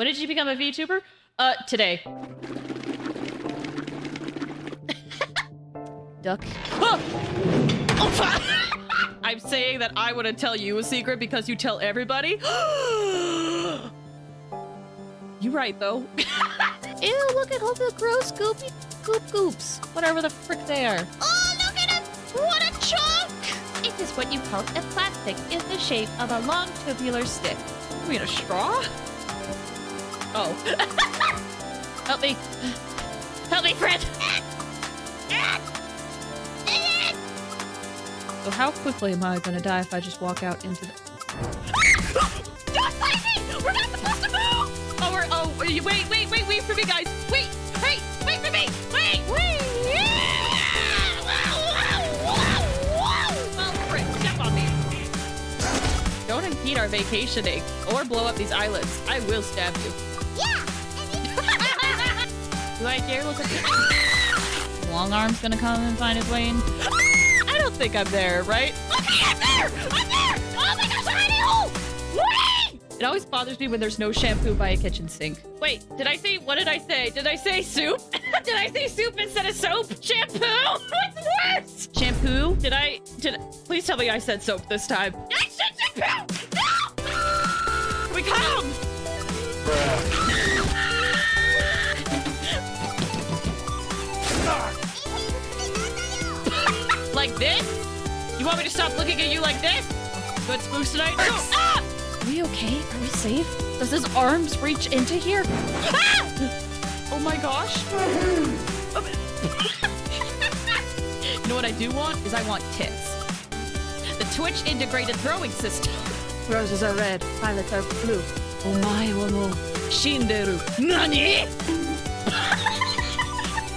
When did you become a VTuber? Today. Duck. Oh! Oh, I'm saying that I wouldn't tell you a secret because you tell everybody. You right, though. Ew, look at all the gross goopy goops. Whatever the frick they are. Oh, look at him! What a chunk! It is what you call a plastic in the shape of a long tubular stick. You mean a straw? Oh. Help me. Help me, friend! So how quickly am I gonna die if I just walk out into the... Don't fight me! We're not supposed to move! Wait for me, guys! Wait for me! Wait! Oh, frick, step on me. Don't impede our vacationing or blow up these islands. I will stab you. Yeah! Do I dare look at the... Long arm's gonna come and find his way in? I don't think I'm there, right? Okay, I'm there! I'm there! Oh my gosh, I'm in a hole! Wait! It always bothers me when there's no shampoo by a kitchen sink. Wait, what did I say? Did I say soup? Did I say soup instead of soap? Shampoo? What's worse? Shampoo? Please tell me I said soap this time. I said shampoo! No! We come! Like this? You want me to stop looking at you like this? Good spooks tonight? Ah! Are we okay? Are we safe? Does his arms reach into here? Ah! Oh my gosh. You know what I do want? I want tits. The Twitch integrated throwing system. Roses are red, violets are blue. Omae wo no shinderu. Nani?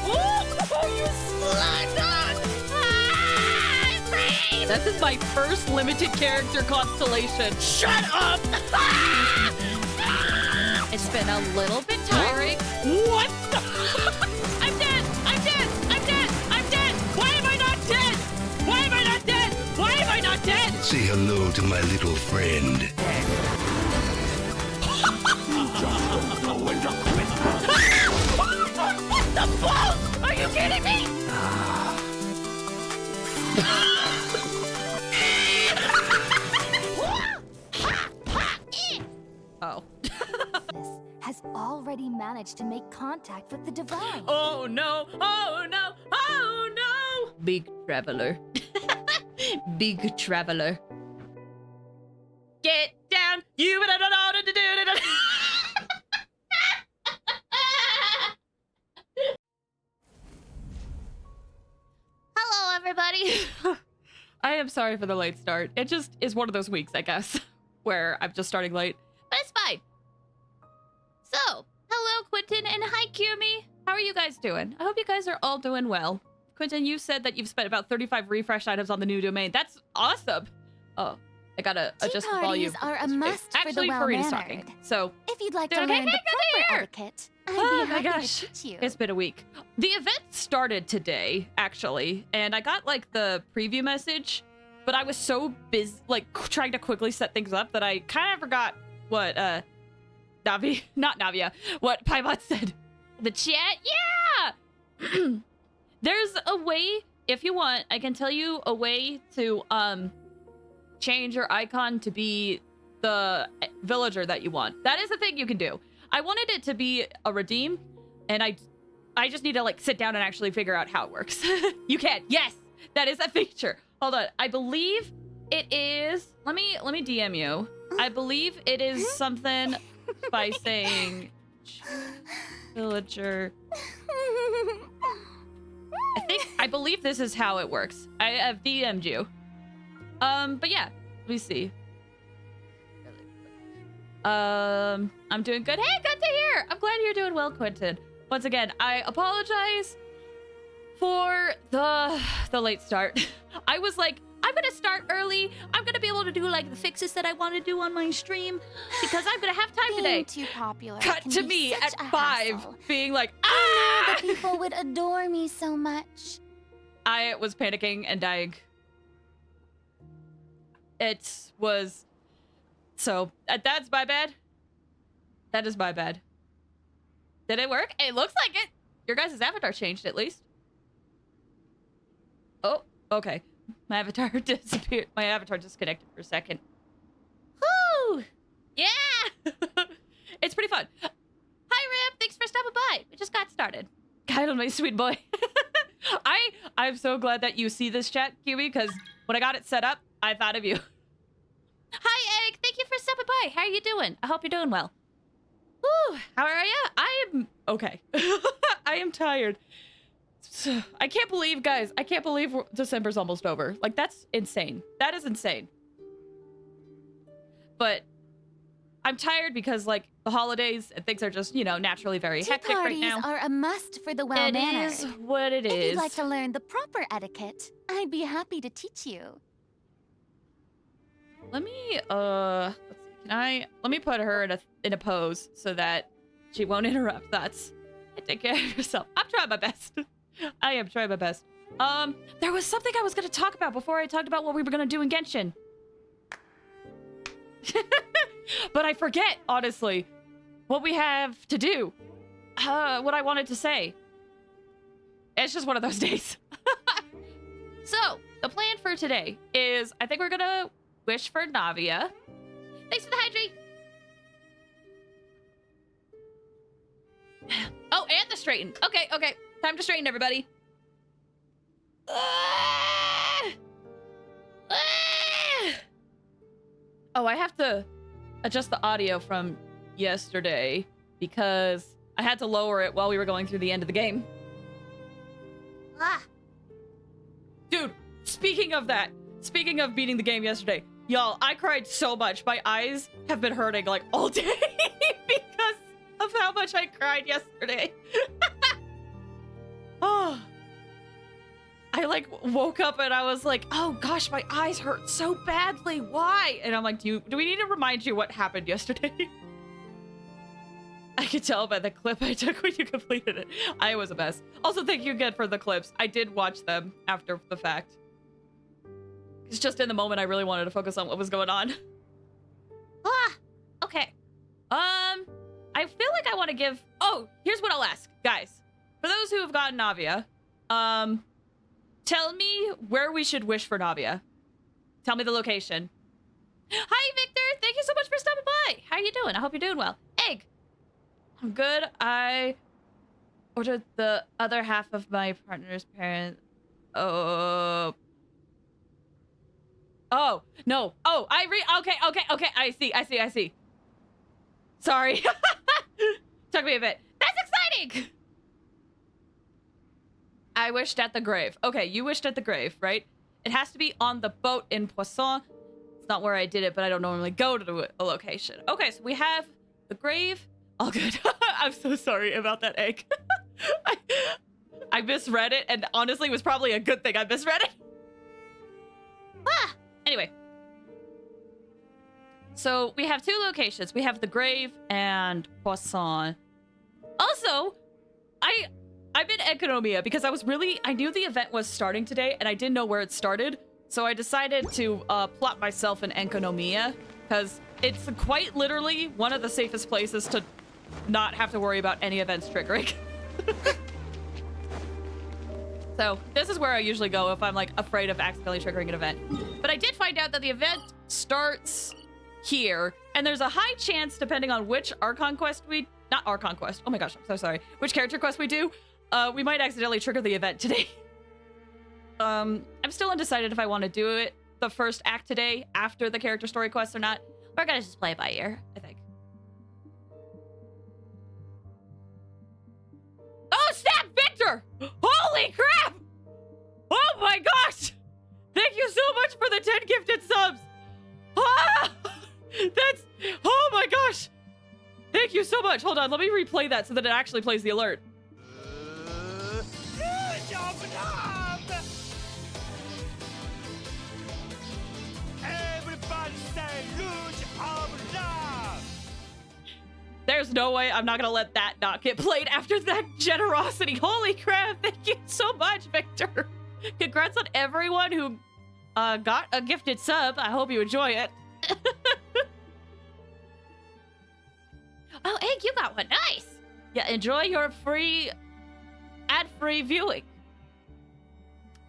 Oh, you slut! This is my first limited character constellation. Shut up! It's been a little bit tiring. What the? I'm dead! I'm dead! I'm dead! I'm dead! Why am I not dead? Why am I not dead? Why am I not dead? Say hello to my little friend. What the fuck? Are you kidding me? Oh. Has already managed to make contact with the divine. Oh no! Oh no! Oh no! Big traveler. Big traveler. Get down! You don't know how to do it! Hello, everybody. I am sorry for the late start. It just is one of those weeks, I guess, where I'm just starting late. But it's fine. So, hello, Quentin, and hi, Kumi. How are you guys doing? I hope you guys are all doing well. Quentin, you said that you've spent about 35 refresh items on the new domain. That's awesome. Oh, I gotta adjust the volume. Tea parties are a must for the Actually, Farina's well-mannered. talking. So, If you'd like to Okay, learn the good to proper hear. etiquette, I'd oh be my happy gosh, to teach you. it's been a week. The event started today, actually, and I got like the preview message, but I was so busy, like trying to quickly set things up that I kind of forgot what Navia, what Paimon said. The chat, yeah. There's a way, if you want, I can tell you a way to change your icon to be the villager that you want. That is a thing you can do. I wanted it to be a redeem, and I just need to like sit down and actually figure out how it works. You can, yes, that is a feature. Hold on, I believe it is. Let me DM you. I believe it is something by saying villager. I believe this is how it works. I have DM'd you. But yeah, let me see. I'm doing good. Hey, good to hear. I'm glad you're doing well, Quentin. Once again, I apologize for the late start. I was like, I'm gonna start early. I'm gonna be able to do like the fixes that I want to do on my stream because I'm gonna have time Being today. too popular Cut can to be me such at a 5, hassle. being like, I know ah! that people would adore me so much. I was panicking and dying. It was so that's my bad. That is my bad. Did it work? It looks like it. Your guys' avatar changed at least. Oh, okay. My avatar disappeared. My avatar disconnected for a second. Woo! Yeah! It's pretty fun. Hi, Rip. Thanks for stopping by. We just got started. God, my sweet boy. I'm so glad that you see this chat, Kiwi, because when I got it set up, I thought of you. Hi, Egg. Thank you for stopping by. How are you doing? I hope you're doing well. Woo! How are you? I am okay. I am tired. I can't believe, guys. I can't believe December's almost over. Like, that's insane. That is insane. But I'm tired because, like, the holidays and things are just, you know, naturally very hectic right now. Tea parties are a must for the well-mannered. It is what it is. If you'd like to learn the proper etiquette, I'd be happy to teach you. Let me, let's see. Let me put her in a pose so that she won't interrupt thoughts. Take care of yourself. I'm trying my best. I am trying my best. There was something I was going to talk about before I talked about what we were going to do in Genshin. But I forget, honestly, what we have to do. What I wanted to say. It's just one of those days. So, the plan for today is, I think we're going to wish for Navia. Thanks for the hydrate. Oh, and the straighten. Okay, okay. Time to straighten, everybody. Oh, I have to adjust the audio from yesterday because I had to lower it while we were going through the end of the game. Dude, speaking of that, speaking of beating the game yesterday, y'all, I cried so much. My eyes have been hurting like all day because of how much I cried yesterday. Oh, I like woke up and I was like, oh gosh, my eyes hurt so badly. Why? And I'm like, do we need to remind you what happened yesterday? I could tell by the clip I took when you completed it. I was a mess. Also, thank you again for the clips. I did watch them after the fact. It's just in the moment I really wanted to focus on what was going on. Okay. I feel like I want to give... Oh, here's what I'll ask. Guys, for those who have gotten Navia, tell me where we should wish for Navia. Tell me the location. Hi, Victor. Thank you so much for stopping by. How are you doing? I hope you're doing well. Egg. I'm good. I ordered the other half of my partner's parents. Oh, no. Oh, okay. I see. Sorry. Took me a bit. That's exciting! I wished at the grave. Okay, you wished at the grave, right? It has to be on the boat in Poisson. It's not where I did it, but I don't normally go to a location. Okay, so we have the grave. All good. I'm so sorry about that, Egg. I misread it, and honestly, it was probably a good thing I misread it. Anyway. So we have two locations. We have the grave and Poisson. Also, I'm in Economia because I knew the event was starting today and I didn't know where it started. So I decided to plot myself in Economia because it's quite literally one of the safest places to not have to worry about any events triggering. So this is where I usually go if I'm like afraid of accidentally triggering an event. But I did find out that the event starts here, and there's a high chance, depending on which Archon quest not Archon quest, oh my gosh, I'm so sorry, which character quest we do, we might accidentally trigger the event today. I'm still undecided if I want to do it the first act today after the character story quest or not. We're gonna just play it by ear, I think. Oh snap, Victor! Holy crap! Oh my gosh! Thank you so much for the 10 gifted subs! Ah! Oh my gosh! Thank you so much. Hold on, let me replay that so that it actually plays the alert. Everybody say luge of love! There's no way I'm not gonna let that not get played after that generosity. Holy crap, thank you so much, Victor. Congrats on everyone who got a gifted sub. I hope you enjoy it. Oh, Egg, you got one. Nice. Yeah, enjoy your free, ad-free viewing.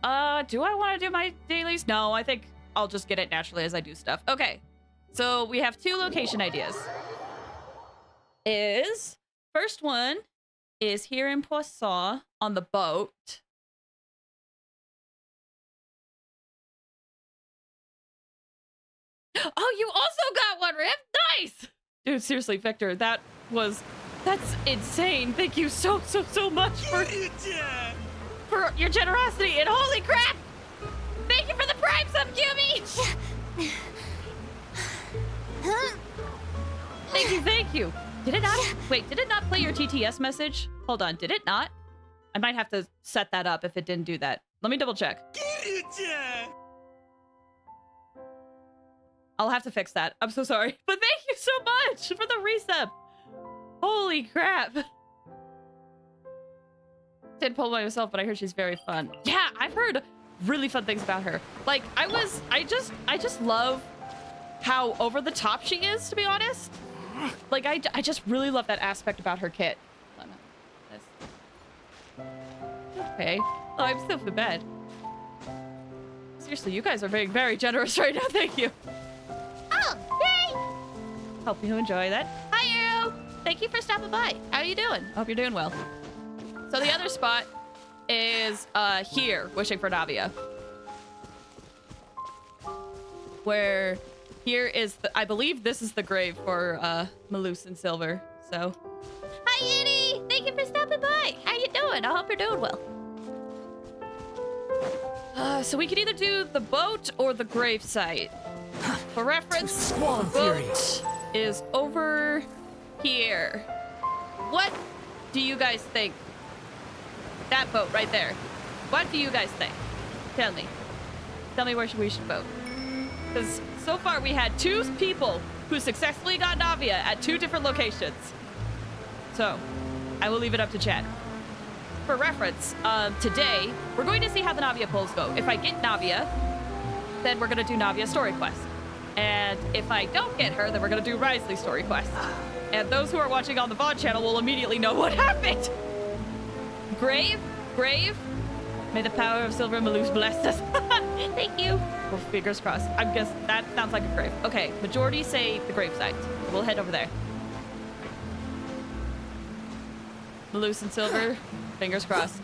Do I want to do my dailies? No, I think I'll just get it naturally as I do stuff. Okay, so we have 2 location ideas. First one is here in Poisson on the boat. Oh, you also got one, Rip. Nice. Dude, seriously, Victor, that's insane. Thank you so much for your generosity, and holy crap! Thank you for the prime sub, Yumi! Thank you. Did it not? Wait, did it not play your TTS message? Hold on, did it not? I might have to set that up if it didn't do that. Let me double check. I'll have to fix that. I'm so sorry. But thank you so much for the resub. Holy crap. Didn't pull by myself, but I heard she's very fun. Yeah, I've heard really fun things about her. Like, I just love how over the top she is, to be honest. Like, I just really love that aspect about her kit. Okay. Oh, I'm still for bed. Seriously, you guys are being very generous right now. Thank you. Oh, yay! Hope you enjoy that. Hi, Arrow. Thank you for stopping by. How are you doing? Hope you're doing well. So the other spot is here, wishing for Navia. Where here is I believe this is the grave for Malus and Silver. So hi, Edie. Thank you for stopping by. How you doing? I hope you're doing well. So we can either do the boat or the grave site. For reference, the boat is over here. What do you guys think? That boat right there. What do you guys think? Tell me. Tell me where we should vote. Because so far we had 2 people who successfully got Navia at 2 different locations. So, I will leave it up to chat. For reference, today, we're going to see how the Navia polls go. If I get Navia, then we're going to do Navia story quest. And if I don't get her, then we're going to do Risley story quest. And those who are watching on the VOD channel will immediately know what happened. Grave. May the power of Silver Malus bless us. Thank you. Well, fingers crossed. I guess that sounds like a grave. Okay, majority say the grave site. We'll head over there. Malus and Silver, fingers crossed.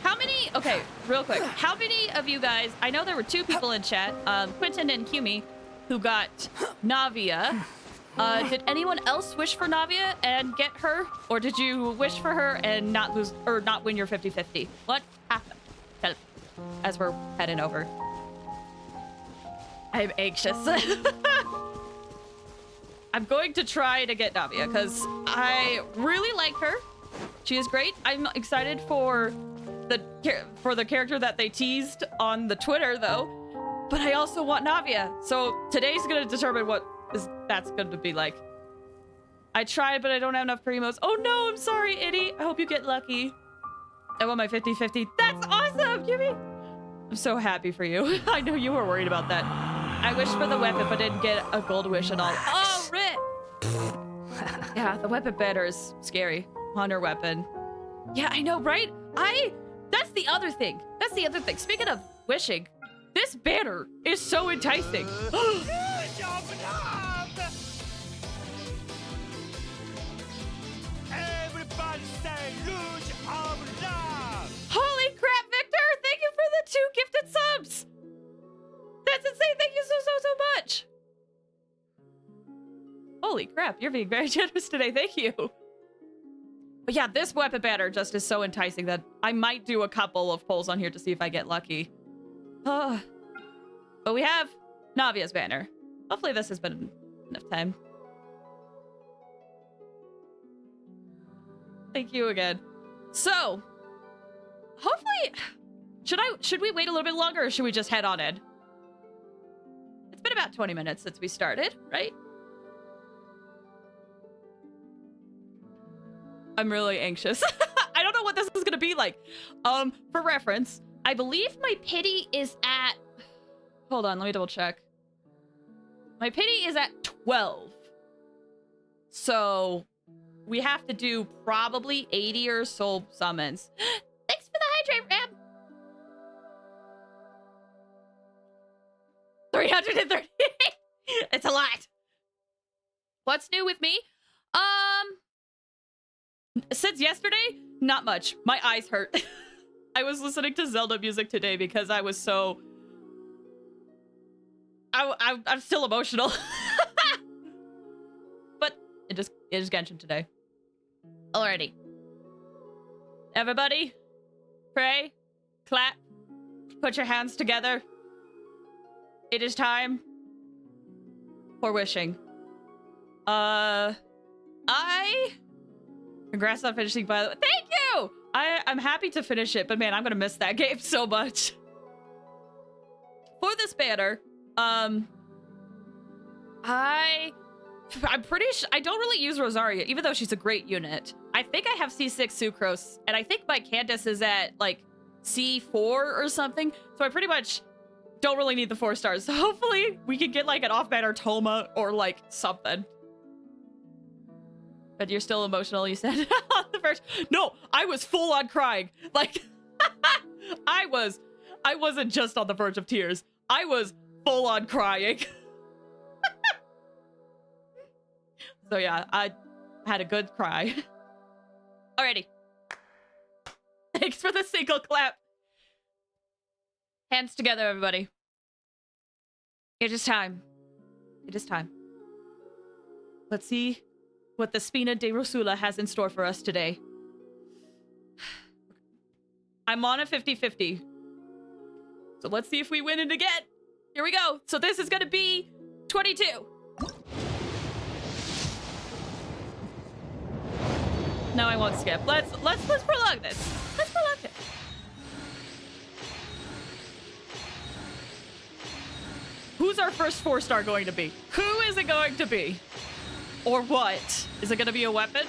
How many, okay, real quick. How many of you guys, I know there were 2 people in chat, Quentin and Kumi, who got Navia. Did anyone else wish for Navia and get her? Or did you wish for her and not lose, or not win your 50-50? What happened? Tell me, as we're heading over. I'm anxious. I'm going to try to get Navia because I really like her. She is great. I'm excited for the character that they teased on the Twitter though. But I also want Navia. So today's gonna determine what that's going to be like. I tried, but I don't have enough primos. Oh no, I'm sorry, Itty. I hope you get lucky. I want my 50-50. That's awesome, Kimmy. I'm so happy for you. I know you were worried about that. I wished for the weapon, but didn't get a gold wish at all. Oh, Rip. Yeah, the weapon banner is scary. Hunter weapon. Yeah, I know, right? That's the other thing. Speaking of wishing, this banner is so enticing. Everybody say Luge of Love! Holy crap, Victor! Thank you for the 2 gifted subs! That's insane! Thank you so much! Holy crap, you're being very generous today. Thank you. But yeah, this weapon banner just is so enticing that I might do a couple of polls on here to see if I get lucky. But we have Navia's banner. Hopefully this has been enough time. Thank you again. So, hopefully, should we wait a little bit longer or should we just head on in? It's been about 20 minutes since we started, right? I'm really anxious. I don't know what this is gonna be like. For reference, I believe my pity is at, hold on, let me double check. My pity is at 12. So we have to do probably 80 or so summons. Thanks for the hydrate, Ram. 338. It's a lot. What's new with me? Since yesterday, not much. My eyes hurt. I was listening to Zelda music today because I was so... I'm still emotional. But it is Genshin today. Alrighty. Everybody, pray, clap, put your hands together. It is time for wishing. Congrats on finishing, by the way. Thank you! I'm happy to finish it, but man, I'm gonna miss that game so much. For this banner, I'm pretty sure I don't really use Rosaria, even though she's a great unit. I think I have C6 Sucrose, and I think my Candace is at like C4 or something. So I pretty much don't really need the 4 stars. So hopefully we can get like an off-banner Toma or like something. But you're still emotional, you said. On the first. No, I was full on crying. Like I wasn't just on the verge of tears. I was full on crying. So yeah, I had a good cry. Alrighty. Thanks for the single clap. Hands together, everybody. It is time. It is time. Let's see what the Spina de Rosula has in store for us today. I'm on a 50-50. So let's see if we win it again. Here we go. So this is gonna be 22. No, I won't skip. Let's prolong this. Let's prolong it. Who's our first 4-star going to be? Who is it going to be? Or what? Is it going to be a weapon?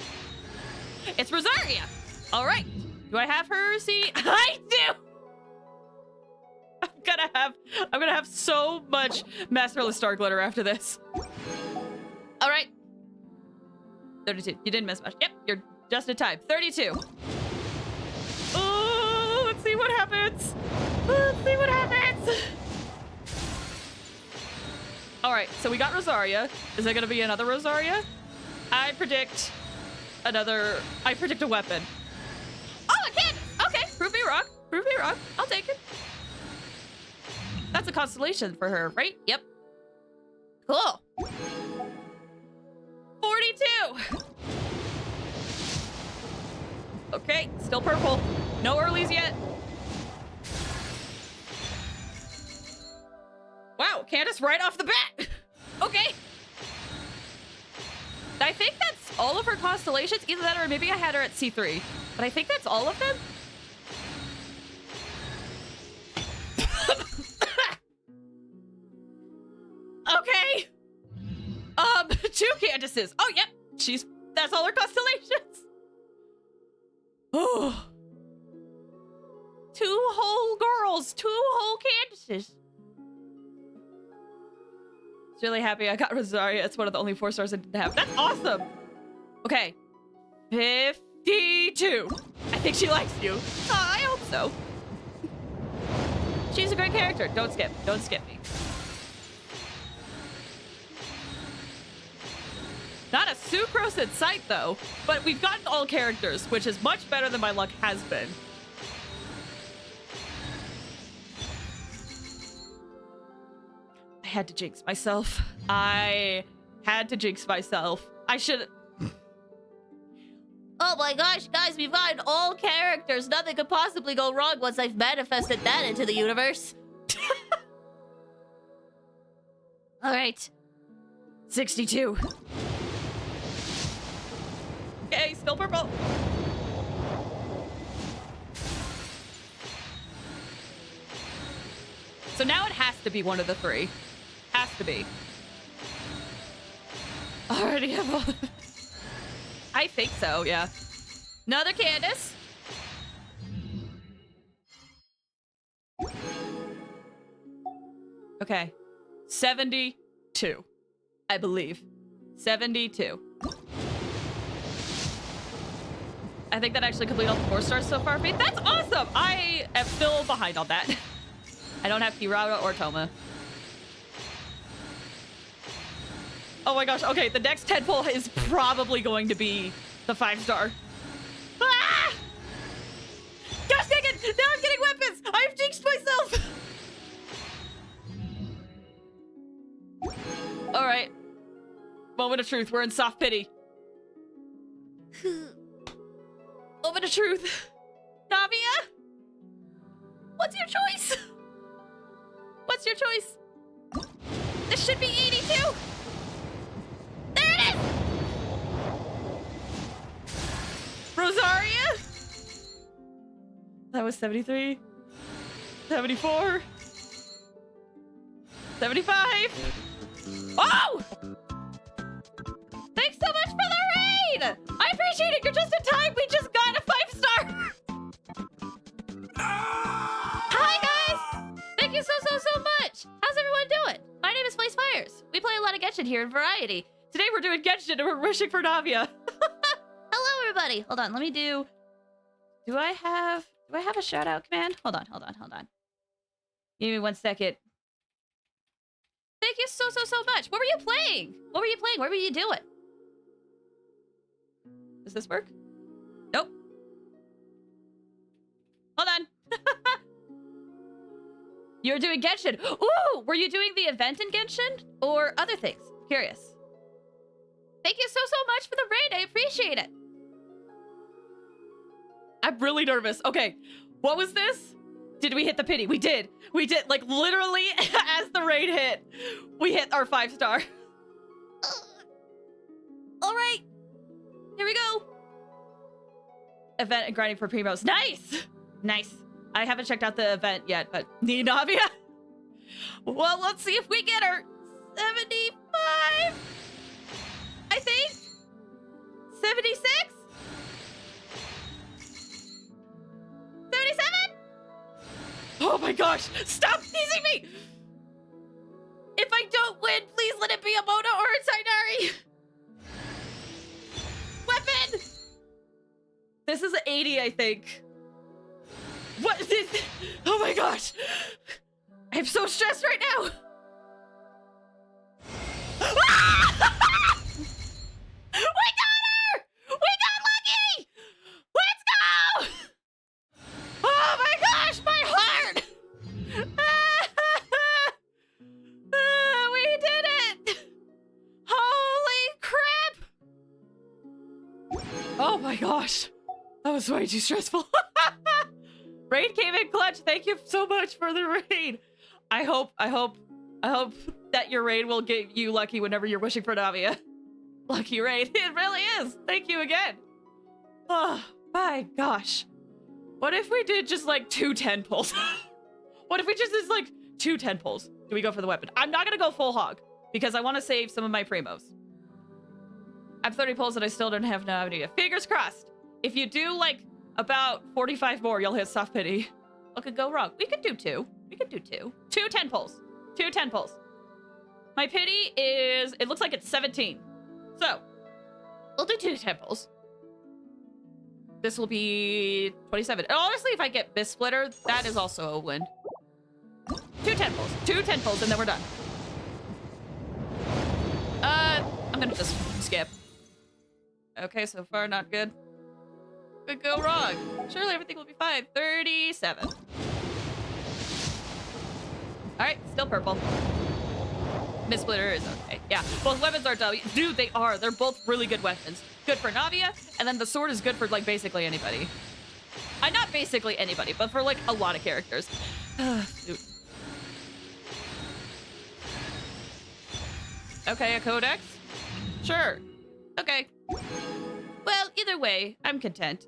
It's Rosaria. All right. Do I have her? See, I do. I'm gonna have so much Masterless Star Glitter after this. All right. 32. You didn't miss much. Yep, you're just in time. 32. Oh, let's see what happens. Let's see what happens. All right, so we got Rosaria. Is there gonna be another Rosaria? I predict a weapon. Oh, a kid! Okay, prove me wrong. Prove me wrong. I'll take it. That's a constellation for her, right? Yep. Cool. 42. Okay, still purple. No earlies yet. Wow, Candace right off the bat. Okay. I think that's all of her constellations. Either that or maybe I had her at C3. But I think that's all of them. Okay. 2 Candaces. Oh, yep. That's all her constellations. Oh. 2 whole girls. 2 whole Candaces. Really happy I got Rosaria. It's one of the only 4 stars I didn't have. That's awesome. Okay. 52. I think she likes you. I hope so. She's a great character. Don't skip. Don't skip me. Not a Sucrose in sight, though. But we've gotten all characters, which is much better than my luck has been. I had to jinx myself. I should... Oh my gosh, guys, we've gotten all characters. Nothing could possibly go wrong once I've manifested that into the universe. All right. 62. Okay, still purple. So now it has to be one of the 3. Has to be. Already have all... I think so, yeah. Another Candace. Okay. 72. I believe. 72. I think that actually completed all the 4 stars so far. That's awesome! I am still behind on that. I don't have Kirara or Toma. Oh my gosh, okay, the next tadpole is probably going to be the 5-star. Ah! Gosh dang it! Now I'm getting weapons! I've jinxed myself! Alright. Moment of truth, we're in soft pity. Moment of truth. Navia? What's your choice? What's your choice? This should be 82! There it is! Rosaria? That was 73. 74. 75. Oh! Thanks so much for the raid! I appreciate it. You're just in time. We just got a 5-star. Hi, guys. Thank you so much. How's everyone doing? My name is Blaze Fires. We play a lot of Genshin here in Variety. Today we're doing Genshin and we're wishing for Navia. Hello, everybody. Hold on. Let me do I have a shout out command? Hold on. Give me 1 second. Thank you so much. What were you playing? What were you doing? Does this work? Nope. Hold on. You were doing Genshin. Ooh, were you doing the event in Genshin or other things? Curious. Thank you so much for the raid. I appreciate it. I'm really nervous. Okay, what was this? Did we hit the pity? We did. We did. Like, literally, as the raid hit, we hit our 5-star. All right. Here we go. Event and grinding for primos. Nice. Nice. I haven't checked out the event yet, but need Navia? Well, let's see if we get her. 75? I think. 76? 77? Oh my gosh! Stop teasing me! If I don't win, please let it be a Mona or a Tainari! Weapon! This is an 80, I think. What is this? Oh my gosh! I'm so stressed right now! Ah! We got her! We got Lucky! Let's go! Oh my gosh, my heart! We did it! Holy crap! Oh my gosh. That was way too stressful. Raid came in clutch. Thank you so much for the raid. I hope that your raid will get you lucky whenever you're wishing for Navia. Lucky raid. It really is. Thank you again. Oh my gosh. What if we did just like 2 10 pulls? What if we just did like 2 10 pulls? Do we go for the weapon? I'm not gonna go full hog because I want to save some of my primos. I have 30 pulls and I still don't have Navia. Fingers crossed. If you do like about 45 more, you'll hit soft pity. What could go wrong? We could do 2. We could do 2. 2 10 pulls. 2 10 pulls. My pity is, it looks like it's 17. So, we'll do 2 10 pulls. This will be 27. And honestly, if I get Miss Splitter, that is also a win. 2 10 pulls. 2 10 pulls, and then we're done. I'm gonna just skip. Okay, so far not good. Could go wrong. Surely everything will be fine. 37. Alright, still purple. Miss Splitter is okay. Yeah, both weapons are W. Dude, they are. They're both really good weapons. Good for Navia, and then the sword is good for, like, basically anybody. Not basically anybody, but for, like, a lot of characters. Dude. Okay, a codex? Sure. Okay. Well, either way, I'm content.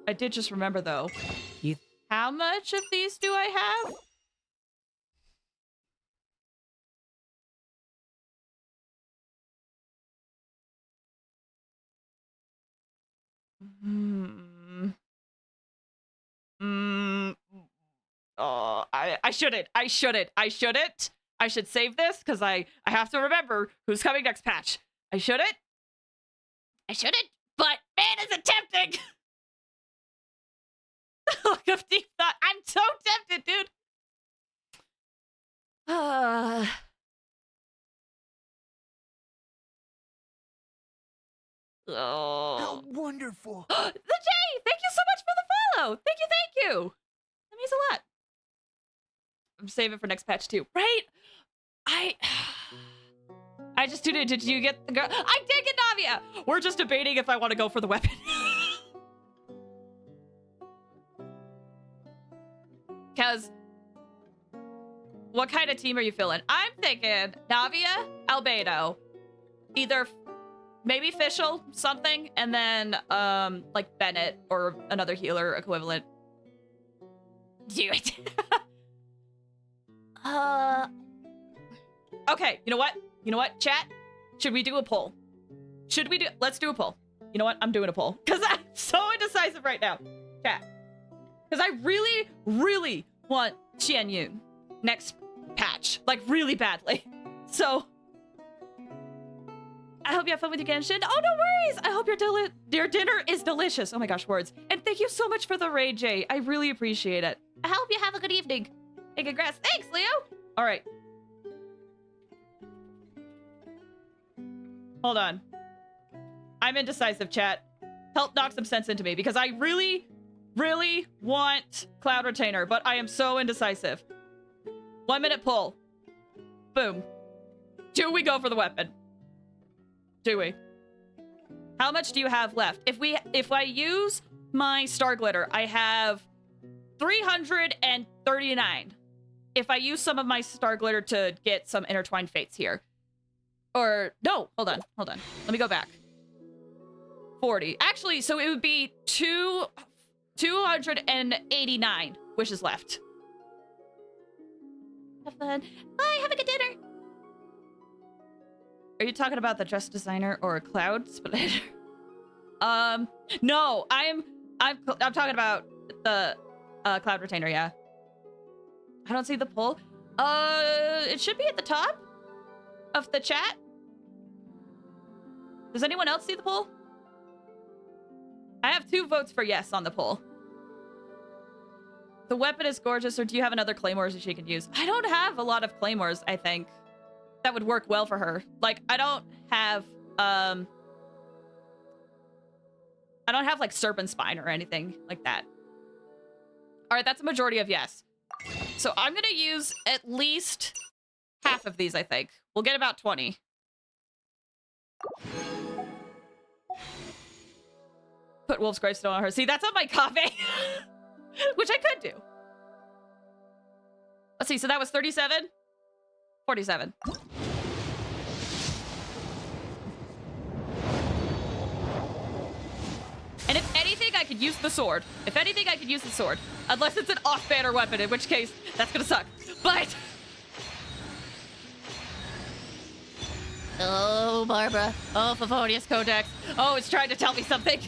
I did just remember, though. How much of these do I have? Oh, I shouldn't. I should save this because I have to remember who's coming next patch. I shouldn't, but man, is it tempting. Look of deep thought. I'm so tempted, dude. Oh. How wonderful. The J! Thank you so much for the follow! Thank you! That means a lot. I'm saving for next patch too. Right? I just tuned in. Did you get the girl? I did get Navia! We're just debating if I want to go for the weapon. Because what kind of team are you feeling? I'm thinking Navia, Albedo, either maybe Fischl, something, and then like Bennett or another healer equivalent. Do it. Okay, you know what, chat? Should we do a poll? Let's do a poll. You know what? I'm doing a poll. Because I'm so indecisive right now. Chat. Because I really, really want Xian Yun next patch. Like, really badly. So, I hope you have fun with your Genshin. Oh, no worries! I hope your dinner is delicious. Oh my gosh, words. And thank you so much for the raid, Jay. I really appreciate it. I hope you have a good evening. Hey, congrats. Thanks, Leo! Alright. Hold on. I'm indecisive, chat. Help knock some sense into me, because I really, really want Cloud Retainer, but I am so indecisive. 1 minute pull. Boom. Do we go for the weapon? Do we? How much do you have left? If I use my Star Glitter, I have 339. If I use some of my Star Glitter to get some Intertwined Fates here. Or, no, hold on. Let me go back. 40. Actually, so it would be 289 wishes left. Have fun. Bye, have a good dinner. Are you talking about the dress designer or Cloud Splitter? No, I'm talking about the Cloud Retainer, yeah. I don't see the poll. It should be at the top of the chat. Does anyone else see the poll? I have 2 votes for yes on the poll. The weapon is gorgeous, or do you have another claymores that she can use? I don't have a lot of claymores, I think. That would work well for her. Like, I don't have like Serpent Spine or anything like that. All right, that's a majority of yes. So I'm gonna use at least half of these, I think. We'll get about 20. Put Wolf's Gravestone on her. See, that's on my copy. Which I could do. Let's see, so that was 37? 47. And if anything, I could use the sword. Unless it's an off-banner weapon, in which case, that's gonna suck. But... Oh, Barbara. Oh, Favonius Codex. oh, it's trying to tell me something.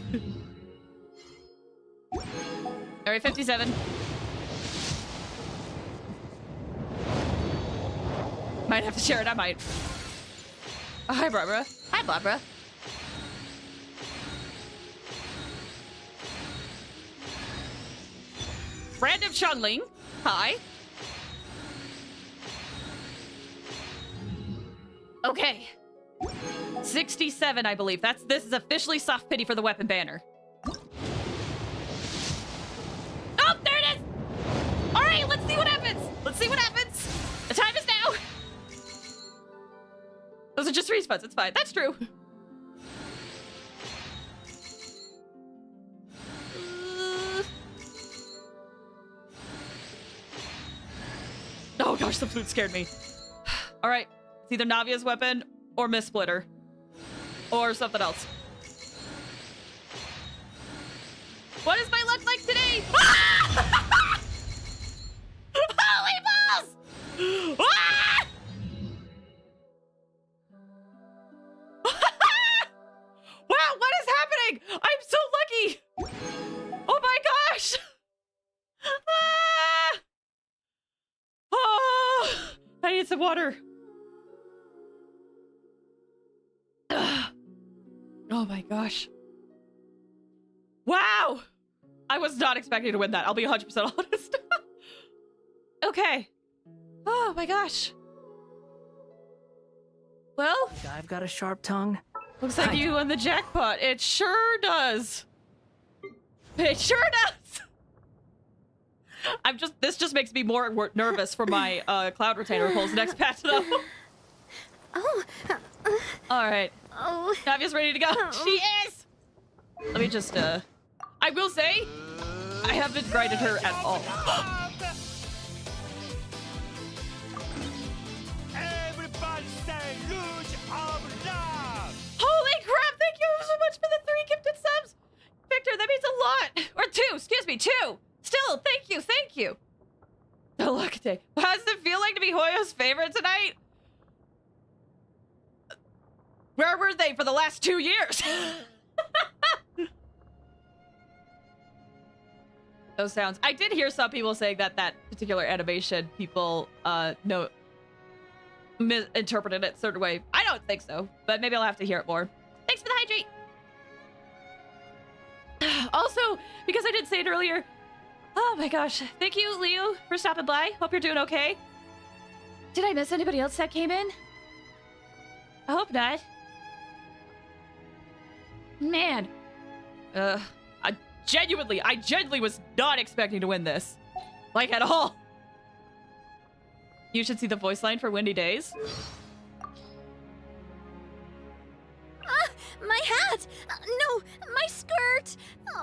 Alright, 57. Might have to share it, I might. Oh, hi, Barbara. Hi, Barbara. Random Chunling. Hi. Okay. 67, I believe. This is officially soft pity for the weapon banner. Oh, there it is! Alright, let's see what happens! The time is now! Those are just respawns, it's fine. That's true. Oh gosh, the flute scared me. Alright, it's either Navia's weapon or Miss Splitter. Or something else. What is my luck like today? Ah! Holy balls! Ah! Wow, what is happening? I'm so lucky! Oh my gosh! Ah! Oh, I need some some water. Oh my gosh. Wow! I was not expecting to win that. I'll be 100% honest. Okay. Oh my gosh. Well, I've got a sharp tongue. looks like you won the jackpot. It sure does. It sure does. This just makes me more nervous for my cloud retainer pulls next patch though. Oh. All right. Oh. Navia's ready to go. She is. Let me just I will say I haven't grinded her at all. Everybody say luge of love! Holy crap, thank you so much for the 3 gifted subs. Victor, that means a lot. Or 2, excuse me, 2. Still, thank you, thank you. Oh, look at it. How does it feel like to be Hoyo's favorite tonight? Where were they for the last 2 years? Those sounds. I did hear some people saying that that particular animation, people misinterpreted it a certain way. I don't think so, but maybe I'll have to hear it more. Thanks for the hydrate. Also, because I did say it earlier, oh my gosh, thank you, Leo, for stopping by. Hope you're doing okay. Did I miss anybody else that came in? I hope not. Man. I genuinely was not expecting to win this. Like, at all. You should see the voice line for Windy Days. My hat! No, my skirt!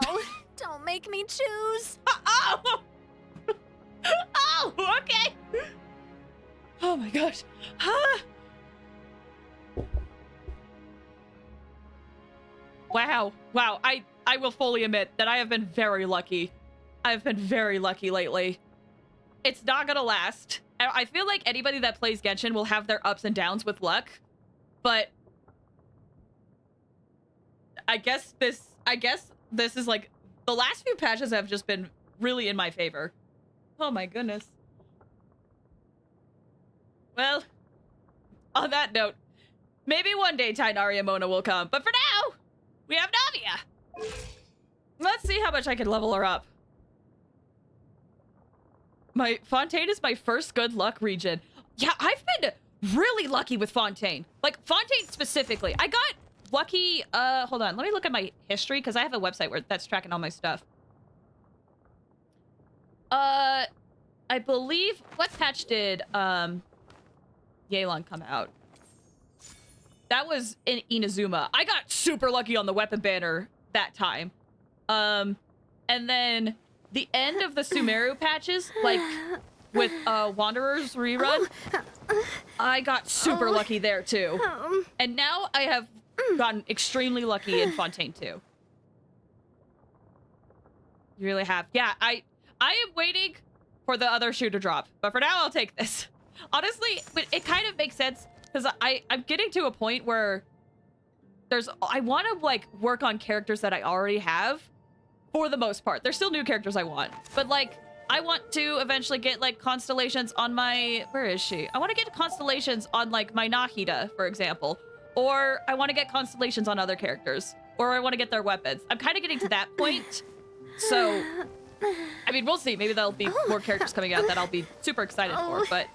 Oh, don't make me choose. Oh! Oh, okay. Oh my gosh. Huh? Wow. Wow. I will fully admit that I have been very lucky. I've been very lucky lately. It's not gonna last. I feel like anybody that plays Genshin will have their ups and downs with luck, but I guess this is like the last few patches have just been really in my favor. Oh my goodness. Well, on that note, maybe one day Tainaria Mona will come, but for now, we have Navia. Let's see how much I can level her up. My Fontaine is my first good luck region. Yeah, I've been really lucky with Fontaine. Like, Fontaine specifically. I got lucky, hold on. Let me look at my history, because I have a website that's tracking all my stuff. I believe, what patch did, Yelan come out? That was in Inazuma. I got super lucky on the weapon banner that time. And then the end of the Sumeru patches, like with Wanderer's rerun, I got super lucky there too. And now I have gotten extremely lucky in Fontaine too. You really have. Yeah, I am waiting for the other shoe to drop, but for now I'll take this. Honestly, it kind of makes sense because I'm getting to a point where I want to like work on characters that I already have for the most part. There's still new characters I want, but like I want to eventually get like constellations on my, where is she? I want to get constellations on like my Nahida, for example, or I want to get constellations on other characters, or I want to get their weapons. I'm kind of getting to that point. So, I mean, we'll see. Maybe there'll be more characters coming out that I'll be super excited for, but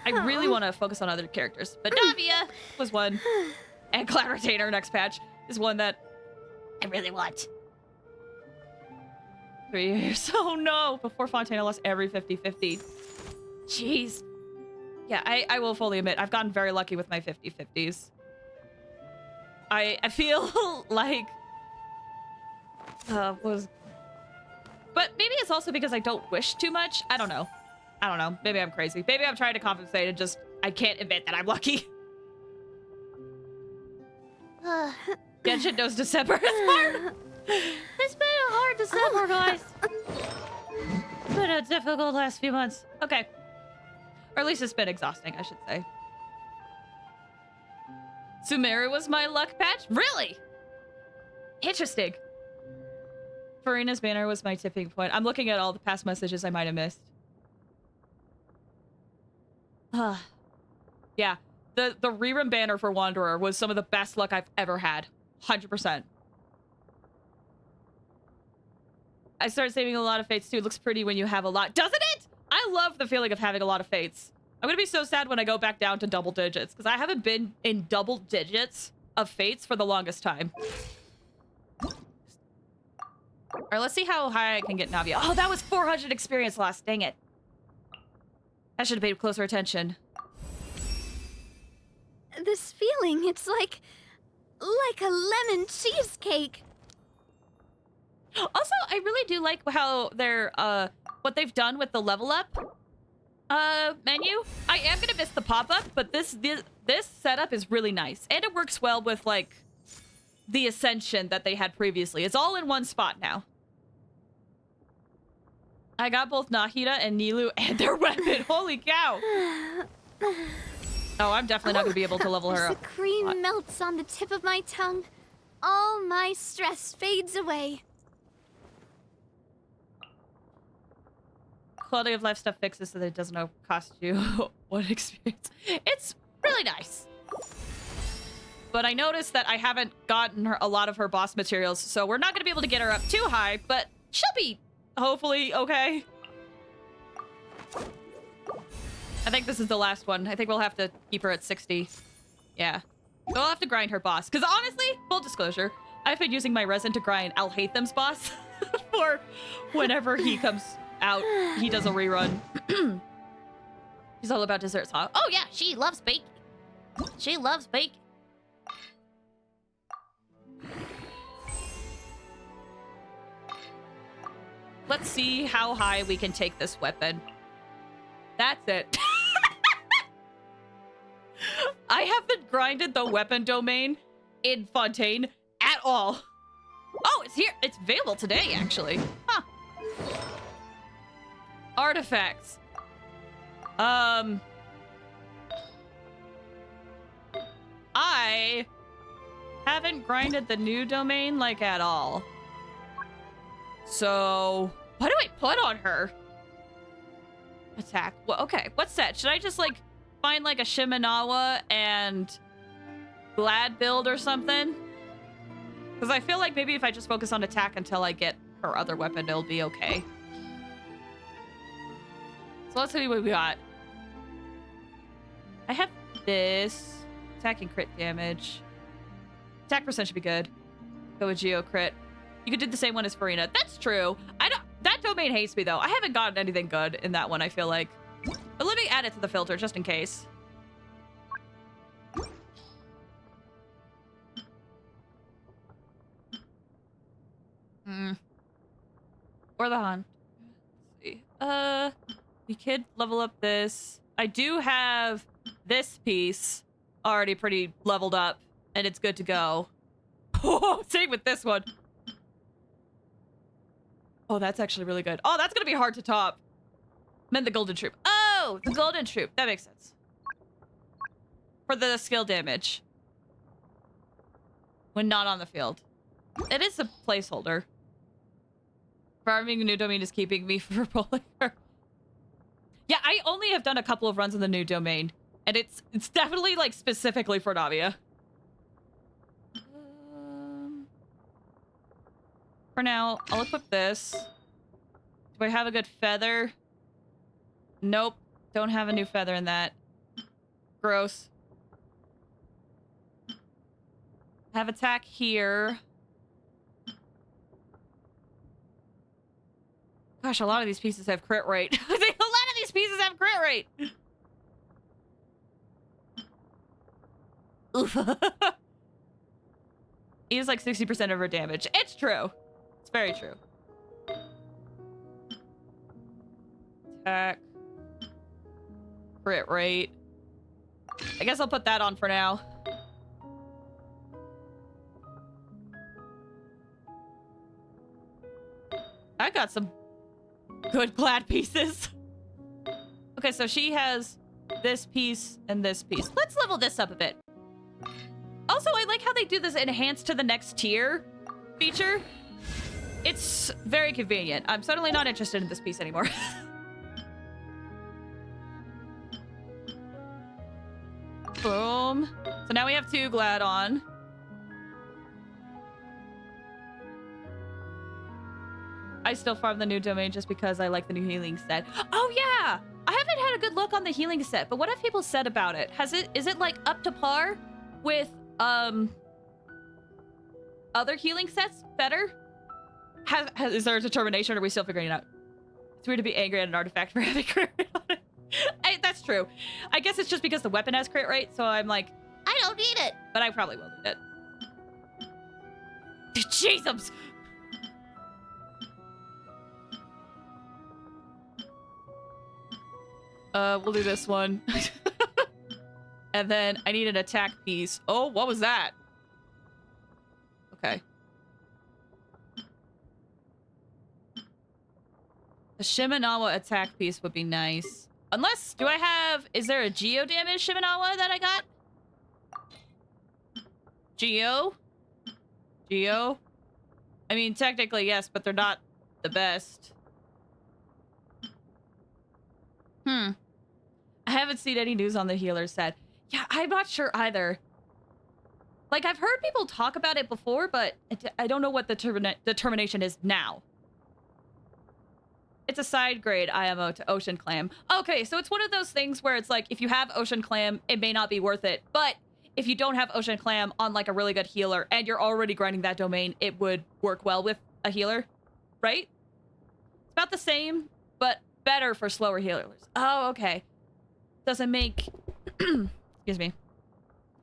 I really want to focus on other characters. But Navia was one, and Cloud Retainer next patch is one that I really want. 3 years. Oh no! Before Fontaine, I lost every 50-50. Jeez. Yeah, I will fully admit, I've gotten very lucky with my 50-50s. I feel like... But maybe it's also because I don't wish too much. I don't know. Maybe I'm crazy. Maybe I'm trying to compensate and just... I can't admit that I'm lucky. Genshin knows December is hard. It's been a hard December, guys. It's been a difficult last few months. Okay. Or at least it's been exhausting, I should say. Sumeru was my luck patch? Really? Interesting. Farina's banner was my tipping point. I'm looking at all the past messages I might have missed. Yeah. The rerun banner for Wanderer was some of the best luck I've ever had. 100%. I started saving a lot of fates too. It looks pretty when you have a lot. Doesn't it? I love the feeling of having a lot of fates. I'm going to be so sad when I go back down to double digits because I haven't been in double digits of fates for the longest time. All right, let's see how high I can get Navia. Oh, that was 400 experience lost. Dang it. I should have paid closer attention. This feeling, it's like a lemon cheesecake. Also, I really do like how they're, what they've done with the level up, menu. I am gonna miss the pop-up, but this setup is really nice. And it works well with, like, the Ascension that they had previously. It's all in one spot now. I got both Nahida and Nilu and their weapon. Holy cow. Oh, I'm definitely not gonna be able to level her As up. the cream melts on the tip of my tongue, all my stress fades away. Quality of life stuff fixes so that it doesn't cost you one experience. It's really nice. But I noticed that I haven't gotten her a lot of her boss materials, so we're not going to be able to get her up too high, but she'll be hopefully okay. I think this is the last one. I think we'll have to keep her at 60. Yeah. We'll have to grind her boss. Because honestly, full disclosure, I've been using my resin to grind Al Haytham's boss for whenever he comes out. He does a rerun. He's all about desserts, huh? Oh yeah, she loves baking. She loves baking. Let's see how high we can take this weapon. That's it. I haven't grinded the weapon domain in Fontaine at all. Oh, it's here. It's available today, actually. Huh. Artifacts. I haven't grinded the new domain, like, at all. So, what do I put on her? Attack. Well, okay, what set? Should I just, like, find, like, a Shimenawa and Glad build or something? Because I feel like maybe if I just focus on attack until I get her other weapon, it'll be okay. So let's see what we got. I have this. Attack and crit damage. Attack percent should be good. Go with Geo crit. You could do the same one as Farina. That's true. That domain hates me, though. I haven't gotten anything good in that one, I feel like. But let me add it to the filter, just in case. Or the Han. Let's see. We could level up this. I do have this piece already pretty leveled up, and it's good to go. Oh, same with this one. Oh, that's actually really good. Oh, that's gonna be hard to top. Meant the Golden Troop. Oh, the Golden Troop. That makes sense. For the skill damage. When not on the field. It is a placeholder. Farming a new domain is keeping me from rolling her. Yeah, I only have done a couple of runs in the new domain. And it's definitely, like, specifically for Navia. For now, I'll equip this. Do I have a good feather? Nope. Don't have a new feather in that. Gross. Have attack here. Gosh, a lot of these pieces have crit rate. I think a lot of these pieces have crit rate. Oof. He is like 60% of her damage. It's true. It's very true. Attack. Crit rate. I guess I'll put that on for now. I got some good glad pieces. Okay, so she has this piece and this piece. Let's level this up a bit. Also, I like how they do this enhance to the next tier feature. It's very convenient. I'm certainly not interested in this piece anymore. Boom. So now we have 2 Glad on. I still farm the new domain just because I like the new healing set. Oh yeah! I haven't had a good look on the healing set, but what have people said about it? Is it like up to par with other healing sets better? Is there a determination, or are we still figuring it out? It's weird to be angry at an artifact for having crit rate on it. That's true. I guess it's just because the weapon has crit rate, so I'm like, I don't need it. but I probably will need it. Jesus! We'll do this one. And then I need an attack piece. Oh, what was that? Okay. A Shimenawa attack piece would be nice. Unless, is there a Geo damage Shimenawa that I got? Geo? Geo? I mean, technically, yes, but they're not the best. I haven't seen any news on the healer set. Yeah, I'm not sure either. Like, I've heard people talk about it before, but I don't know what the determination is now. It's a side grade IMO to Ocean Clam. Okay, so it's one of those things where it's like, if you have Ocean Clam, it may not be worth it. But if you don't have Ocean Clam on like a really good healer and you're already grinding that domain, it would work well with a healer, right? It's about the same, but better for slower healers. Oh, okay. Doesn't make, excuse me,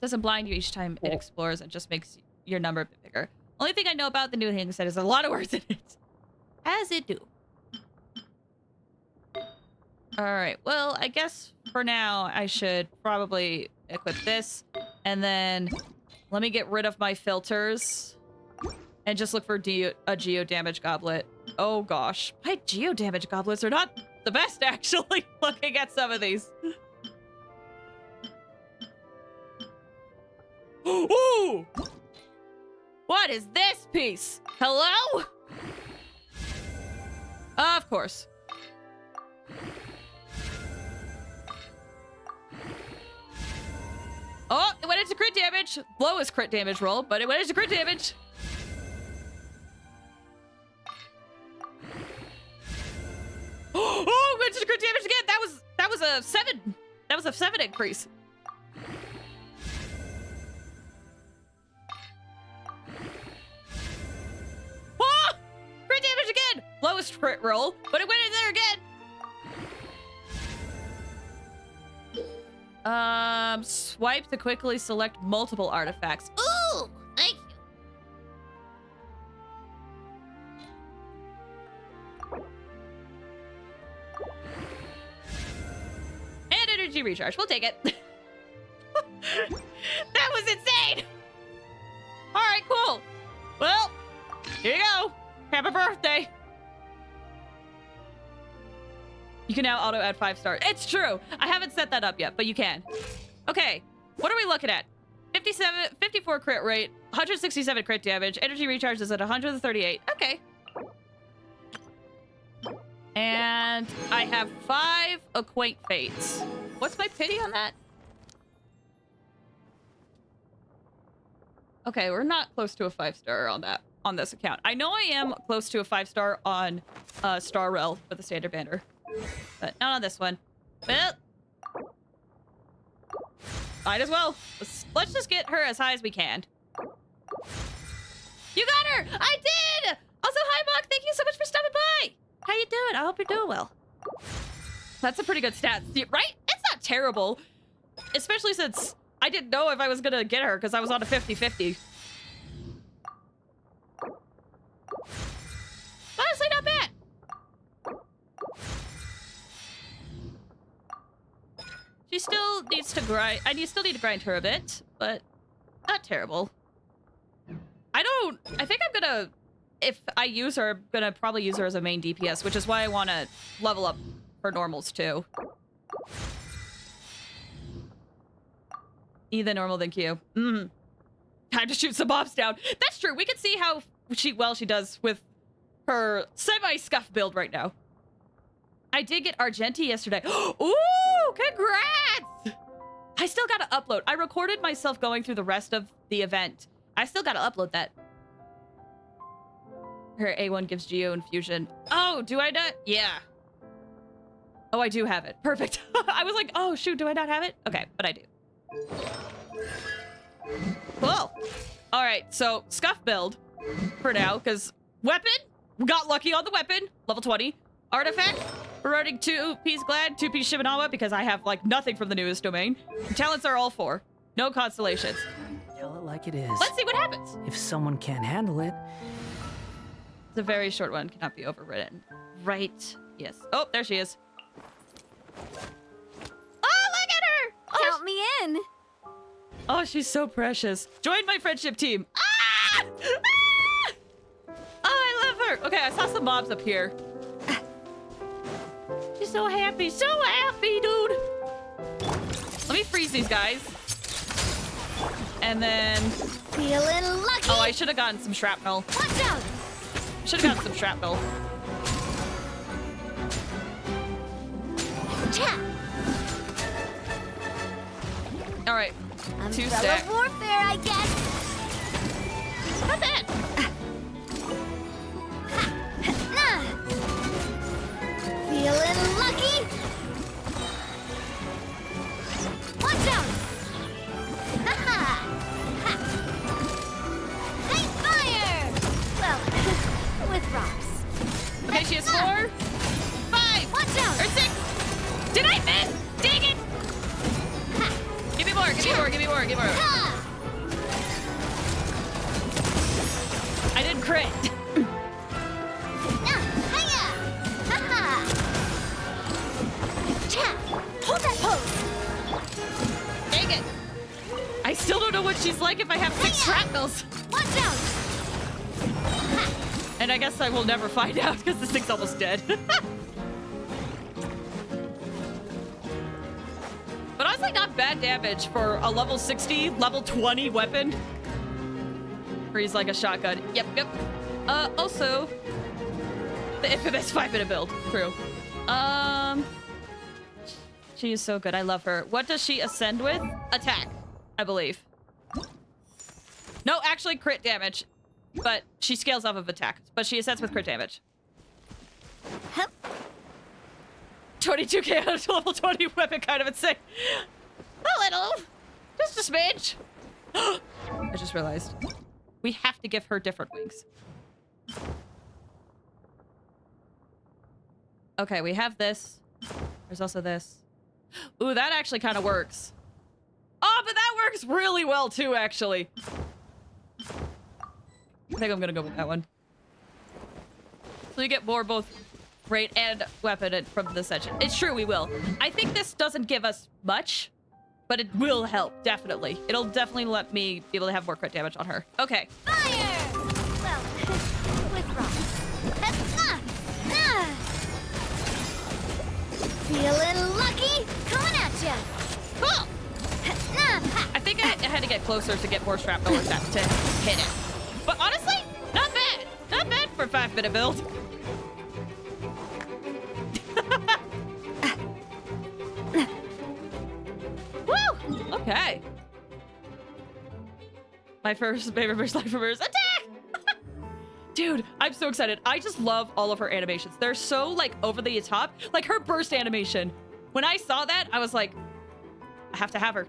doesn't blind you each time it explores. It just makes your number a bit bigger. Only thing I know about the new healing set is a lot of words in it. As it do. All right, well, I guess for now I should probably equip this, and then let me get rid of my filters and just look for a Geo damage goblet. Oh gosh, my Geo damage goblets are not the best, actually, looking at some of these. Ooh! What is this piece? Hello? Of course. Oh, it went into crit damage. Lowest crit damage roll, but it went into crit damage. Oh, it went into crit damage again. That was a 7. That was a 7 increase. Oh, crit damage again. Lowest crit roll, but it went in there again. Swipe to quickly select multiple artifacts. Ooh, thank you. And energy recharge. We'll take it. That was insane. All right, cool. Well, here you go. Happy birthday. You can now auto add 5 stars. It's true. I haven't set that up yet, but you can. Okay, what are we looking at? 54 crit rate, 167 crit damage. Energy recharge is at 138. Okay. And I have 5 Acquaint Fates. What's my pity on that? Okay, we're not close to a 5-star on this account. I know I am close to a 5-star on Star Rel with the standard banner. But not on this one. Well, might as well. Let's just get her as high as we can. You got her! I did! Also, hi, Mock. Thank you so much for stopping by. How you doing? I hope you're doing well. That's a pretty good stat, right? It's not terrible. Especially since I didn't know if I was gonna get her because I was on a 50-50. Honestly, not bad. She still needs to grind. I still need to grind her a bit, but not terrible. I think I'm gonna, if I use her, I'm gonna probably use her as a main DPS, which is why I want to level up her normals too. E then normal, then Q. Time to shoot some mobs down. That's true. We can see how well she does with her semi-scuff build right now. I did get Argenti yesterday. Ooh, congrats! I still gotta upload. I recorded myself going through the rest of the event. I still gotta upload that. Her A1 gives Geo infusion. Oh, do I not? Yeah. Oh, I do have it. Perfect. I was like, oh, shoot, do I not have it? Okay, but I do. Cool. All right, so scuff build for now, because weapon, we got lucky on the weapon, level 20. Artifact, we're running 2-piece Glad, 2-piece Shimanawa, because I have, like, nothing from the newest domain. Talents are all 4. No constellations. Tell it like it is. Let's see what happens. If someone can't handle it. It's a very short one, cannot be overridden. Right, yes. Oh, there she is. Oh, look at her! Oh, Count me in. oh, she's so precious. Join my friendship team. Ah! Ah! Oh, I love her. Okay, I saw some mobs up here. She's so happy, dude. Let me freeze these guys. And then... Feeling lucky. Oh, I should have gotten some shrapnel. Watch out. Should have gotten some shrapnel. Chat. All right, 2 Umbrella stack. warfare, I guess. Not bad. Nah. Feeling lucky. Watch out. Ha-ha. Ha. Nice fire. Well, with rocks. Okay, she has 4, 5, Watch out. or 6. Did I miss? Dang it! Give me more, give me more, give me more, give me more. Ha. I didn't crit. Nah. Hiya. Ha-ha. Chat. Hold that pose. Dang it. I still don't know what she's like if I have 6 shrapnels. Watch out. And I guess I will never find out because this thing's almost dead. But honestly, not bad damage for a level 60, level 20 weapon. Where he's like a shotgun. Yep, yep. Also, the infamous 5-minute build. True. She is so good. I love her. What does she ascend with? Attack, I believe. No, actually crit damage. But she scales off of attack. But she ascends with crit damage. Hup. 22k out of level 20 weapon, kind of insane. A little. Just a smidge. I just realized. We have to give her different wings. Okay, we have this. There's also this. Ooh, that actually kind of works. Oh, but that works really well too, actually. I think I'm gonna go with that one. So you get more both rate and weapon from this section. It's true, we will. I think this doesn't give us much, but it will help, definitely. It'll definitely let me be able to have more crit damage on her. Okay. Fire! Well, with rocks. Ah! Ah! Feeling lucky? Coming at ya! Cool! Nah! I think I had to get closer to get more shrapnel with that to hit it. But honestly, not bad. Not bad for a 5-minute build. Woo! Okay. My first favorite first life reverse attack! Dude, I'm so excited. I just love all of her animations. They're so, like, over the top. Like, her burst animation. When I saw that, I was like, I have to have her.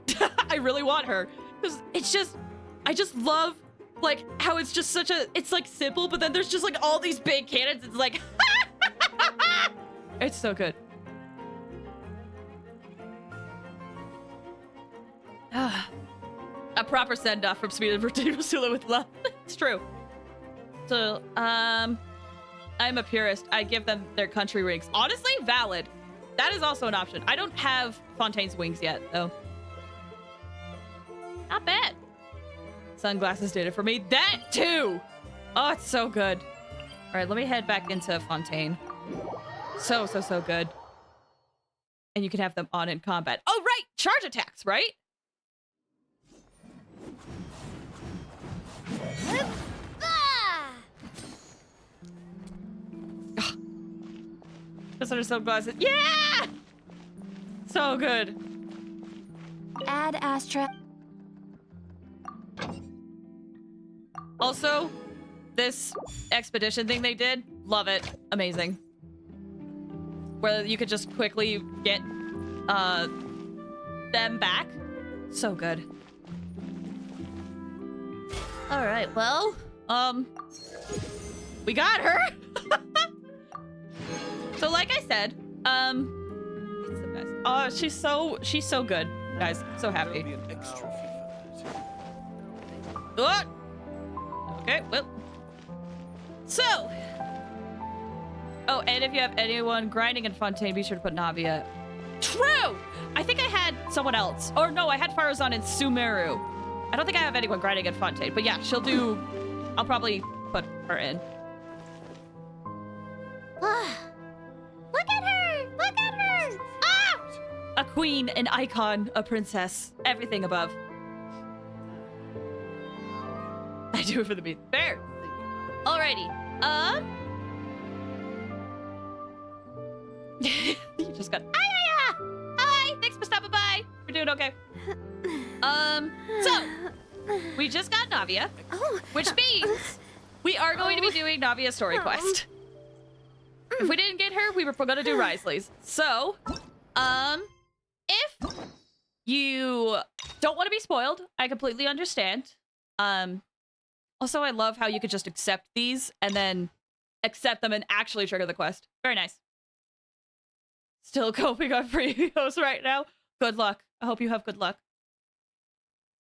I really want her. Because it's just, I just love, like, how it's just such a, it's, like, simple, but then there's just, like, all these big cannons. It's like, it's so good. A proper send-off from Sweden for Team Sula with love. It's true. So, I'm a purist. I give them their country rings. Honestly, valid. That is also an option. I don't have Fontaine's wings yet, though. Not bad. Sunglasses did it for me. That, too! Oh, it's so good. All right, let me head back into Fontaine. So good. And you can have them on in combat. Oh, right! Charge attacks, right? Ah! Just under sunglasses. Yeah! So good. As bad, Astra. Also, this expedition thing they did, love it. Amazing. Where you could just quickly get them back. So good. All right, well, we got her. So like I said, it's the best. Oh, she's so good, guys. I'm so happy. Be an extra fee for that. What? Okay, well. So. Oh, and if you have anyone grinding in Fontaine, be sure to put Navia. True! I think I had someone else. Or no, I had Farazan and Sumeru. I don't think I have anyone grinding in Fontaine, but yeah, she'll do. I'll probably put her in. Look at her! Look at her! Ah! A queen, an icon, a princess, everything above. I do it for the beat. Fair. Alrighty. You just got. Hi! Thanks for stopping by. We're doing okay. So we just got Navia, Oh, which means we are going to be doing Navia's story quest. If we didn't get her, we were gonna do Risley's. So, if you don't want to be spoiled, I completely understand. Also, I love how you could just accept these and then accept them and actually trigger the quest. Very nice. Still coping on previos right now. Good luck. I hope you have good luck.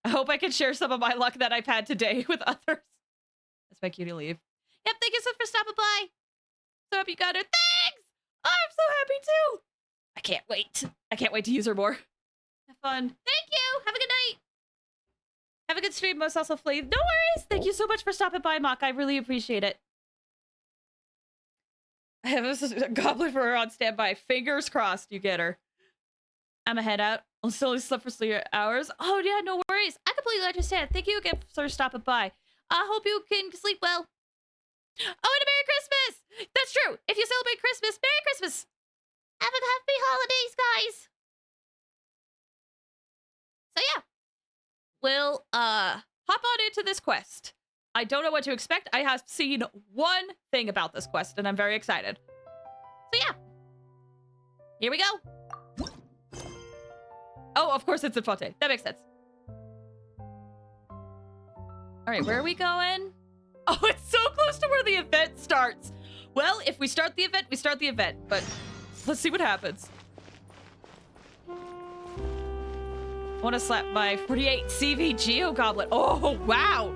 I hope I can share some of my luck that I've had today with others. That's my cutie leave. Yep, thank you so much for stopping by. So happy you got her. Thanks! Oh, I'm so happy too. I can't wait. I can't wait to use her more. Have fun. Thank you. Have a good night. Have a good stream, most also Flave. No worries. Thank you so much for stopping by, Mock. I really appreciate it. I have a goblin for her on standby. Fingers crossed you get her. I'm a head out. I'll still sleep for 3 hours. Oh, yeah, no worries. I completely understand. Thank you again for stopping by. I hope you can sleep well. Oh, and a Merry Christmas! That's true. If you celebrate Christmas, Merry Christmas. have a happy holidays, guys. So yeah, we'll hop on into this quest. I don't know what to expect. I have seen one thing about this quest, and I'm very excited. So yeah, here we go. Oh, of course it's in Fontaine. That makes sense. All right, where are we going? Oh, it's so close to where the event starts. Well, if we start the event, we start the event, but let's see what happens. I want to slap my 48 CV Geo Goblet. Oh, wow.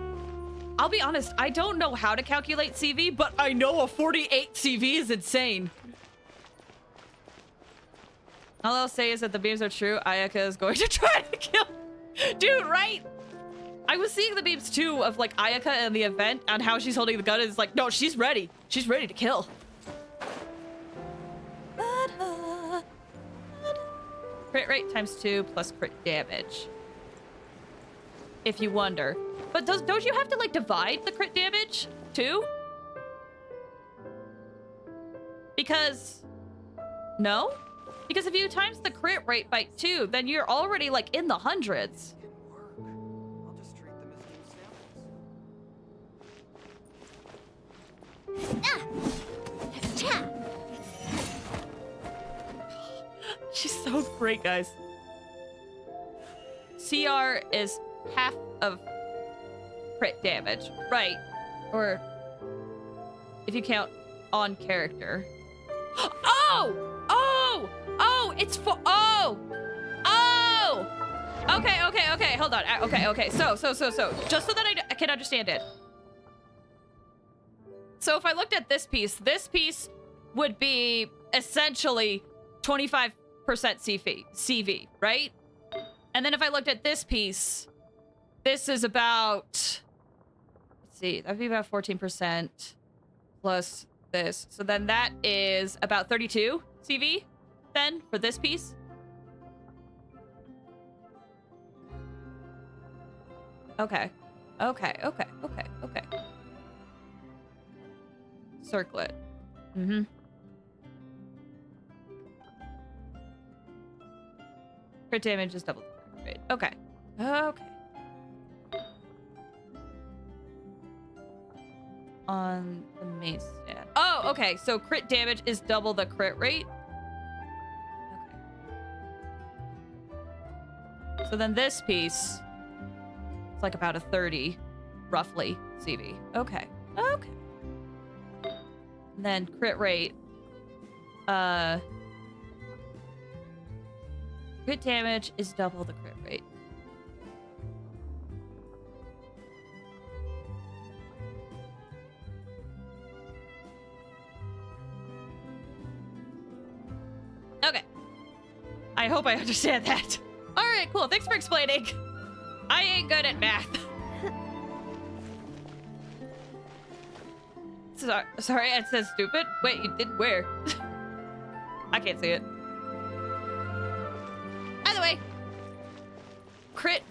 I'll be honest, I don't know how to calculate CV, but I know a 48 CV is insane. All I'll say is that the memes are true. Ayaka is going to try to kill. Dude, right? I was seeing the memes too of like Ayaka in the event and how she's holding the gun. And it's like, no, she's ready. She's ready to kill. Crit rate ×2 plus crit damage. If you wonder. But don't you have to like divide the crit damage too? Because no? Because if you times the crit rate by 2, then you're already like in the hundreds. I'll just treat them as new samples. She's so great, guys. CR is half of crit damage, right? Or if you count on character. Oh! Oh! Oh! It's for oh! Oh! Okay. Hold on. Okay. So. Just so that I can understand it. So if I looked at this piece would be essentially 25% CV, right? And then if I looked at this piece, this is about, let's see, that'd be about 14% plus this. So then that is about 32 CV then for this piece. Okay. Circlet. Mm-hmm. Crit damage is double. Right. Okay. Okay. On the mace stand. Oh, okay. So crit damage is double the crit rate. Okay. So then this piece, it's like about a 30, roughly, CV. Okay. Okay. And then crit rate. Crit damage is double the crit rate. Okay. I hope I understand that. All right, cool. Thanks for explaining. I ain't good at math. Sorry, it says stupid. Wait, you did where? I can't see it. Either way. Crit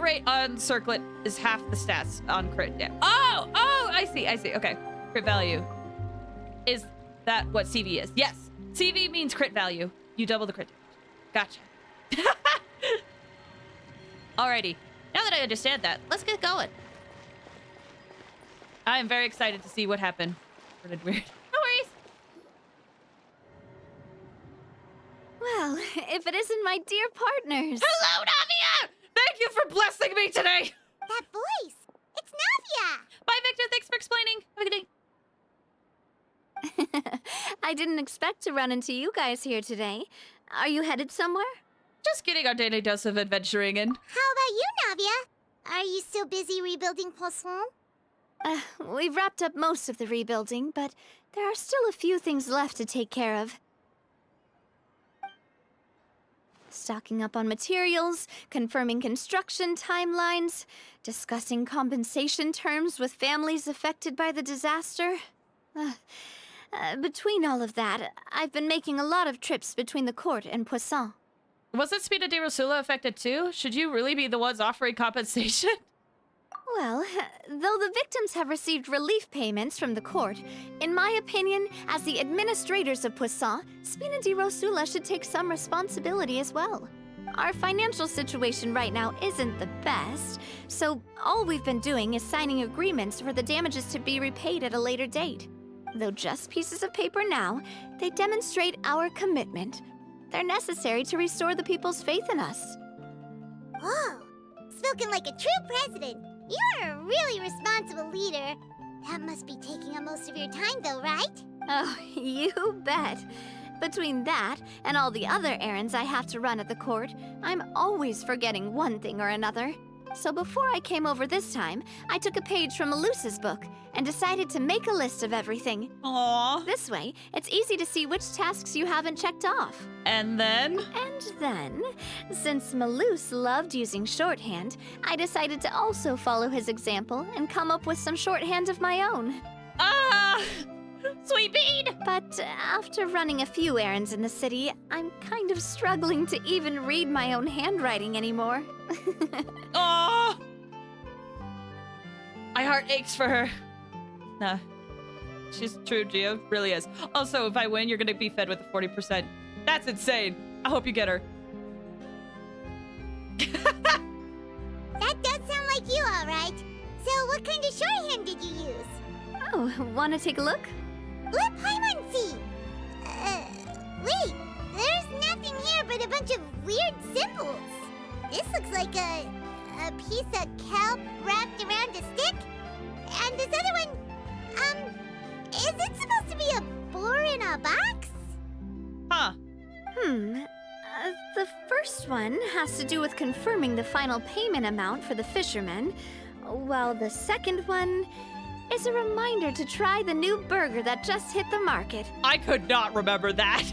rate on circlet is half the stats on crit damage. Oh, I see. Okay. Crit value. Is that what CV is? Yes. CV means crit value. You double the crit damage. Gotcha. Alrighty. Now that I understand that, let's get going. I am very excited to see what happened. Weird. No worries. Well, if it isn't my dear partners. Hello, Navia! Thank you for blessing me today! That voice! It's Navia! Bye, Victor. Thanks for explaining. Have a good day. I didn't expect to run into you guys here today. Are you headed somewhere? Just getting our daily dose of adventuring in. How about you, Navia? Are you still busy rebuilding Poisson? We've wrapped up most of the rebuilding, but there are still a few things left to take care of. Stocking up on materials, confirming construction timelines, discussing compensation terms with families affected by the disaster. Between all of that, I've been making a lot of trips between the court and Poisson. Wasn't Spina de Rosula affected too? Should you really be the ones offering compensation? Well, though the victims have received relief payments from the court, in my opinion, as the administrators of Poisson, Spina di Rosula should take some responsibility as well. Our financial situation right now isn't the best, so all we've been doing is signing agreements for the damages to be repaid at a later date. Though just pieces of paper now, they demonstrate our commitment. They're necessary to restore the people's faith in us. Whoa! Spoken like a true president. You're a really responsible leader. That must be taking up most of your time, though, right? Oh, you bet. Between that and all the other errands I have to run at the court, I'm always forgetting one thing or another. So before I came over this time, I took a page from Melusa's book and decided to make a list of everything. Aww. This way, it's easy to see which tasks you haven't checked off. And then? And then, since Melus loved using shorthand, I decided to also follow his example and come up with some shorthand of my own. Sweet bean! But after running a few errands in the city, I'm kind of struggling to even read my own handwriting anymore. Aww! My heart aches for her. Nah. She's true, Gio. Really is. Also, if I win, you're gonna be fed with a 40%. That's insane. I hope you get her. That does sound like you, all right. So what kind of shorthand did you use? Oh, wanna take a look? Let Paimon see. Wait. There's nothing here but a bunch of weird symbols. This looks like a piece of kelp wrapped around a stick. And this other one, is it supposed to be a boar in a box? Huh. The first one has to do with confirming the final payment amount for the fishermen, while the second one is a reminder to try the new burger that just hit the market. I could not remember that.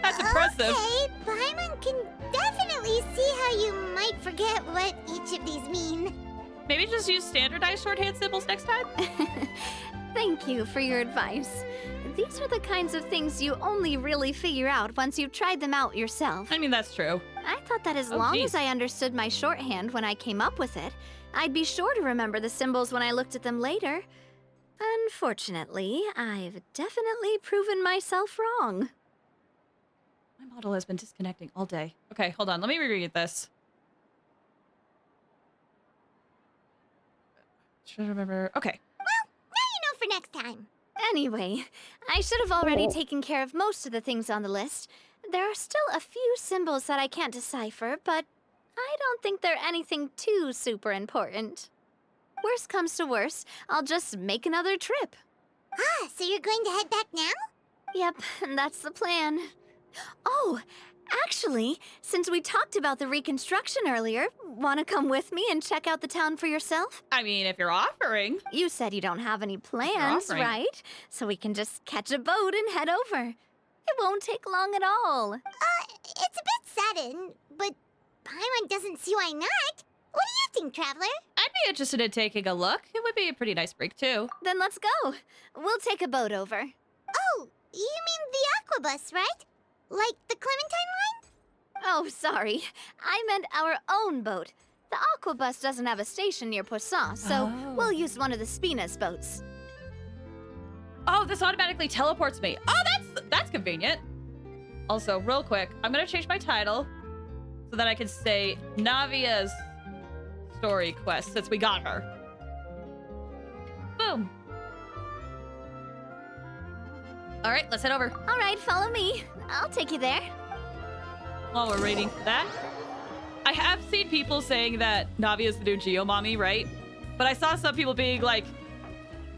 That's impressive. Okay, Paimon can definitely see how you might forget what each of these mean. Maybe just use standardized shorthand symbols next time? Thank you for your advice. These are the kinds of things you only really figure out once you've tried them out yourself. I mean, that's true. I thought that as long as I understood my shorthand when I came up with it, I'd be sure to remember the symbols when I looked at them later. Unfortunately, I've definitely proven myself wrong. My model has been disconnecting all day. Okay, hold on. Let me reread this. Should remember. Okay. Now you know for next time. Anyway, I should have already taken care of most of the things on the list. There are still a few symbols that I can't decipher, but I don't think they're anything too super important. Worst comes to worst, I'll just make another trip. Ah, so you're going to head back now? Yep, that's the plan. Oh, actually, since we talked about the reconstruction earlier, want to come with me and check out the town for yourself? I mean, if you're offering. You said you don't have any plans, offering. right? So we can just catch a boat and head over. It won't take long at all. It's a bit sudden, but Paimon doesn't see why not. What do you think, Traveler? I'd be interested in taking a look. It would be a pretty nice break, too. Then let's go. We'll take a boat over. Oh, you mean the Aquabus, right? Like the Clementine line? Oh, sorry. I meant our own boat. The Aquabus doesn't have a station near Poisson, so we'll use one of the Spina's boats. Oh, this automatically teleports me. Oh, that's convenient. Also, real quick, I'm gonna change my title so that I can say Navia's story quest since we got her. Boom. All right, let's head over. All right, follow me. I'll take you there. While we're waiting for that, I have seen people saying that Navia is the new Geo Mommy, right? But I saw some people being like,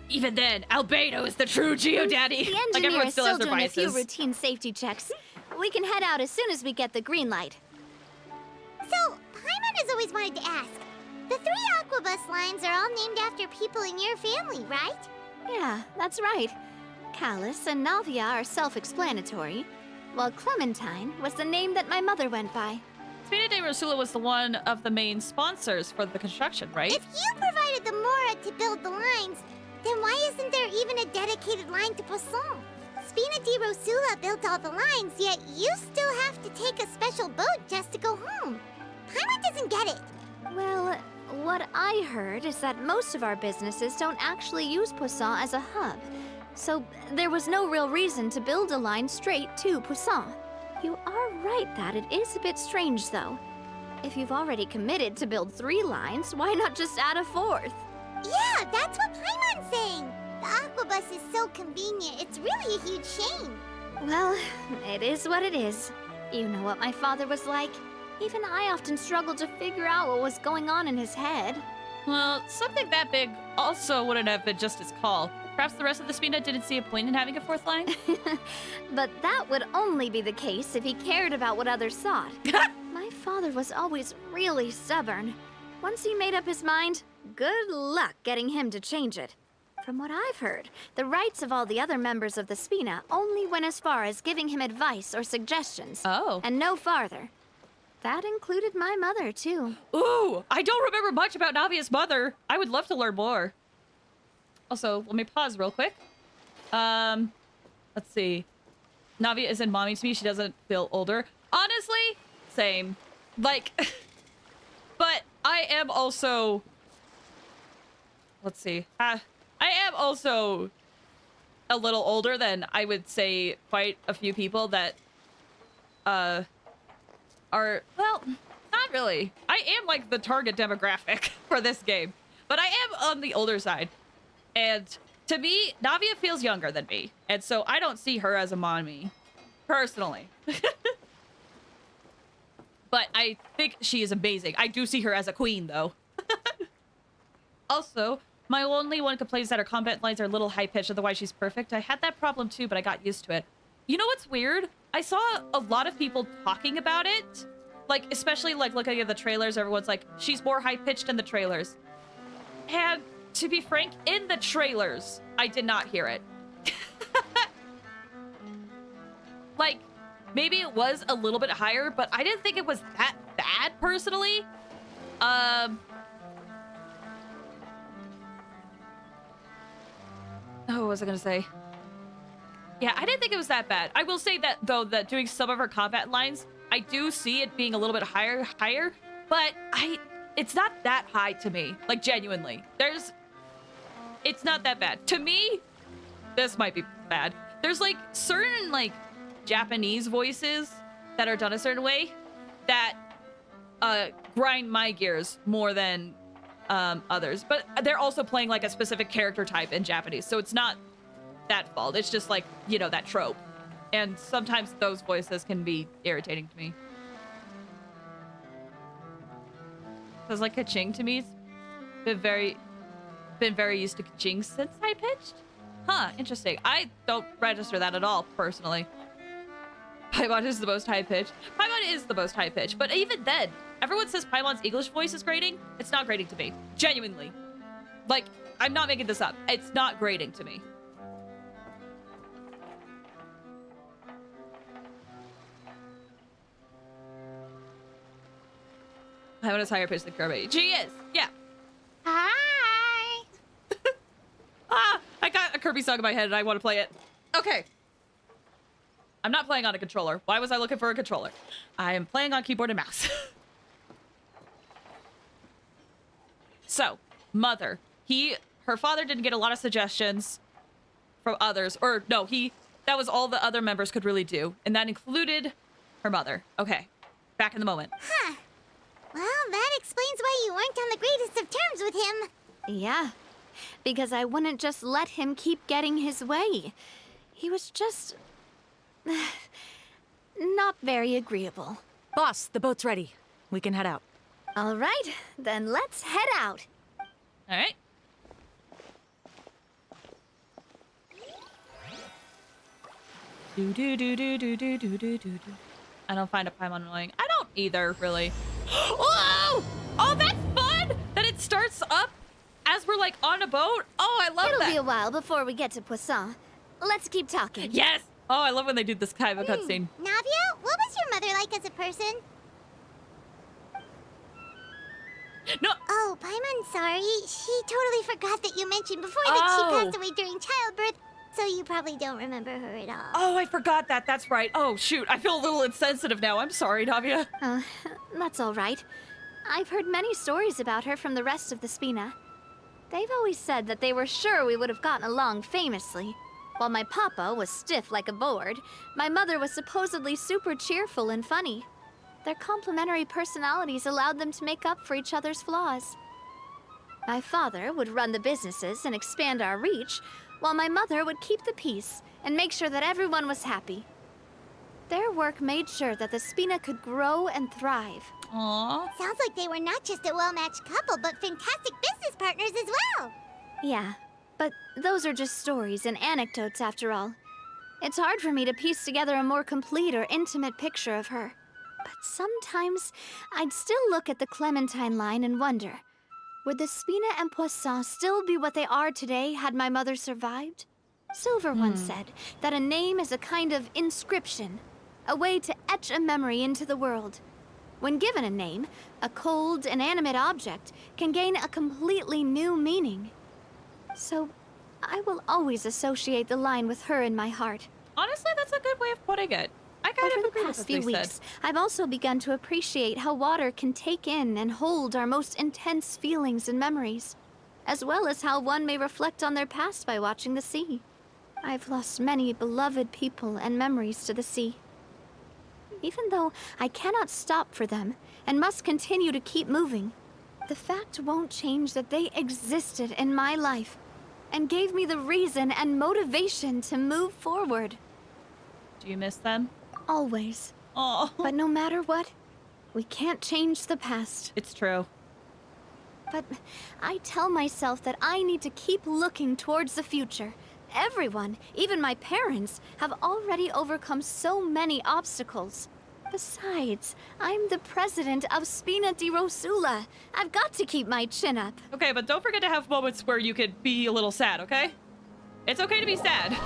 even then, Albedo is the true Geo Daddy. The Like engineer everyone is still still has their doing a few biases. routine safety checks. We can head out as soon as we get the green light. So, Paimon has always wanted to ask. The 3 Aquabus lines are all named after people in your family, right? Yeah, that's right. Callus and Navia are self-explanatory, while Clementine was the name that my mother went by. Spina de Rosula was the one of the main sponsors for the construction, right? If you provided the Mora to build the lines, then why isn't there even a dedicated line to Poisson? Spina di Rosula built all the lines, yet you still have to take a special boat just to go home. Paimon doesn't get it. Well, what I heard is that most of our businesses don't actually use Poisson as a hub, so there was no real reason to build a line straight to Poisson. You are right that it is a bit strange, though. If you've already committed to build 3 lines, why not just add a 4th? Yeah, that's what Paimon's saying. The Aquabus is so convenient, it's really a huge shame. Well, it is what it is. You know what my father was like. Even I often struggled to figure out what was going on in his head. Well, something that big also wouldn't have been just his call. Perhaps the rest of the Spina didn't see a point in having a 4th line? But that would only be the case if he cared about what others thought. My father was always really stubborn. Once he made up his mind, good luck getting him to change it. From what I've heard, the rights of all the other members of the Spina only went as far as giving him advice or suggestions. Oh. And no farther. That included my mother, too. Ooh, I don't remember much about Navia's mother. I would love to learn more. Also, let me pause real quick. Let's see. Navia isn't mommy to me. She doesn't feel older. Honestly, same. Like, but I am also... Let's see. I am also a little older than I would say quite a few people that are, well, not really. I am like the target demographic for this game, but I am on the older side. And to me, Navia feels younger than me. And so I don't see her as a mommy, personally. But I think she is amazing. I do see her as a queen, though. Also, my only one complaint is that her combat lines are a little high-pitched, otherwise she's perfect. I had that problem too, but I got used to it. You know what's weird? I saw a lot of people talking about it. Like, especially like looking at the trailers, everyone's like, she's more high-pitched in the trailers. And to be frank, in the trailers, I did not hear it. Like, maybe it was a little bit higher, but I didn't think it was that bad, personally. Oh, what was I gonna say? Yeah, I didn't think it was that bad. I will say that, though, that doing some of her combat lines, I do see it being a little bit higher, but it's not that high to me. Like, genuinely. It's not that bad. To me, this might be bad. There's, like, certain, like, Japanese voices that are done a certain way that grind my gears more than others. But they're also playing like a specific character type in Japanese, so it's not that fault. It's just like, you know, that trope. And sometimes those voices can be irritating to me. Because like ka-ching to me's been very used to ka-ching since high pitched. Huh, interesting. I don't register that at all, personally. Paimon is the most high pitched. Paimon is the most high pitched, but even then, everyone says Paimon's English voice is grating. It's not grating to me. Genuinely. Like, I'm not making this up. It's not grating to me. Paimon is higher pitched than Kirby. She is, yeah. Hi! I got a Kirby song in my head and I want to play it. Okay. I'm not playing on a controller. Why was I looking for a controller? I am playing on keyboard and mouse. So, Mother. Her father didn't get a lot of suggestions from others. Or, no, that was all the other members could really do. And that included her mother. Okay. Back in the moment. Huh. Well, that explains why you weren't on the greatest of terms with him. Yeah, because I wouldn't just let him keep getting his way. He was just... not very agreeable. Boss, the boat's ready. We can head out. All right, then let's head out. All right. Do. I don't find a Paimon annoying. I don't either, really. Oh! Oh, that's fun! That it starts up as we're, like, on a boat. Oh, I love It'll that. be a while before we get to Poisson. Let's keep talking. Yes! Oh, I love when they do this kind of a cutscene. Navia, what was your mother like as a person? No! Oh, Paimon, sorry. She totally forgot that you mentioned before that she passed away during childbirth, so you probably don't remember her at all. Oh, I forgot that. That's right. Oh, shoot. I feel a little insensitive now. I'm sorry, Navia. That's all right. I've heard many stories about her from the rest of the Spina. They've always said that they were sure we would have gotten along famously. While my papa was stiff like a board, my mother was supposedly super cheerful and funny. Their complementary personalities allowed them to make up for each other's flaws. My father would run the businesses and expand our reach, while my mother would keep the peace and make sure that everyone was happy. Their work made sure that the Spina could grow and thrive. Aww. Sounds like they were not just a well-matched couple, but fantastic business partners as well. Yeah, but those are just stories and anecdotes after all. It's hard for me to piece together a more complete or intimate picture of her. But sometimes I'd still look at the Clementine line and wonder, would the Spina and Poisson still be what they are today had my mother survived? Silver once said that a name is a kind of inscription, a way to etch a memory into the world. When given a name, a cold, inanimate object can gain a completely new meaning. So, I will always associate the line with her in my heart. Honestly, that's a good way of putting it. I kind Over of the agree with past what few they weeks, said. I've also begun to appreciate how water can take in and hold our most intense feelings and memories, as well as how one may reflect on their past by watching the sea. I've lost many beloved people and memories to the sea. Even though I cannot stop for them and must continue to keep moving, the fact won't change that they existed in my life and gave me the reason and motivation to move forward. Do you miss them? Always. Oh, But no matter what, we can't change the past. it's true. But I tell myself that I need to keep looking towards the future. Everyone, even my parents, have already overcome so many obstacles. Besides, I'm the president of Spina di Rosula. I've got to keep my chin up. Okay, but don't forget to have moments where you could be a little sad, okay? It's okay to be sad.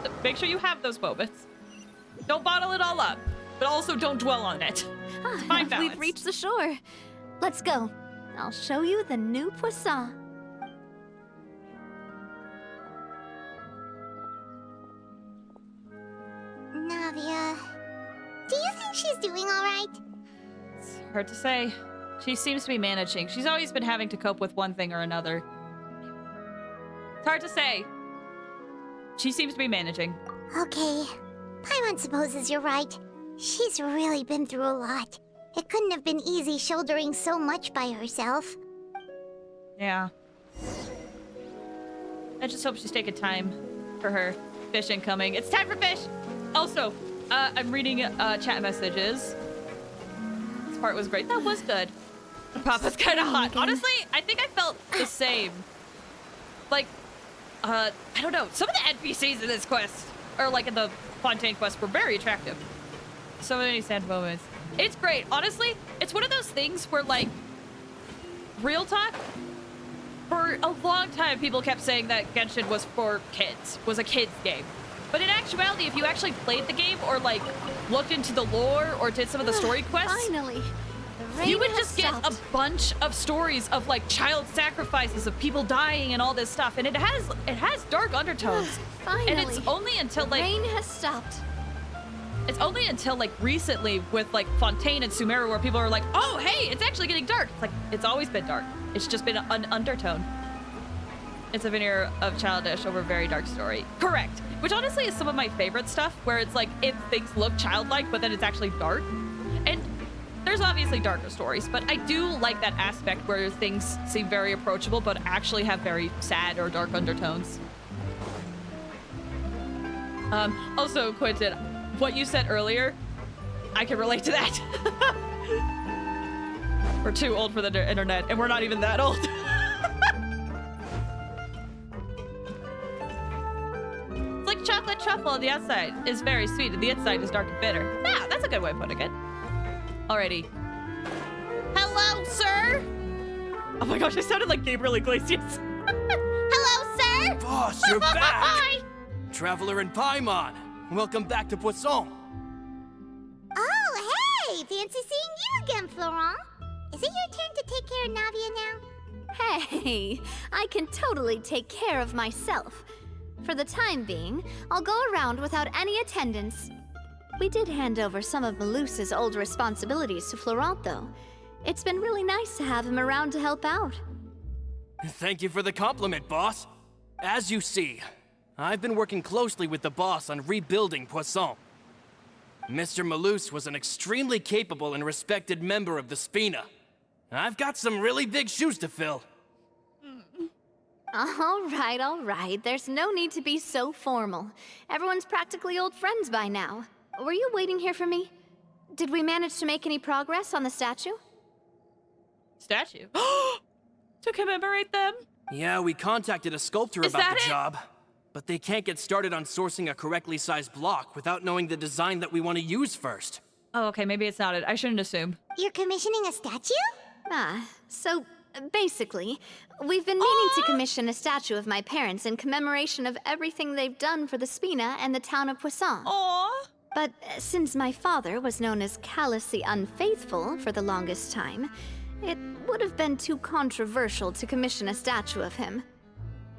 Just make sure you have those moments. Don't bottle it all up, but also don't dwell on it. Fine balance. We've reached the shore. Let's go. I'll show you the new Poisson. Navia, do you think she's doing all right? It's hard to say. She seems to be managing. She's always been having to cope with one thing or another. It's hard to say. She seems to be managing. Okay, Paimon supposes you're right. She's really been through a lot. It couldn't have been easy shouldering so much by herself. Yeah. I just hope she's taking time for her fish incoming. It's time for fish! Also, I'm reading chat messages. This part was great. That was good. Papa's kind of hot. Honestly, I think I felt the same. Like, I don't know. Some of the NPCs in this quest, or like in the Fontaine quest, were very attractive. So many sad moments. It's great. Honestly, it's one of those things where, like, real talk, for a long time, people kept saying that Genshin was for kids, was a kid's game. But in actuality, if you actually played the game or, like, looked into the lore or did some of the story quests, Finally, the rain you would has just get stopped. a bunch of stories of, like, child sacrifices, of people dying and all this stuff. And it has dark undertones. Finally, And it's only until, like, rain has stopped. it's only until, like, recently with, like, Fontaine and Sumeru where people are like, oh, hey, it's actually getting dark. It's like, it's always been dark. It's just been an undertone. It's a veneer of childish over very dark story. Correct. Which honestly is some of my favorite stuff, where it's like, things look childlike, but then it's actually dark. And there's obviously darker stories, but I do like that aspect where things seem very approachable, but actually have very sad or dark undertones. Also, Quentin, what you said earlier, I can relate to that. We're too old for the internet, and we're not even that old. It's like chocolate truffle on the outside is very sweet, and the inside is dark and bitter. Yeah, that's a good way of putting it. Alrighty. Hello, sir? Oh my gosh, I sounded like Gabriel Iglesias. Hello, sir! Boss, you're back! Hi! Traveler in Paimon, welcome back to Poisson. Oh, hey! Fancy seeing you again, Florent. Is it your turn to take care of Navia now? Hey, I can totally take care of myself. For the time being, I'll go around without any attendance. We did hand over some of Malus's old responsibilities to Florent, though. It's been really nice to have him around to help out. Thank you for the compliment, boss. As you see, I've been working closely with the boss on rebuilding Poisson. Mr. Malus was an extremely capable and respected member of the Spina. I've got some really big shoes to fill. All right. There's no need to be so formal. Everyone's practically old friends by now. Were you waiting here for me? Did we manage to make any progress on the statue? Statue? To commemorate them? Yeah, we contacted a sculptor Is about that the it? job. But they can't get started on sourcing a correctly sized block without knowing the design that we want to use first. Oh, okay, maybe it's not it. I shouldn't assume. You're commissioning a statue? So basically, we've been meaning to commission a statue of my parents in commemoration of everything they've done for the Spina and the town of Poisson. Aww. But since my father was known as Callus the Unfaithful for the longest time, it would have been too controversial to commission a statue of him.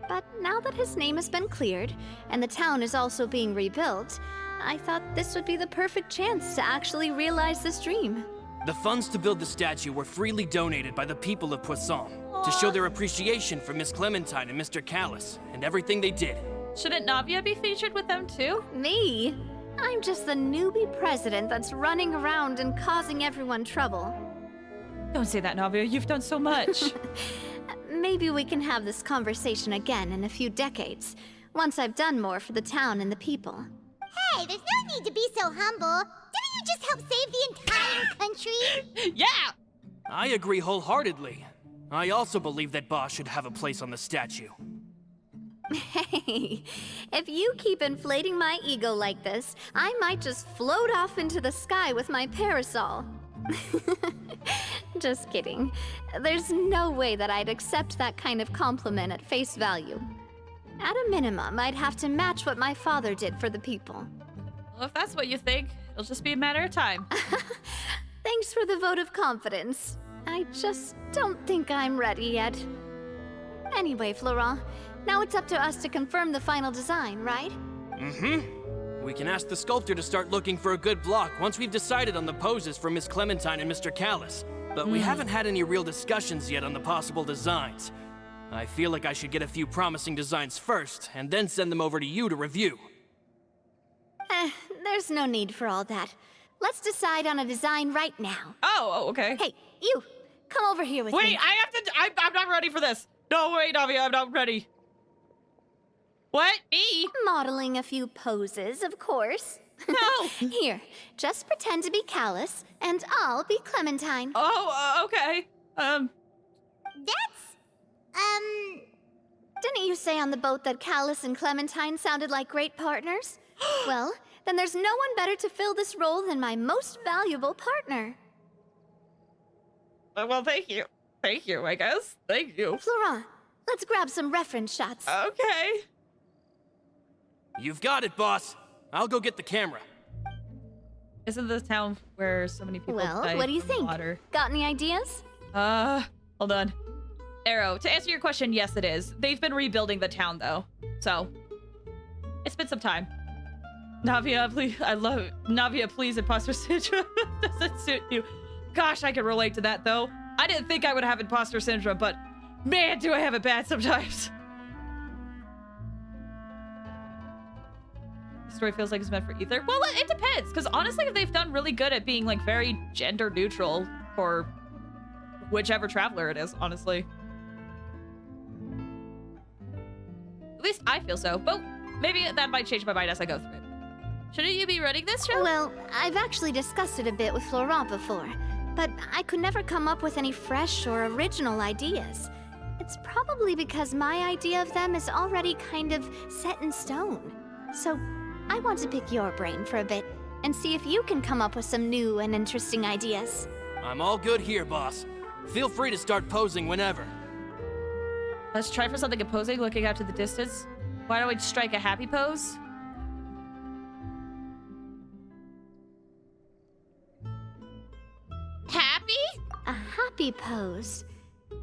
But now that his name has been cleared, and the town is also being rebuilt, I thought this would be the perfect chance to actually realize this dream. The funds to build the statue were freely donated by the people of Poisson to show their appreciation for Miss Clementine and Mr. Callus and everything they did. Shouldn't Navia be featured with them too? Me? I'm just the newbie president that's running around and causing everyone trouble. Don't say that, Navia. You've done so much. Maybe we can have this conversation again in a few decades, once I've done more for the town and the people. Hey, there's no need to be so humble. Didn't you just help save the entire country? Yeah! I agree wholeheartedly. I also believe that Boss should have a place on the statue. Hey, if you keep inflating my ego like this, I might just float off into the sky with my parasol. Just kidding. There's no way that I'd accept that kind of compliment at face value. At a minimum, I'd have to match what my father did for the people. Well, if that's what you think, it'll just be a matter of time. Thanks for the vote of confidence. I just don't think I'm ready yet. Anyway, Florent, now it's up to us to confirm the final design, right? Mm-hmm. We can ask the sculptor to start looking for a good block once we've decided on the poses for Miss Clementine and Mr. Callus. But we haven't had any real discussions yet on the possible designs. I feel like I should get a few promising designs first, and then send them over to you to review. There's no need for all that. let's decide on a design right now. Oh, okay. Hey, you, come over here with me. Wait, I have to. I'm not ready for this. No, wait, Navia, I'm not ready. What? Me? Modeling a few poses, of course. No. Here, just pretend to be Callus, and I'll be Clementine. Oh, okay. That's, Didn't you say on the boat that Callus and Clementine sounded like great partners? Well, then there's no one better to fill this role than my most valuable partner. Well, thank you. Thank you, I guess. Thank you. Florent, let's grab some reference shots. Okay. You've got it, boss. I'll go get the camera. Isn't this town where so many people Well, died what do you from think? water? Got any ideas? Hold on. Arrow, to answer your question, yes, it is. They've been rebuilding the town, though. So, it's been some time. Navia, please, Navia, please, imposter syndrome doesn't suit you. Gosh, I can relate to that, though. I didn't think I would have imposter syndrome, but man, do I have it bad sometimes. The story feels like it's meant for either. Well, it depends, because honestly, they've done really good at being, like, very gender neutral for whichever traveler it is, honestly. At least I feel so, but maybe that might change my mind as I go through it. Shouldn't you be running this show? Well, I've actually discussed it a bit with Florent before, but I could never come up with any fresh or original ideas. It's probably because my idea of them is already kind of set in stone. So, I want to pick your brain for a bit and see if you can come up with some new and interesting ideas. I'm all good here, boss. Feel free to start posing whenever. Let's try for something imposing, looking out to the distance. Why don't we strike a happy pose? Happy? A happy pose?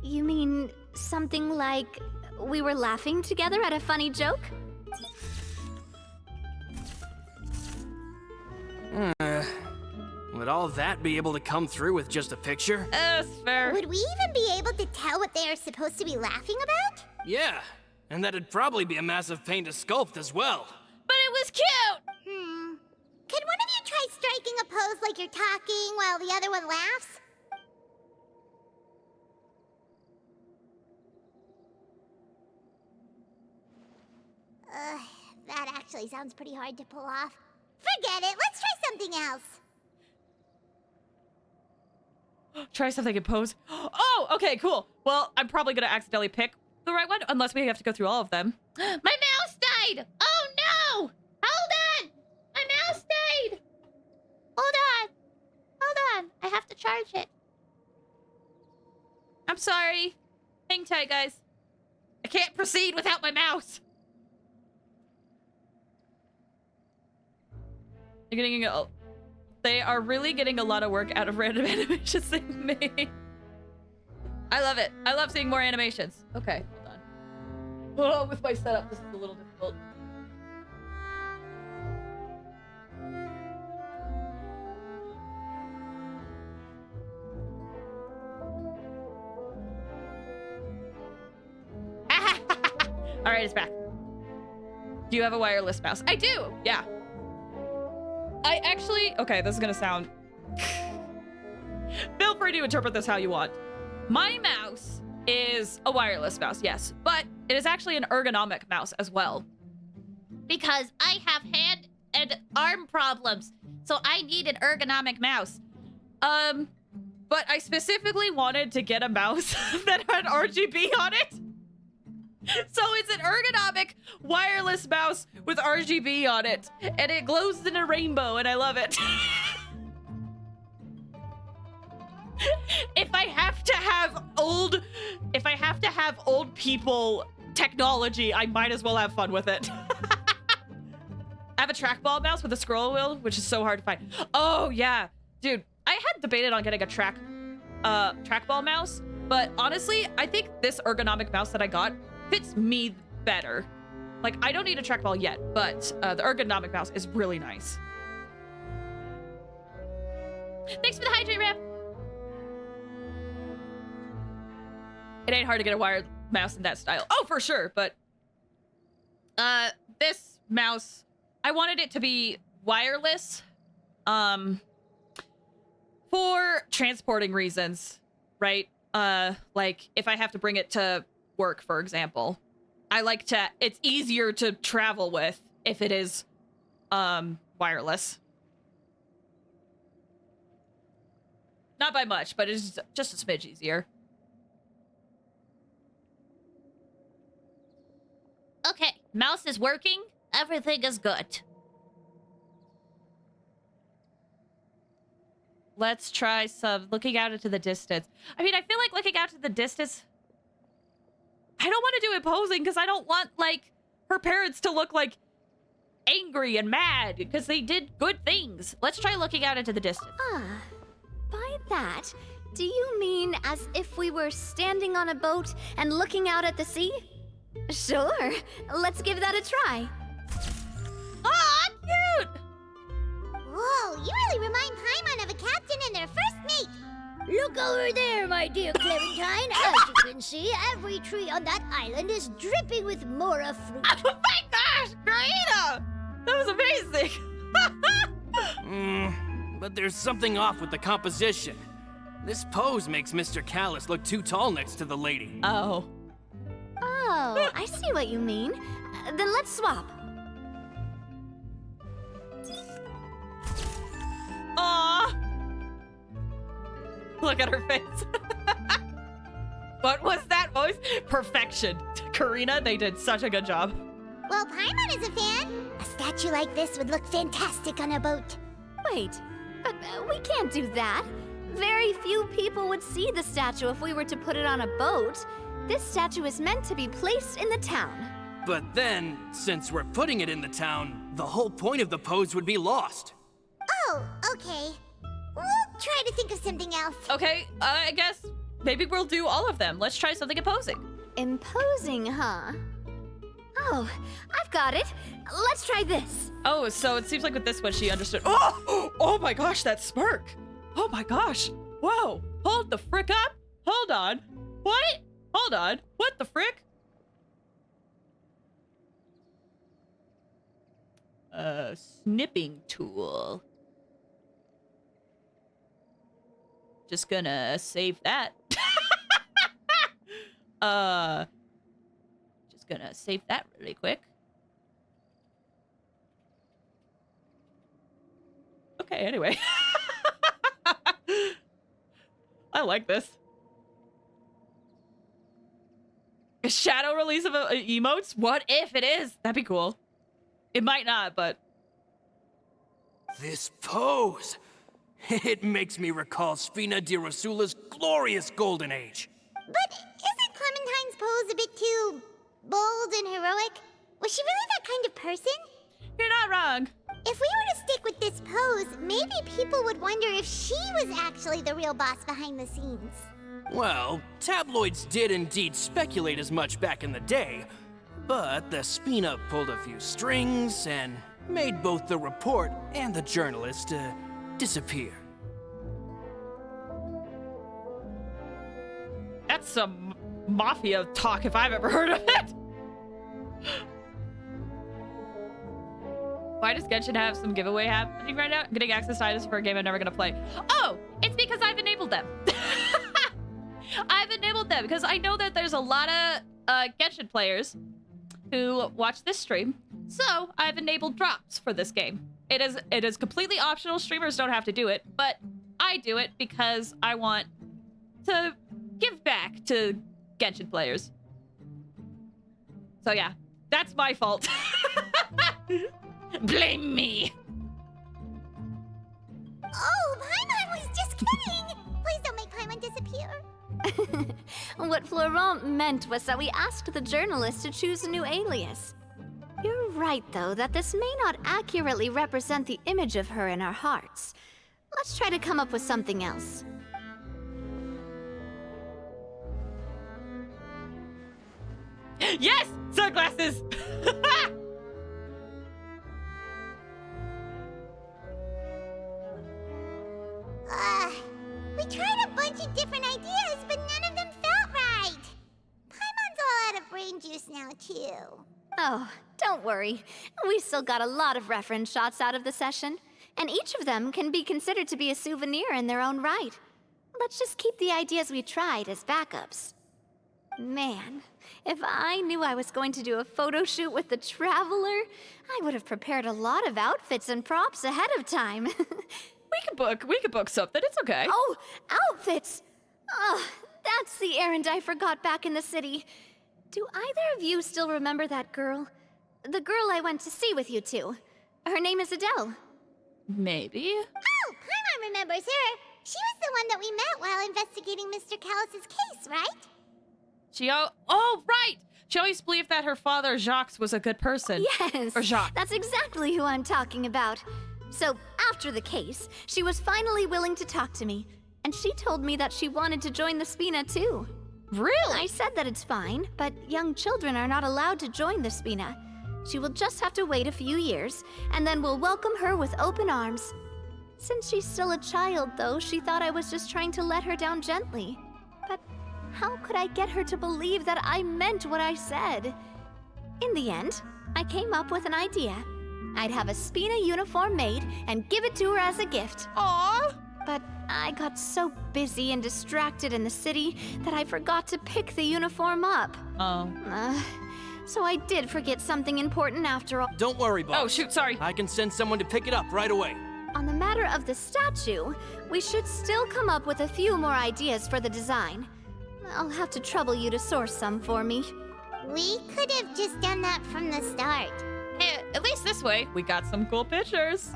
You mean something like we were laughing together at a funny joke? Would all that be able to come through with just a picture? That's fair. would we even be able to tell what they are supposed to be laughing about? Yeah, and that'd probably be a massive pain to sculpt as well. But it was cute! Could one of you try striking a pose like you're talking while the other one laughs? That actually sounds pretty hard to pull off. Forget it, let's try something else. Try something and pose. Oh, okay, cool. Well, I'm probably gonna accidentally pick the right one, unless we have to go through all of them. My mouse died! Oh no! Hold on! My mouse died! Hold on! Hold on! I have to charge it. I'm sorry. Hang tight, guys. I can't proceed without my mouse. They're getting they are really getting a lot of work out of random animations they made. I love it. I love seeing more animations. Okay, hold on. Oh, with my setup, this is a little difficult. All right, it's back. Do you have a wireless mouse? I do, yeah. I actually, okay, this is gonna sound, feel free to interpret this how you want. My mouse is a wireless mouse, yes, but it is actually an ergonomic mouse as well. Because I have hand and arm problems, so I need an ergonomic mouse. But I specifically wanted to get a mouse that had RGB on it. So it's an ergonomic wireless mouse with RGB on it, and it glows in a rainbow, and I love it. If I have to have old people technology, I might as well have fun with it. I have a trackball mouse with a scroll wheel, which is so hard to find. Oh yeah, dude, I had debated on getting a trackball mouse, but honestly, I think this ergonomic mouse that I got fits me better. Like, I don't need a trackball yet, but the ergonomic mouse is really nice. Thanks for the hydrate ramp. It ain't hard to get a wired mouse in that style. Oh, for sure, but this mouse, I wanted it to be wireless, For transporting reasons, right? Like if I have to bring it to work, for example, I like to, it's easier to travel with if it is, wireless. Not by much, but it's just a smidge easier. Okay, mouse is working. Everything is good. Let's try some looking out into the distance. I mean, I feel like looking out to the distance, I don't want to do imposing because I don't want, like, her parents to look, like, angry and mad because they did good things. Let's try looking out into the distance. Ah, by that, do you mean as if we were standing on a boat and looking out at the sea? Sure, let's give that a try. Aw, cute! Whoa, you really remind Paimon of a captain and their first mate. Look over there, my dear Clementine. As you can see, every tree on that island is dripping with mora fruit. Oh my gosh, Karina! That was amazing! But there's something off with the composition. This pose makes Mr. Callus look too tall next to the lady. Oh. Oh, I see what you mean. Then let's swap. Aw! Look at her face. What was that voice? Perfection. Karina, they did such a good job. Well, Paimon is a fan. A statue like this would look fantastic on a boat. Wait, but we can't do that. Very few people would see the statue if we were to put it on a boat. This statue is meant to be placed in the town. But then, since we're putting it in the town, the whole point of the pose would be lost. Oh, okay. We'll try to think of something else. Okay, I guess maybe we'll do all of them. Let's try something imposing. Imposing, huh? Oh, I've got it. Let's try this. Oh, so it seems like with this one she understood. Oh! Oh my gosh, that smirk! Oh my gosh! Whoa! Hold the frick up! Hold on! What? Hold on! What the frick? Snipping tool. Just gonna save that. Just gonna save that really quick. Okay, anyway. I like this. A shadow release of emotes? What if it is? That'd be cool. It might not, but... This pose! It makes me recall Spina di Rosula's glorious golden age. But isn't Clementine's pose a bit too bold and heroic? Was she really that kind of person? You're not wrong. If we were to stick with this pose, maybe people would wonder if she was actually the real boss behind the scenes. Well, tabloids did indeed speculate as much back in the day, but the Spina pulled a few strings and made both the report and the journalist disappear. That's some mafia talk if I've ever heard of it. Why does Genshin have some giveaway happening right now? Getting access to items for a game I'm never gonna play. Oh, it's because I've enabled them. I've enabled them because I know that there's a lot of Genshin players who watch this stream. So I've enabled drops for this game. It is completely optional. Streamers don't have to do it, but I do it because I want to give back to Genshin players. So yeah, that's my fault. Blame me. Oh, Paimon was just kidding! Please don't make Paimon disappear. What Florent meant was that we asked the journalist to choose a new alias. You're right, though, that this may not accurately represent the image of her in our hearts. Let's try to come up with something else. Yes! Sunglasses! We tried a bunch of different ideas, but none of them felt right. Paimon's all out of brain juice now, too. Oh, don't worry. We still got a lot of reference shots out of the session. and each of them can be considered to be a souvenir in their own right. Let's just keep the ideas we tried as backups. Man, if I knew I was going to do a photo shoot with the Traveler, I would have prepared a lot of outfits and props ahead of time. We could book something. It's okay. Oh, outfits! Oh, that's the errand I forgot back in the city. Do either of you still remember that girl? The girl I went to see with you two. Her name is Adele. Maybe. Oh, Paimon remembers her. She was the one that we met while investigating Mr. Callus's case, right? Oh, right! She always believed that her father, Jacques, was a good person. Yes, Or Jacques. that's exactly who I'm talking about. So, after the case, she was finally willing to talk to me. And she told me that she wanted to join the Spina too. Really? I said that it's fine, but young children are not allowed to join the Spina. She will just have to wait a few years, and then we'll welcome her with open arms. Since she's still a child, though, she thought I was just trying to let her down gently. But how could I get her to believe that I meant what I said? In the end, I came up with an idea. I'd have a Spina uniform made and give it to her as a gift. Aww. But I got so busy and distracted in the city that I forgot to pick the uniform up. Oh. So I did forget something important after all. Don't worry, boss. Oh, shoot, sorry. I can send someone to pick it up right away. On the matter of the statue, we should still come up with a few more ideas for the design. I'll have to trouble you to source some for me. We could have just done that from the start. At least this way, we got some cool pictures.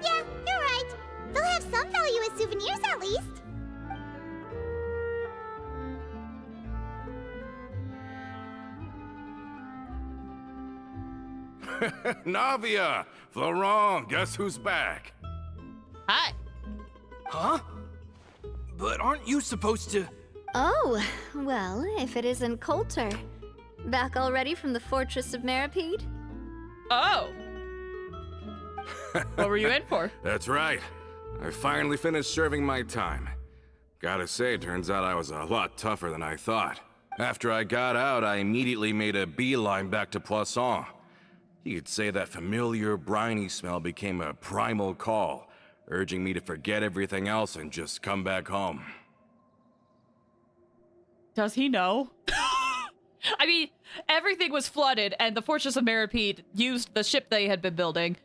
Yeah, you're right. They'll have some value as souvenirs at least. Navia! Florent, guess who's back? Hi. Huh? But aren't you supposed to... Oh, well, if it isn't Coulter. Back already from the Fortress of Meripede? Oh. What were you in for? That's right. I finally finished serving my time. Gotta say, turns out I was a lot tougher than I thought. After I got out, I immediately made a beeline back to Poisson. You could say that familiar, briny smell became a primal call, urging me to forget everything else and just come back home. Does he know? I mean, everything was flooded, and the Fortress of Meripede used the ship they had been building.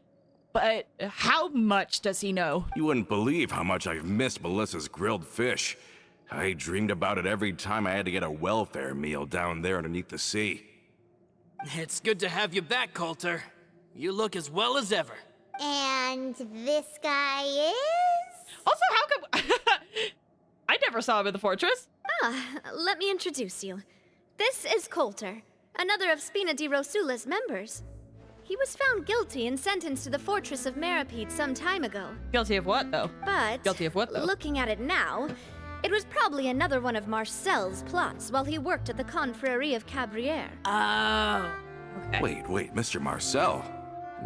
But how much does he know? You wouldn't believe how much I've missed Melissa's grilled fish. I dreamed about it every time I had to get a welfare meal down there underneath the sea. It's good to have you back, Coulter. You look as well as ever. And this guy is? Also, how come... I never saw him in the fortress. Let me introduce you. This is Coulter, another of Spina di Rosula's members. He was found guilty and sentenced to the Fortress of Meripede some time ago. Guilty of what, though? But, Guilty of what, though? Looking at it now, it was probably another one of Marcel's plots while he worked at the Confrérie of Cabrières. Oh. Okay. Wait, Mr. Marcel?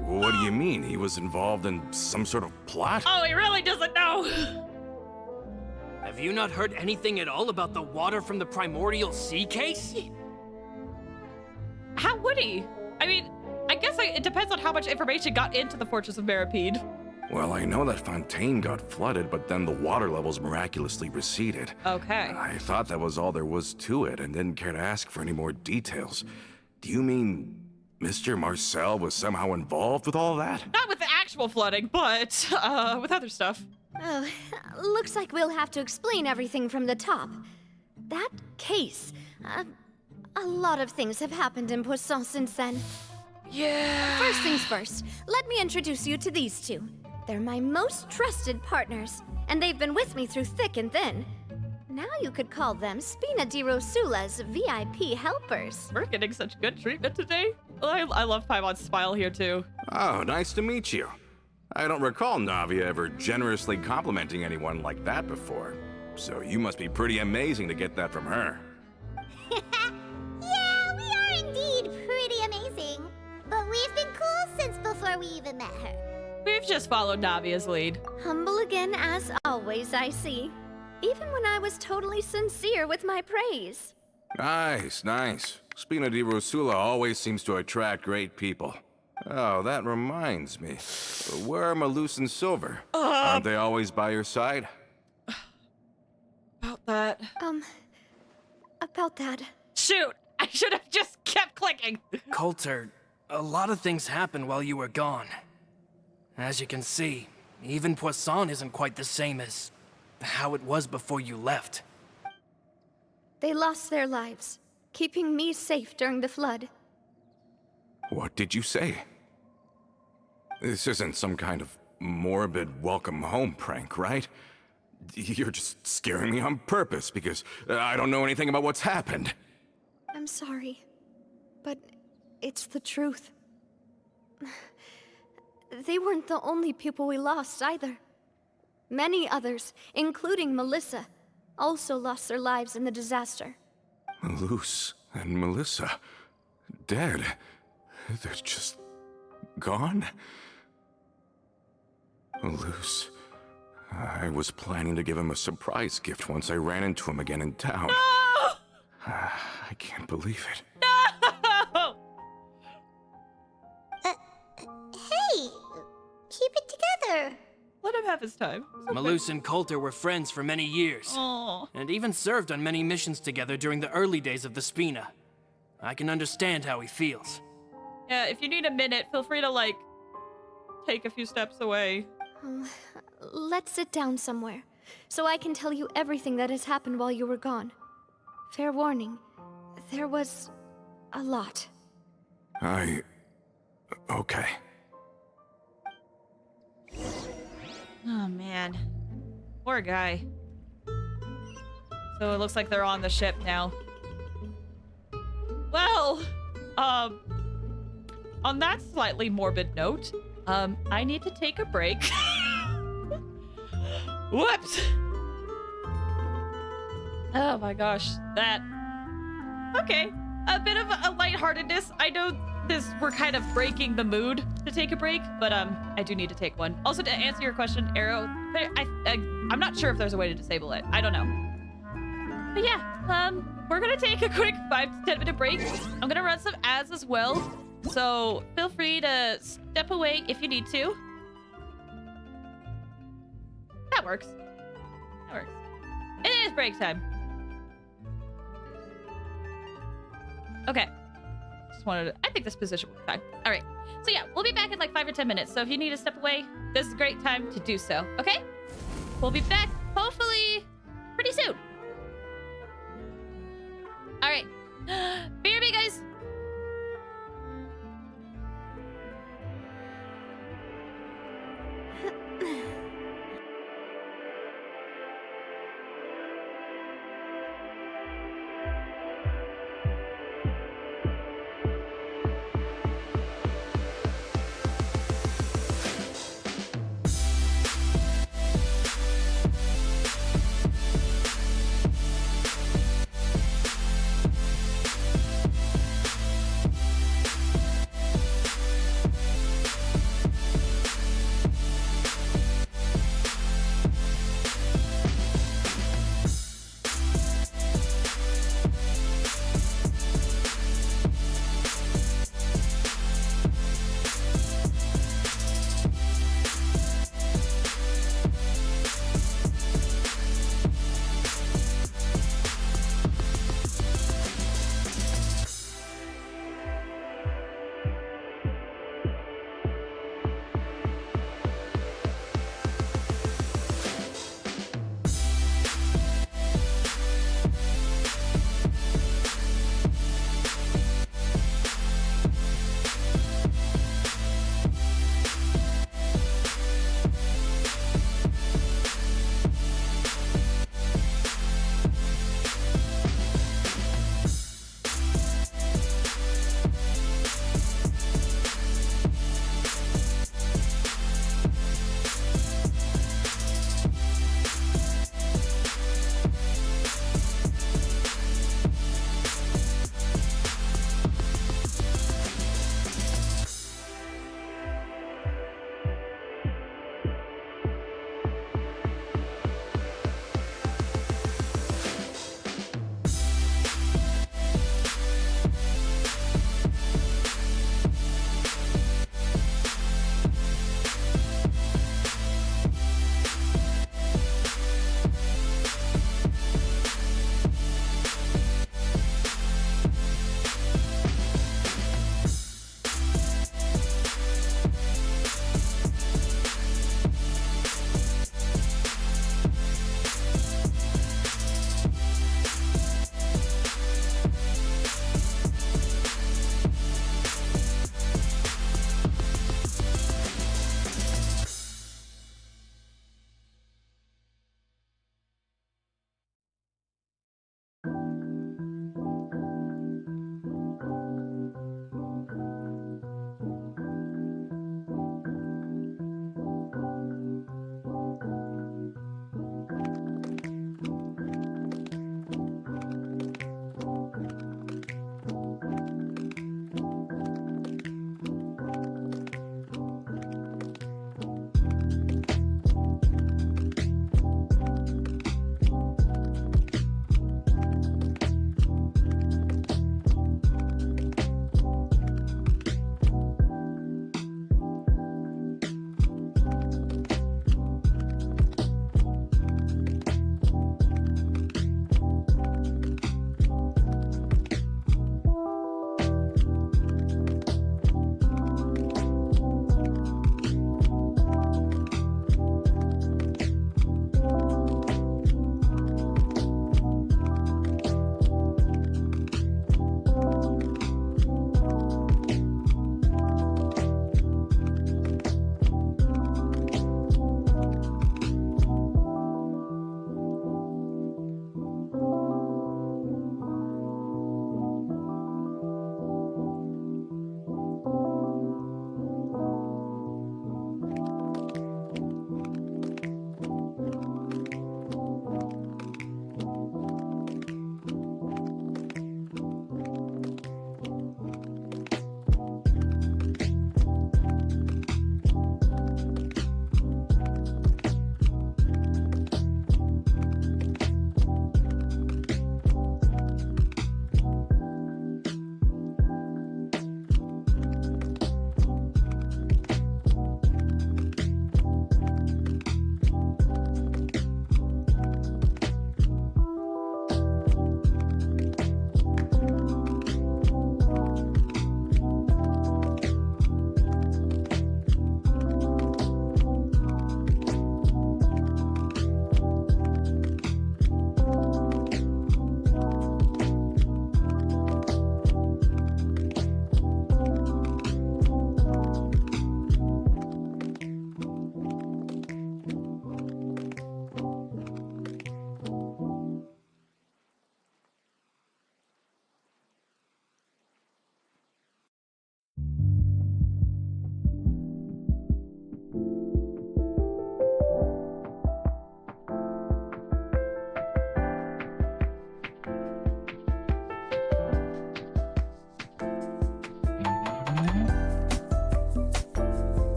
What do you mean? He was involved in some sort of plot? Oh, he really doesn't know. Have you not heard anything at all about the water from the primordial sea case? How would he? I mean, I guess it depends on how much information got into the Fortress of Meripede. Well, I know that Fontaine got flooded, but then the water levels miraculously receded. Okay. I thought that was all there was to it and didn't care to ask for any more details. Do you mean Mr. Marcel was somehow involved with all that? Not with the actual flooding, but with other stuff. Oh, looks like we'll have to explain everything from the top. That case, a lot of things have happened in Poisson since then. Yeah. First things first, let me introduce you to these two. They're my most trusted partners, and they've been with me through thick and thin. Now you could call them Spina di Rosula's VIP helpers. We're getting such good treatment today. I love Paimon's smile here, too. Oh, nice to meet you. I don't recall Navia ever generously complimenting anyone like that before. So you must be pretty amazing to get that from her. Yeah, we are indeed pretty amazing. But we've been cool since before we even met her. We've just followed Navia's lead. Humble again as always, I see. Even when I was totally sincere with my praise. Nice. Spina di Rosula always seems to attract great people. Oh, that reminds me. Where are Malus and Silver? Aren't they always by your side? About that. About that. Shoot! I should have just kept clicking. Coulter, a lot of things happened while you were gone. As you can see, even Poisson isn't quite the same as how it was before you left. They lost their lives, keeping me safe during the flood. What did you say? This isn't some kind of morbid welcome home prank, right? You're just scaring me on purpose because I don't know anything about what's happened. I'm sorry, but it's the truth. They weren't the only people we lost either. Many others, including Melissa, also lost their lives in the disaster. Malus and Melissa, dead. They're just gone? Malus, I was planning to give him a surprise gift once I ran into him again in town. No! I can't believe it. No! Hey, keep it together. Let him have his time. It's okay. Malus and Coulter were friends for many years, Aw. and even served on many missions together during the early days of the Spina. I can understand how he feels. Yeah, if you need a minute, feel free to, like, take a few steps away. Let's sit down somewhere, so I can tell you everything that has happened while you were gone. Fair warning, there was a lot. Okay. Oh, man. Poor guy. So it looks like they're on the ship now. Well, on that slightly morbid note, I need to take a break. Whoops! Oh my gosh, that... Okay, a bit of a lightheartedness. I know we're kind of breaking the mood to take a break, but I do need to take one. Also, to answer your question, Arrow, I'm not sure if there's a way to disable it. I don't know. But yeah, we're gonna take a quick 5 to 10 minute break. I'm gonna run some ads as well, so feel free to step away if you need to. That works. That works. It is break time. Okay. Just wanted to, I think this position will be fine. All right. So yeah, we'll be back in like 5 or 10 minutes. So if you need to step away, this is a great time to do so. Okay? We'll be back hopefully pretty soon. All right. BRB, guys.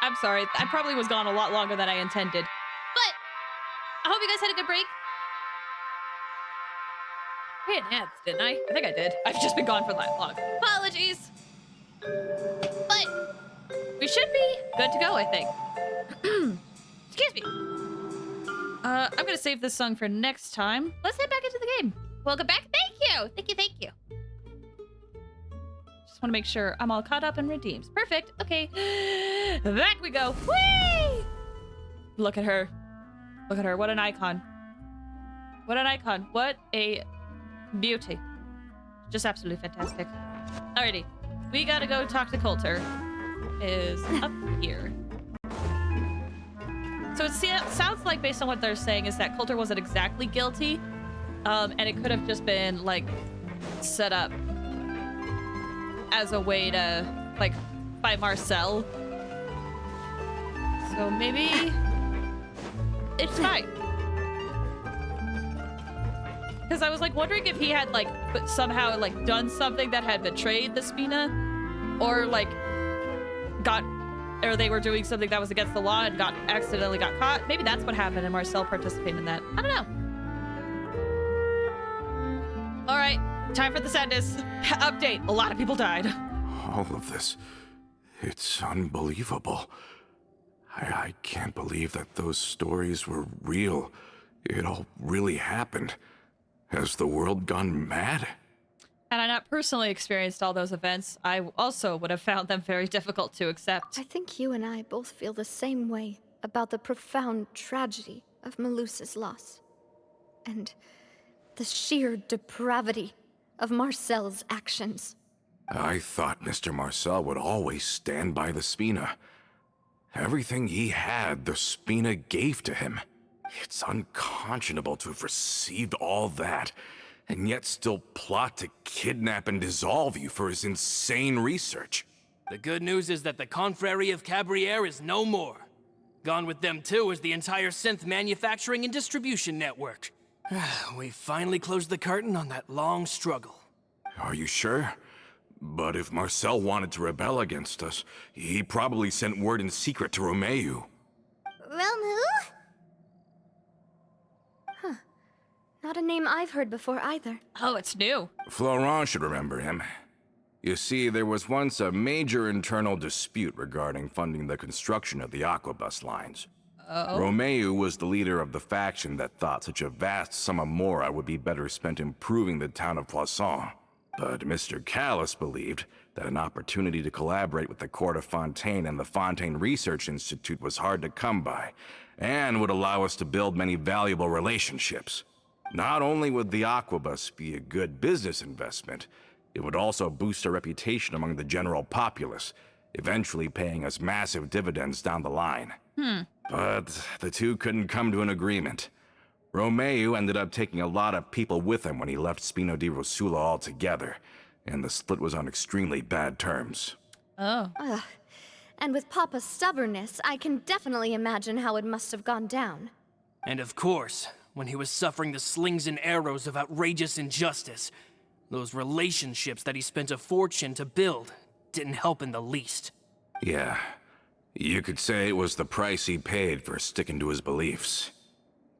I'm sorry. I probably was gone a lot longer than I intended. But I hope you guys had a good break. I enhanced, didn't I? I think I did. I've just been gone for that long. Apologies. But we should be good to go, I think. Excuse me. I'm gonna save this song for next time. Let's head back into the game. Welcome back. Thank you. Thank you. Thank you. Just want to make sure I'm all caught up and redeemed. Perfect. Okay. Back we go. Whee! Look at her. Look at her. What an icon. What an icon. What a beauty. Just absolutely fantastic. Alrighty. We gotta go talk to Coulter. Is up here. So it sounds like, based on what they're saying, is that Coulter wasn't exactly guilty. And it could have just been, like, set up as a way to, like, by Marcel. So maybe it's fine. Because I was, like, wondering if he had, like, somehow, like, done something that had betrayed the Spina, or, like, or they were doing something that was against the law and accidentally got caught. Maybe that's what happened and Marcel participated in that. I don't know. All right, time for the sadness. Update, a lot of people died. All of this, it's unbelievable. I can't believe that those stories were real. It all really happened. Has the world gone mad? Had I not personally experienced all those events, I also would have found them very difficult to accept. I think you and I both feel the same way about the profound tragedy of Melusa's loss. And the sheer depravity of Marcel's actions. I thought Mr. Marcel would always stand by the Spina. Everything he had, the Spina gave to him. It's unconscionable to have received all that, and yet still plot to kidnap and dissolve you for his insane research. The good news is that the Confrérie of Cabriere is no more. Gone with them too is the entire synth manufacturing and distribution network. We finally closed the curtain on that long struggle. Are you sure? But if Marcel wanted to rebel against us, he probably sent word in secret to Romeu. Rome who? Not a name I've heard before either. Oh, it's new. Florent should remember him. You see, there was once a major internal dispute regarding funding the construction of the Aquabus lines. Romeu was the leader of the faction that thought such a vast sum of mora would be better spent improving the town of Poisson. But Mr. Callis believed that an opportunity to collaborate with the Court of Fontaine and the Fontaine Research Institute was hard to come by, and would allow us to build many valuable relationships. Not only would the Aquabus be a good business investment, it would also boost our reputation among the general populace, eventually paying us massive dividends down the line. But the two couldn't come to an agreement. Romeu ended up taking a lot of people with him when he left Spino di Rosula altogether, and the split was on extremely bad terms. Oh. Ugh. And with Papa's stubbornness, I can definitely imagine how it must have gone down. And of course, when he was suffering the slings and arrows of outrageous injustice, those relationships that he spent a fortune to build didn't help in the least. Yeah, you could say it was the price he paid for sticking to his beliefs.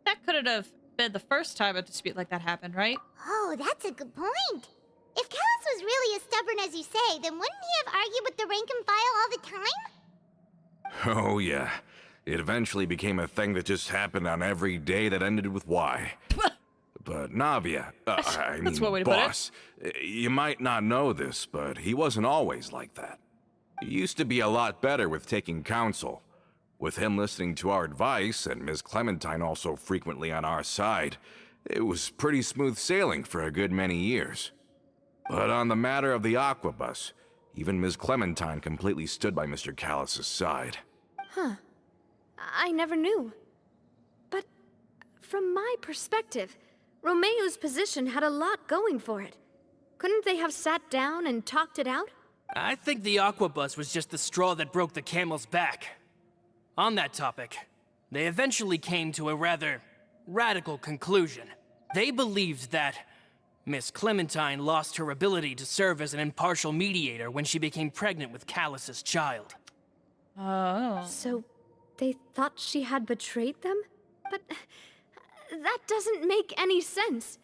That couldn't have been the first time a dispute like that happened, right? Oh, that's a good point. If Callis was really as stubborn as you say, then wouldn't he have argued with the rank and file all the time? Oh yeah, it eventually became a thing that just happened on every day that ended with Y. But Navia, I That's mean, one way to put it. boss, you might not know this, but he wasn't always like that. He used to be a lot better with taking counsel. With him listening to our advice, and Ms. Clementine also frequently on our side, it was pretty smooth sailing for a good many years. But on the matter of the Aquabus, even Ms. Clementine completely stood by Mr. Callis' side. I never knew. But from my perspective, Romeu's position had a lot going for it. Couldn't they have sat down and talked it out? I think the Aquabus was just the straw that broke the camel's back. On that topic, they eventually came to a rather radical conclusion. They believed that Miss Clementine lost her ability to serve as an impartial mediator when she became pregnant with Callus's child. Oh. So, they thought she had betrayed them? But that doesn't make any sense.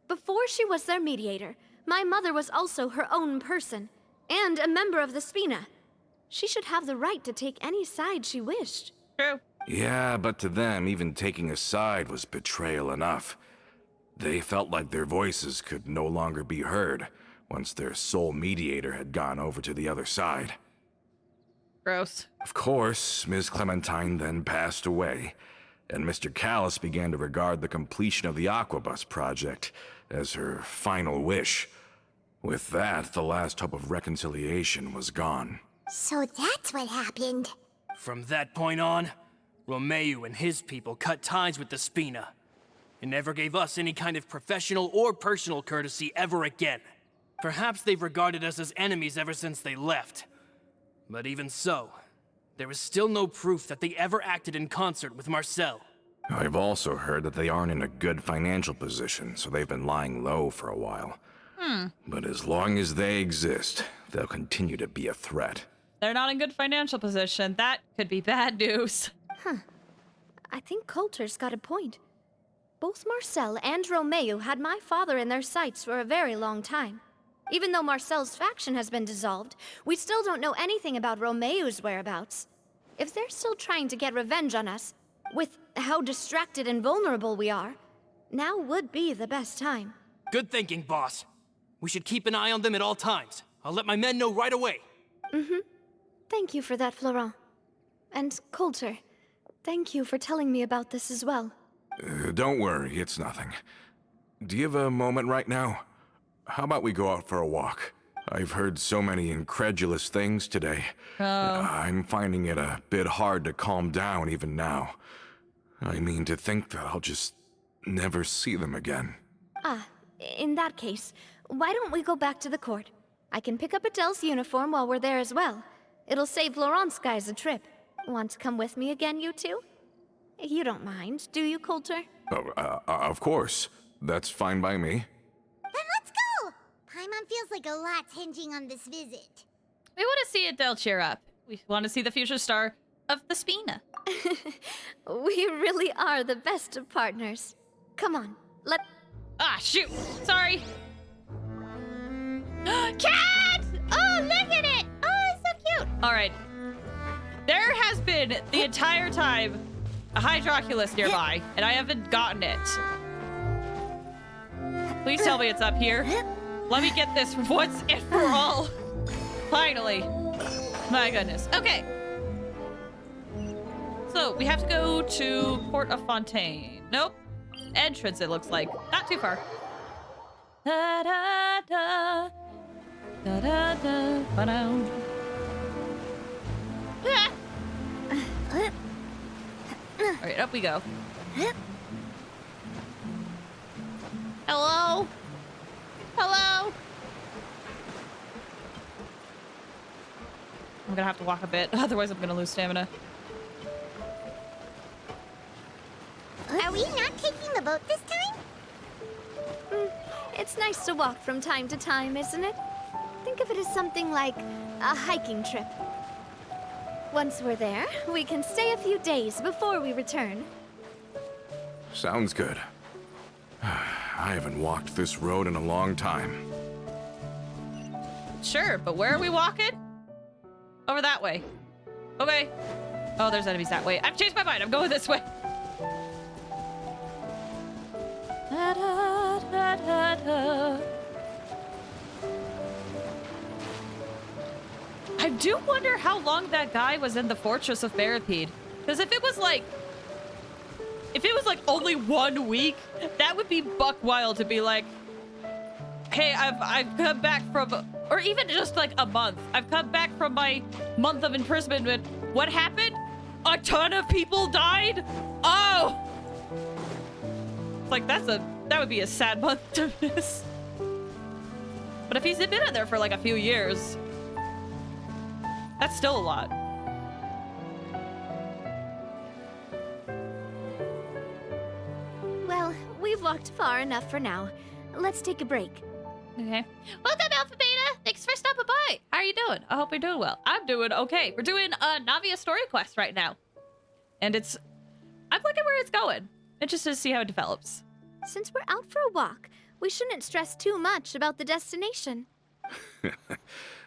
Before she was their mediator, my mother was also her own person, and a member of the Spina. She should have the right to take any side she wished. True. Yeah, but to them, even taking a side was betrayal enough. They felt like their voices could no longer be heard once their sole mediator had gone over to the other side. Gross. Of course, Ms. Clementine then passed away, and Mr. Callis began to regard the completion of the Aquabus project as her final wish. With that, the last hope of reconciliation was gone. So that's what happened. From that point on, Romeu and his people cut ties with the Spina, and never gave us any kind of professional or personal courtesy ever again. Perhaps they've regarded us as enemies ever since they left. But even so, there is still no proof that they ever acted in concert with Marcel. I've also heard that they aren't in a good financial position, so they've been lying low for a while. But as long as they exist, they'll continue to be a threat. They're not in good financial position. That could be bad news. I think Coulter's got a point. Both Marcel and Romeu had my father in their sights for a very long time. Even though Marcel's faction has been dissolved, we still don't know anything about Romeu's whereabouts. If they're still trying to get revenge on us, with how distracted and vulnerable we are, now would be the best time. Good thinking, boss. We should keep an eye on them at all times. I'll let my men know right away. Thank you for that, Florent. And Coulter, thank you for telling me about this as well. Don't worry, it's nothing. Do you have a moment right now? How about we go out for a walk? I've heard so many incredulous things today. I'm finding it a bit hard to calm down even now. I mean, to think that I'll just never see them again. In that case, why don't we go back to the court? I can pick up Adele's uniform while we're there as well. It'll save Laurent's guys a trip. Want to come with me again, you two? You don't mind, do you, Coulter? Of course. That's fine by me. Then let's go! Paimon feels like a lot's hinging on this visit. We want to see Adele cheer up. We want to see the future star of the Spina. We really are the best of partners. Come on, Ah, shoot! Sorry. Cat! Oh, look at it! Oh, it's so cute! All right. There has been the entire time a Hydroculus nearby, and I haven't gotten it. Please tell me it's up here. Let me get this once and for all. Finally. My goodness. Okay. So, we have to go to Port of Fontaine. Nope. Entrance, it looks like. Not too far. Da da da. Da da da. Ba-da. Ah. All right, up we go. Hello? Hello? I'm gonna have to walk a bit, otherwise I'm gonna lose stamina. Are we not taking the boat this time? It's nice to walk from time to time, isn't it? Think of it as something like a hiking trip. Once we're there, we can stay a few days before we return. Sounds good. I haven't walked this road in a long time. Sure, but where are we walking? Over that way. Okay. Oh, there's enemies that way. I've changed my mind. I'm going this way. Da, da, da, da, da. I do wonder how long that guy was in the Fortress of Barapede. Because if it was like only 1 week, that would be buck wild to be like, hey, I've come back from, or even just like a month. I've come back from my month of imprisonment. What happened? A ton of people died? Oh! It's like, that would be a sad month to miss. But if he's been in there for like a few years, that's still a lot. Well, we've walked far enough for now. Let's take a break. Okay. Welcome, Alpha Beta! Thanks for stopping by! How are are you doing? I hope you're doing well. I'm doing okay. We're doing a Navia story quest right now. And I'm looking where it's going. Interested to see how it develops. Since we're out for a walk, we shouldn't stress too much about the destination.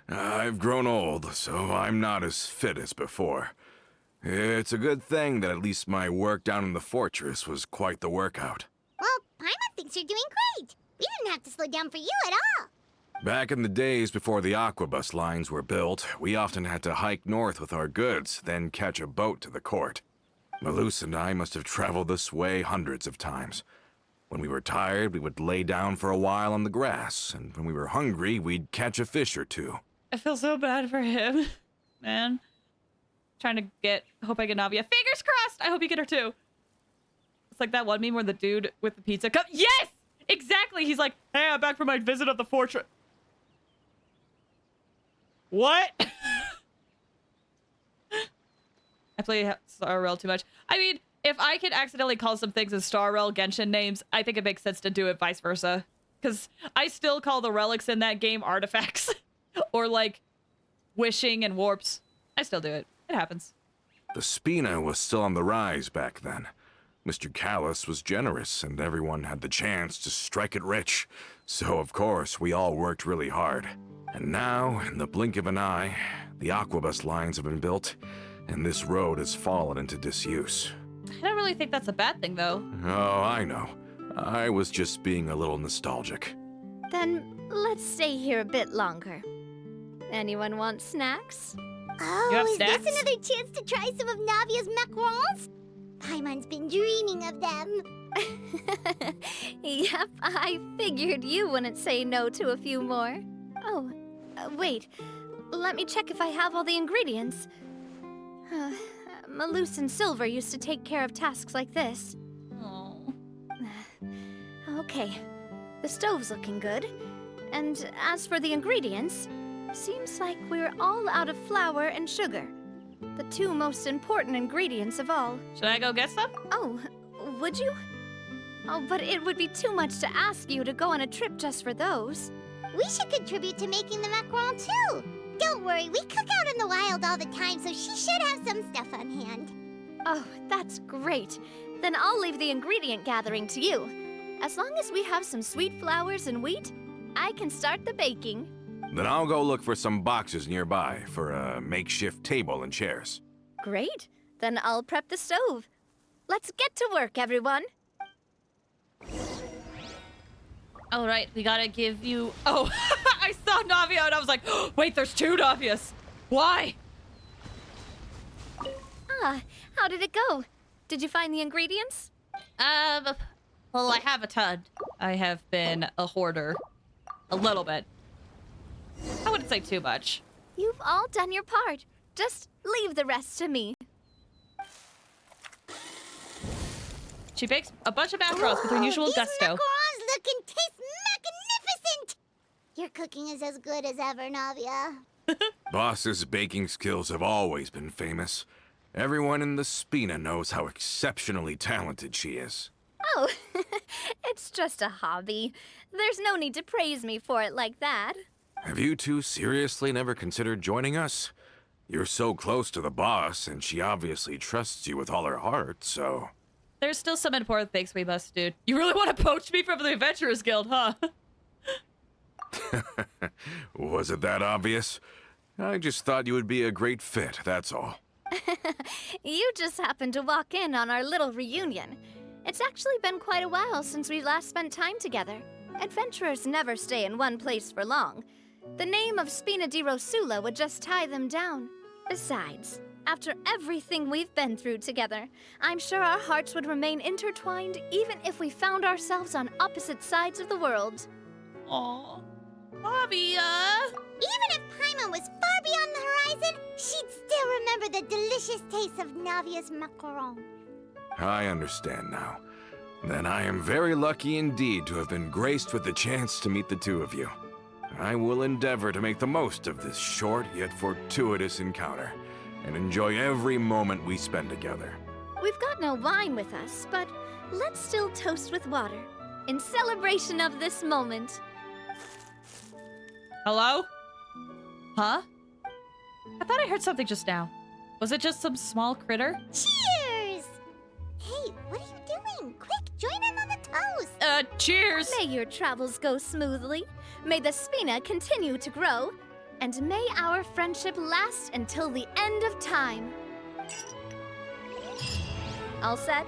I've grown old, so I'm not as fit as before. It's a good thing that at least my work down in the fortress was quite the workout. Well, Paimon thinks you're doing great. We didn't have to slow down for you at all. Back in the days before the aquabus lines were built, we often had to hike north with our goods, then catch a boat to the court. Malus and I must have traveled this way hundreds of times. When we were tired, we would lay down for a while on the grass, and when we were hungry, we'd catch a fish or two. I feel so bad for him, man. Trying to hope I get Navia. Fingers crossed! I hope you get her too. It's like that one meme where the dude with the pizza cup. Yes! Exactly! He's like, hey, I'm back from my visit of the fortress. What? I play Star Rail too much. I mean, if I could accidentally call some things as Star Rail Genshin names, I think it makes sense to do it vice versa. Because I still call the relics in that game artifacts. Or like wishing and warps. I still do it. It happens. The Spina was still on the rise back then. Mr. Callus was generous, and everyone had the chance to strike it rich. So, of course, we all worked really hard. And now, in the blink of an eye, the aquabus lines have been built, and this road has fallen into disuse. I don't really think that's a bad thing, though. Oh, I know. I was just being a little nostalgic. Then let's stay here a bit longer. Anyone want snacks? Oh, You have is snacks? this another chance to try some of Navia's macarons? Paimon's been dreaming of them. Yep, I figured you wouldn't say no to a few more. Oh, wait. Let me check if I have all the ingredients. Malus and Silver used to take care of tasks like this. Oh. Okay, the stove's looking good. And as for the ingredients, seems like we're all out of flour and sugar. The two most important ingredients of all. Should I go get some? Oh, would you? Oh, but it would be too much to ask you to go on a trip just for those. We should contribute to making the macaron too. Don't worry, we cook out in the wild all the time, so she should have some stuff on hand. Oh, that's great. Then I'll leave the ingredient gathering to you. As long as we have some sweet flours and wheat, I can start the baking. Then I'll go look for some boxes nearby for a makeshift table and chairs. Great. Then I'll prep the stove. Let's get to work, everyone. All right, we gotta give you... Oh, I saw Navia and I was like, oh, wait, there's two Navias. Why? Ah, how did it go? Did you find the ingredients? Well, I have a ton. I have been a hoarder. A little bit. I wouldn't say too much. You've all done your part. Just leave the rest to me. She bakes a bunch of macarons with her usual These gusto. macarons look and taste magnificent! Your cooking is as good as ever, Navia. Boss's baking skills have always been famous. Everyone in the Spina knows how exceptionally talented she is. Oh, it's just a hobby. There's no need to praise me for it like that. Have you two seriously never considered joining us? You're so close to the boss, and she obviously trusts you with all her heart, so... There's still some important things we must do. You really want to poach me from the Adventurers Guild, huh? Was it that obvious? I just thought you would be a great fit, that's all. You just happened to walk in on our little reunion. It's actually been quite a while since we last spent time together. Adventurers never stay in one place for long. The name of Spina di Rosula would just tie them down. Besides, after everything we've been through together, I'm sure our hearts would remain intertwined even if we found ourselves on opposite sides of the world. Aw. Navia! Even if Paimon was far beyond the horizon, she'd still remember the delicious taste of Navia's macaron. I understand now. Then I am very lucky indeed to have been graced with the chance to meet the two of you. I will endeavor to make the most of this short yet fortuitous encounter, and enjoy every moment we spend together. We've got no wine with us, but let's still toast with water, in celebration of this moment. Hello? Huh? I thought I heard something just now. Was it just some small critter? Cheers! Hey, what are you doing? Quick, join in on the toast! Cheers! May your travels go smoothly. May the Spina continue to grow. And may our friendship last until the end of time. All set?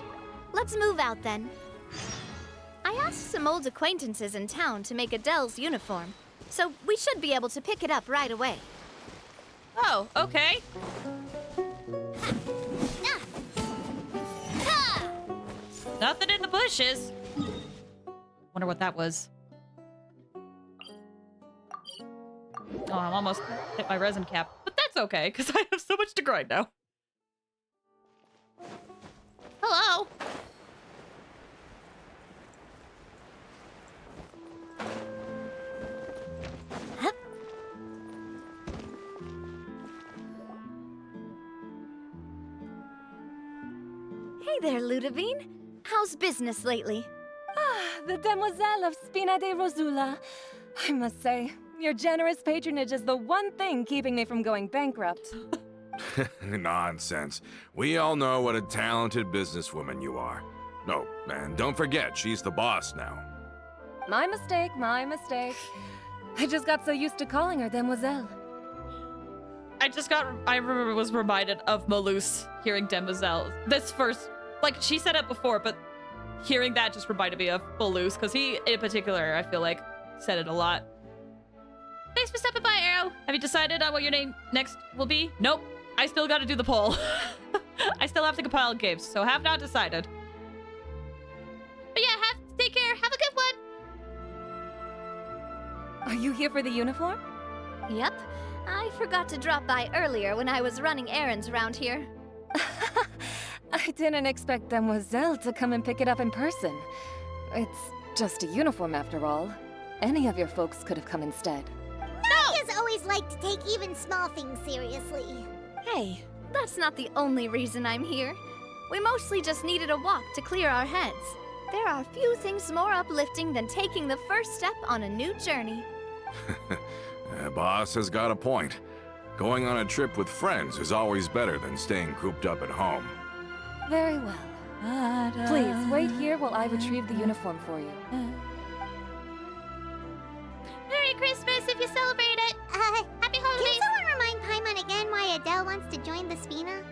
Let's move out then. I asked some old acquaintances in town to make Adele's uniform, so we should be able to pick it up right away. Oh, okay. Nothing in the bushes. Wonder what that was. Oh, I'm almost hit my resin cap. But that's okay, because I have so much to grind now. Hello. Hey there, Ludovine. How's business lately? The Demoiselle of Spina de Rosula. I must say, your generous patronage is the one thing keeping me from going bankrupt. Nonsense. We all know what a talented businesswoman you are. No, and don't forget, she's the boss now. My mistake, my mistake. I just got so used to calling her Demoiselle. I was reminded of Malus hearing Demoiselle. This first, like, she said it before, but hearing that just reminded me of Malus, because he, in particular, I feel like, said it a lot. Thanks for stopping by, Arrow. Have you decided on what your name next will be? Nope. I still gotta do the poll. I still have to compile games, so have not decided. But yeah, take care. Have a good one. Are you here for the uniform? Yep. I forgot to drop by earlier when I was running errands around here. I didn't expect Demoiselle to come and pick it up in person. It's just a uniform after all. Any of your folks could have come instead. Navia's always liked to take even small things seriously. Hey, that's not the only reason I'm here. We mostly just needed a walk to clear our heads. There are few things more uplifting than taking the first step on a new journey. Boss has got a point. Going on a trip with friends is always better than staying cooped up at home. Very well. Please, wait here while I retrieve the uniform for you. Merry Christmas if you celebrate it. Happy holidays. Can someone remind Paimon again why Adele wants to join the Spina?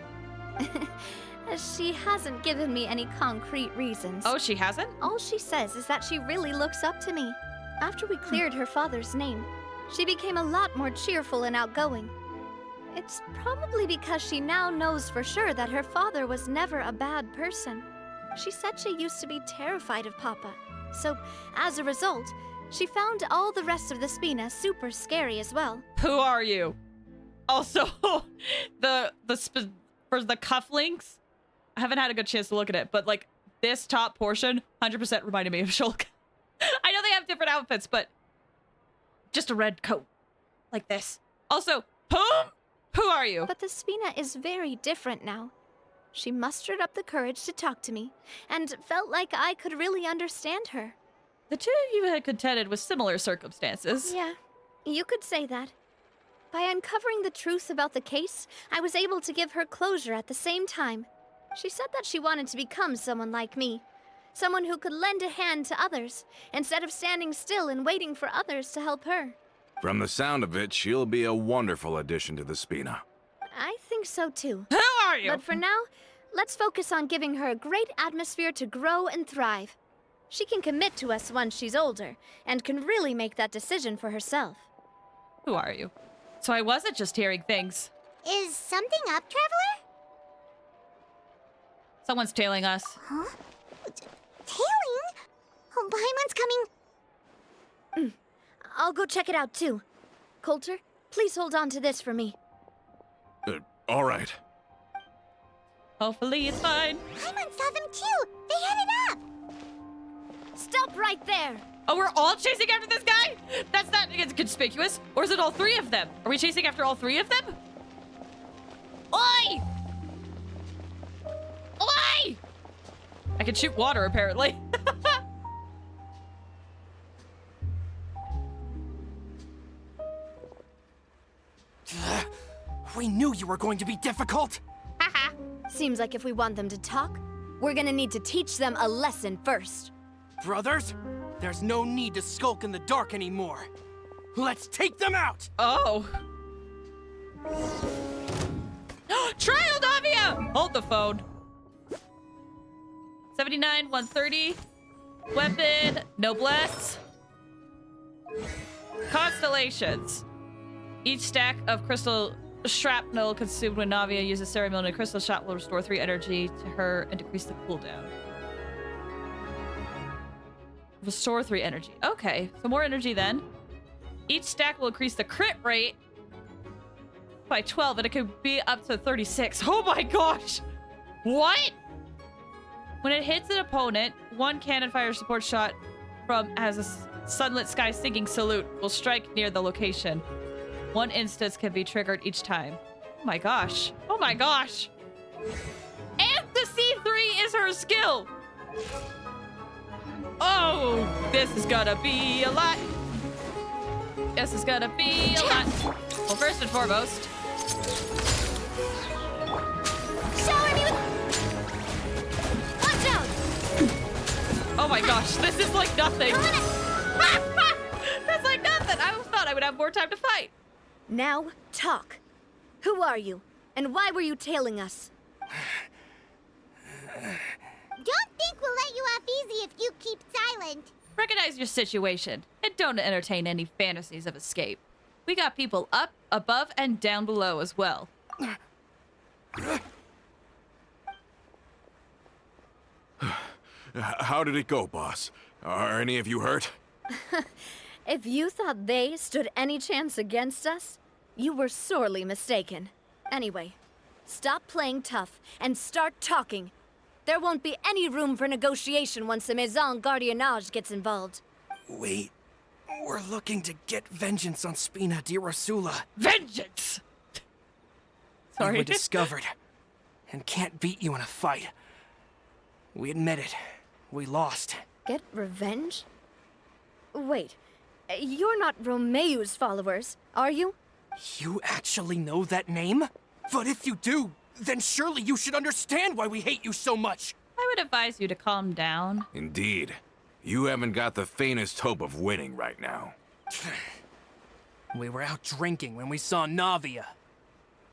She hasn't given me any concrete reasons. Oh, she hasn't? All she says is that she really looks up to me. After we cleared her father's name, she became a lot more cheerful and outgoing. It's probably because she now knows for sure that her father was never a bad person. She said she used to be terrified of Papa. So, as a result, she found all the rest of the Spina super scary as well. Who are you? Also, for the cufflinks, I haven't had a good chance to look at it, but like this top portion, 100% reminded me of Shulk. I know they have different outfits, but just a red coat like this. Also, who are you? But the Spina is very different now. She mustered up the courage to talk to me, and felt like I could really understand her. The two of you had contended with similar circumstances. Yeah, you could say that. By uncovering the truth about the case, I was able to give her closure at the same time. She said that she wanted to become someone like me. Someone who could lend a hand to others, instead of standing still and waiting for others to help her. From the sound of it, she'll be a wonderful addition to the Spina. I think so too. Who are you? But for now, let's focus on giving her a great atmosphere to grow and thrive. She can commit to us once she's older, and can really make that decision for herself. Who are you? So I wasn't just hearing things. Is something up, Traveler? Someone's tailing us. Huh? Tailing? Oh, Paimon's coming. I'll go check it out too. Coulter, please hold on to this for me. All right. Hopefully it's fine. Paimon saw them too. They headed up. Stop right there! Oh, we're all chasing after this guy? That's not conspicuous. Or is it all three of them? Are we chasing after all three of them? Oi! Oi! I can shoot water, apparently. you were going to be difficult. Haha. Seems like if we want them to talk, we're gonna need to teach them a lesson first. Brothers, there's no need to skulk in the dark anymore. Let's take them out! Oh. Trial Navia! Hold the phone. 79, 130. Weapon, Noblesse. Constellations. Each stack of crystal shrapnel consumed when Navia uses ceremonial crystal shot will restore 3 energy to her and decrease the cooldown. Restore 3 energy. Okay, so more energy then. Each stack will increase the crit rate by 12 and it could be up to 36. Oh my gosh! What? When it hits an opponent, 1 cannon fire support shot has a sunlit sky singing salute will strike near the location. 1 instance can be triggered each time. Oh my gosh. Oh my gosh. And the C3 is her skill. Oh, this is gonna be a lot. This is gonna be a lot. Well, first and foremost. Shower me with... Watch out! Oh my gosh, this is like nothing. That's like nothing. I thought I would have more time to fight. Now, talk. Who are you? And why were you tailing us? Don't think we'll let you off easy if you keep silent. Recognize your situation and don't entertain any fantasies of escape. We got people up, above, and down below as well. How did it go, boss? Are any of you hurt? If you thought they stood any chance against us, you were sorely mistaken. Anyway, stop playing tough and start talking. There won't be any room for negotiation once the Maison Gardiennage gets involved. We're looking to get vengeance on Spina di Rosula. Vengeance! Sorry. We were discovered and can't beat you in a fight. We admit it. We lost. Get revenge? Wait, you're not Romeu's followers, are you? You actually know that name? But if you do, then surely you should understand why we hate you so much. I would advise you to calm down. Indeed. You haven't got the faintest hope of winning right now. We were out drinking when we saw Navia.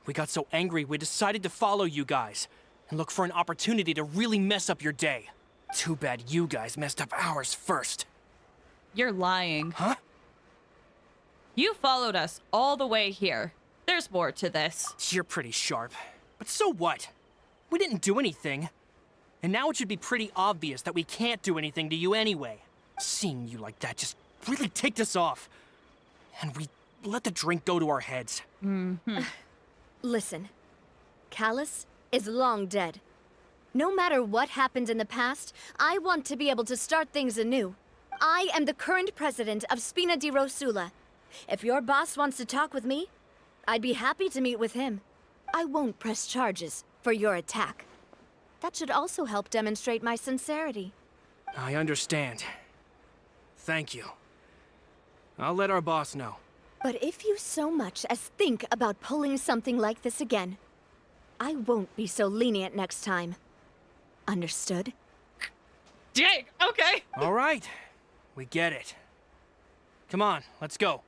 We got so angry we decided to follow you guys and look for an opportunity to really mess up your day. Too bad you guys messed up ours first. You're lying. Huh? You followed us all the way here. There's more to this. You're pretty sharp. But so what? We didn't do anything. And now it should be pretty obvious that we can't do anything to you anyway. Seeing you like that just really ticked us off. And we let the drink go to our heads. Listen, Callus is long dead. No matter what happened in the past, I want to be able to start things anew. I am the current president of Spina di Rosula. If your boss wants to talk with me, I'd be happy to meet with him. I won't press charges for your attack. That should also help demonstrate my sincerity. I understand. Thank you. I'll let our boss know. But if you so much as think about pulling something like this again, I won't be so lenient next time. Understood? Jake, okay. All right. We get it. Come on, let's go.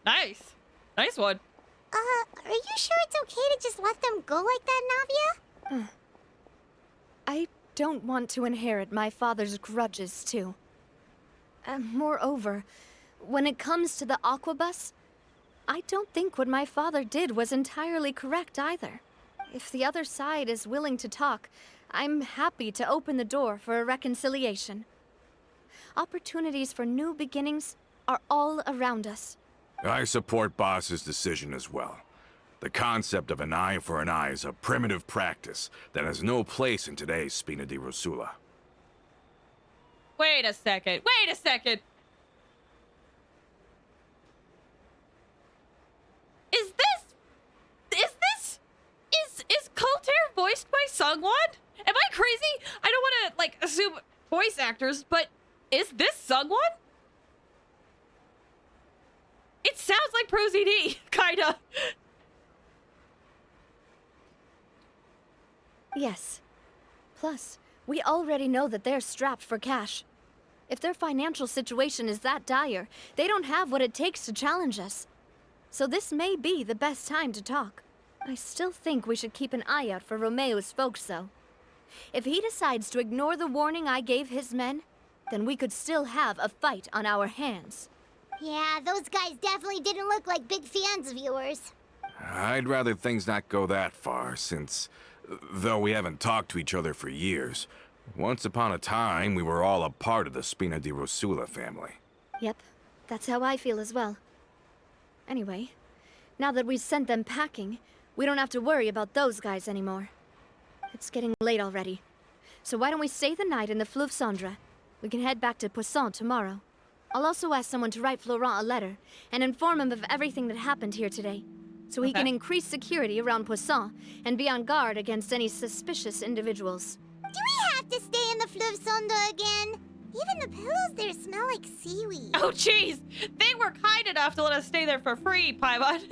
Nice. Nice one. Are you sure it's okay to just let them go like that, Navia? I don't want to inherit my father's grudges, too. Moreover, when it comes to the Aquabus, I don't think what my father did was entirely correct either. If the other side is willing to talk, I'm happy to open the door for a reconciliation. Opportunities for new beginnings are all around us. I support Boss's decision as well. The concept of an eye for an eye is a primitive practice that has no place in today's Spina di Rosula. Wait a second. Wait a second. Is Coltair voiced by Sungwon? Am I crazy? I don't want to, like, assume voice actors, but is this Sungwon? It sounds like ProZD, kinda. Yes. Plus, we already know that they're strapped for cash. If their financial situation is that dire, they don't have what it takes to challenge us. So this may be the best time to talk. I still think we should keep an eye out for Romeo's folks, though. If he decides to ignore the warning I gave his men, then we could still have a fight on our hands. Yeah, those guys definitely didn't look like big fans of yours. I'd rather things not go that far, since, though we haven't talked to each other for years, once upon a time we were all a part of the Spina di Rosula family. Yep, that's how I feel as well. Anyway, now that we've sent them packing, we don't have to worry about those guys anymore. It's getting late already. So why don't we stay the night in the Fleuve Cendre? We can head back to Poisson tomorrow. I'll also ask someone to write Florent a letter and inform him of everything that happened here today, so he can increase security around Poisson and be on guard against any suspicious individuals. Do we have to stay in the Fleuve Cendre again? Even the pillows there smell like seaweed. Oh, jeez! They were kind enough to let us stay there for free, Paimon.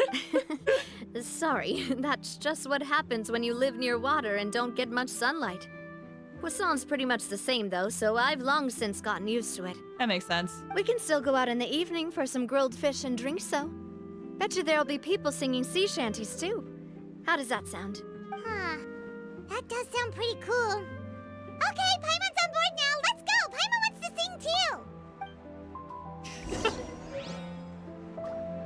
Sorry, that's just what happens when you live near water and don't get much sunlight. Poisson's pretty much the same, though, so I've long since gotten used to it. That makes sense. We can still go out in the evening for some grilled fish and drinks, though. Bet you there'll be people singing sea shanties, too. How does that sound? Huh. That does sound pretty cool. Okay, Paimon's on board now. Let's go. Paimon wants to sing too.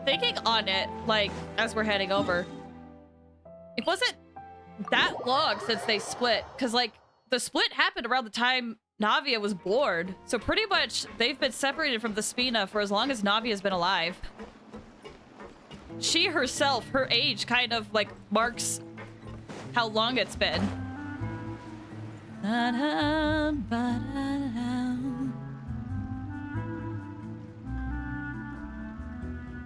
Thinking on it, like, as we're heading over, it wasn't that long since they split, because, like, the split happened around the time Navia was born, so pretty much they've been separated from the Spina for as long as Navia's been alive. She herself, her age, kind of, like, marks how long it's been.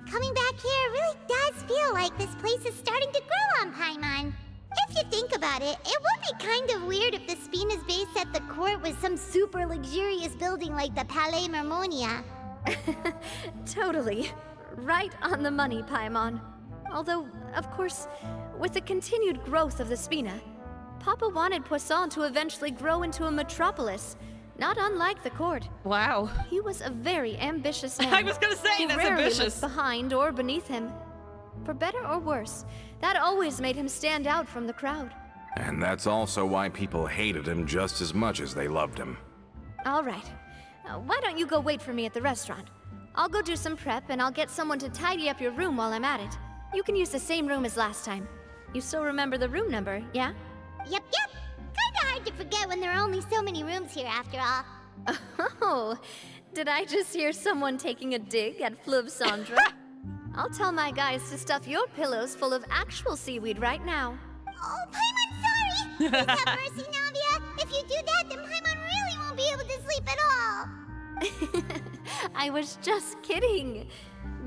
Coming back here really does feel like this place is starting to grow on Paimon. If you think about it, it would be kind of weird if the Spina's base at the court was some super luxurious building like the Palais Mermonia. Totally. Right on the money, Paimon. Although, of course, with the continued growth of the Spina, Papa wanted Poisson to eventually grow into a metropolis, not unlike the court. Wow. He was a very ambitious man. I was gonna say, who that's rarely ambitious. looked behind or beneath him. For better or worse, that always made him stand out from the crowd. And that's also why people hated him just as much as they loved him. All right. Why don't you go wait for me at the restaurant? I'll go do some prep, and I'll get someone to tidy up your room while I'm at it. You can use the same room as last time. You still remember the room number, yeah? Yep. Kinda hard to forget when there are only so many rooms here after all. Oh, did I just hear someone taking a dig at Fleuve Cendre? I'll tell my guys to stuff your pillows full of actual seaweed right now. Oh, Paimon, sorry! Please have mercy, Navia. If you do that, then Paimon really won't be able to sleep at all. I was just kidding.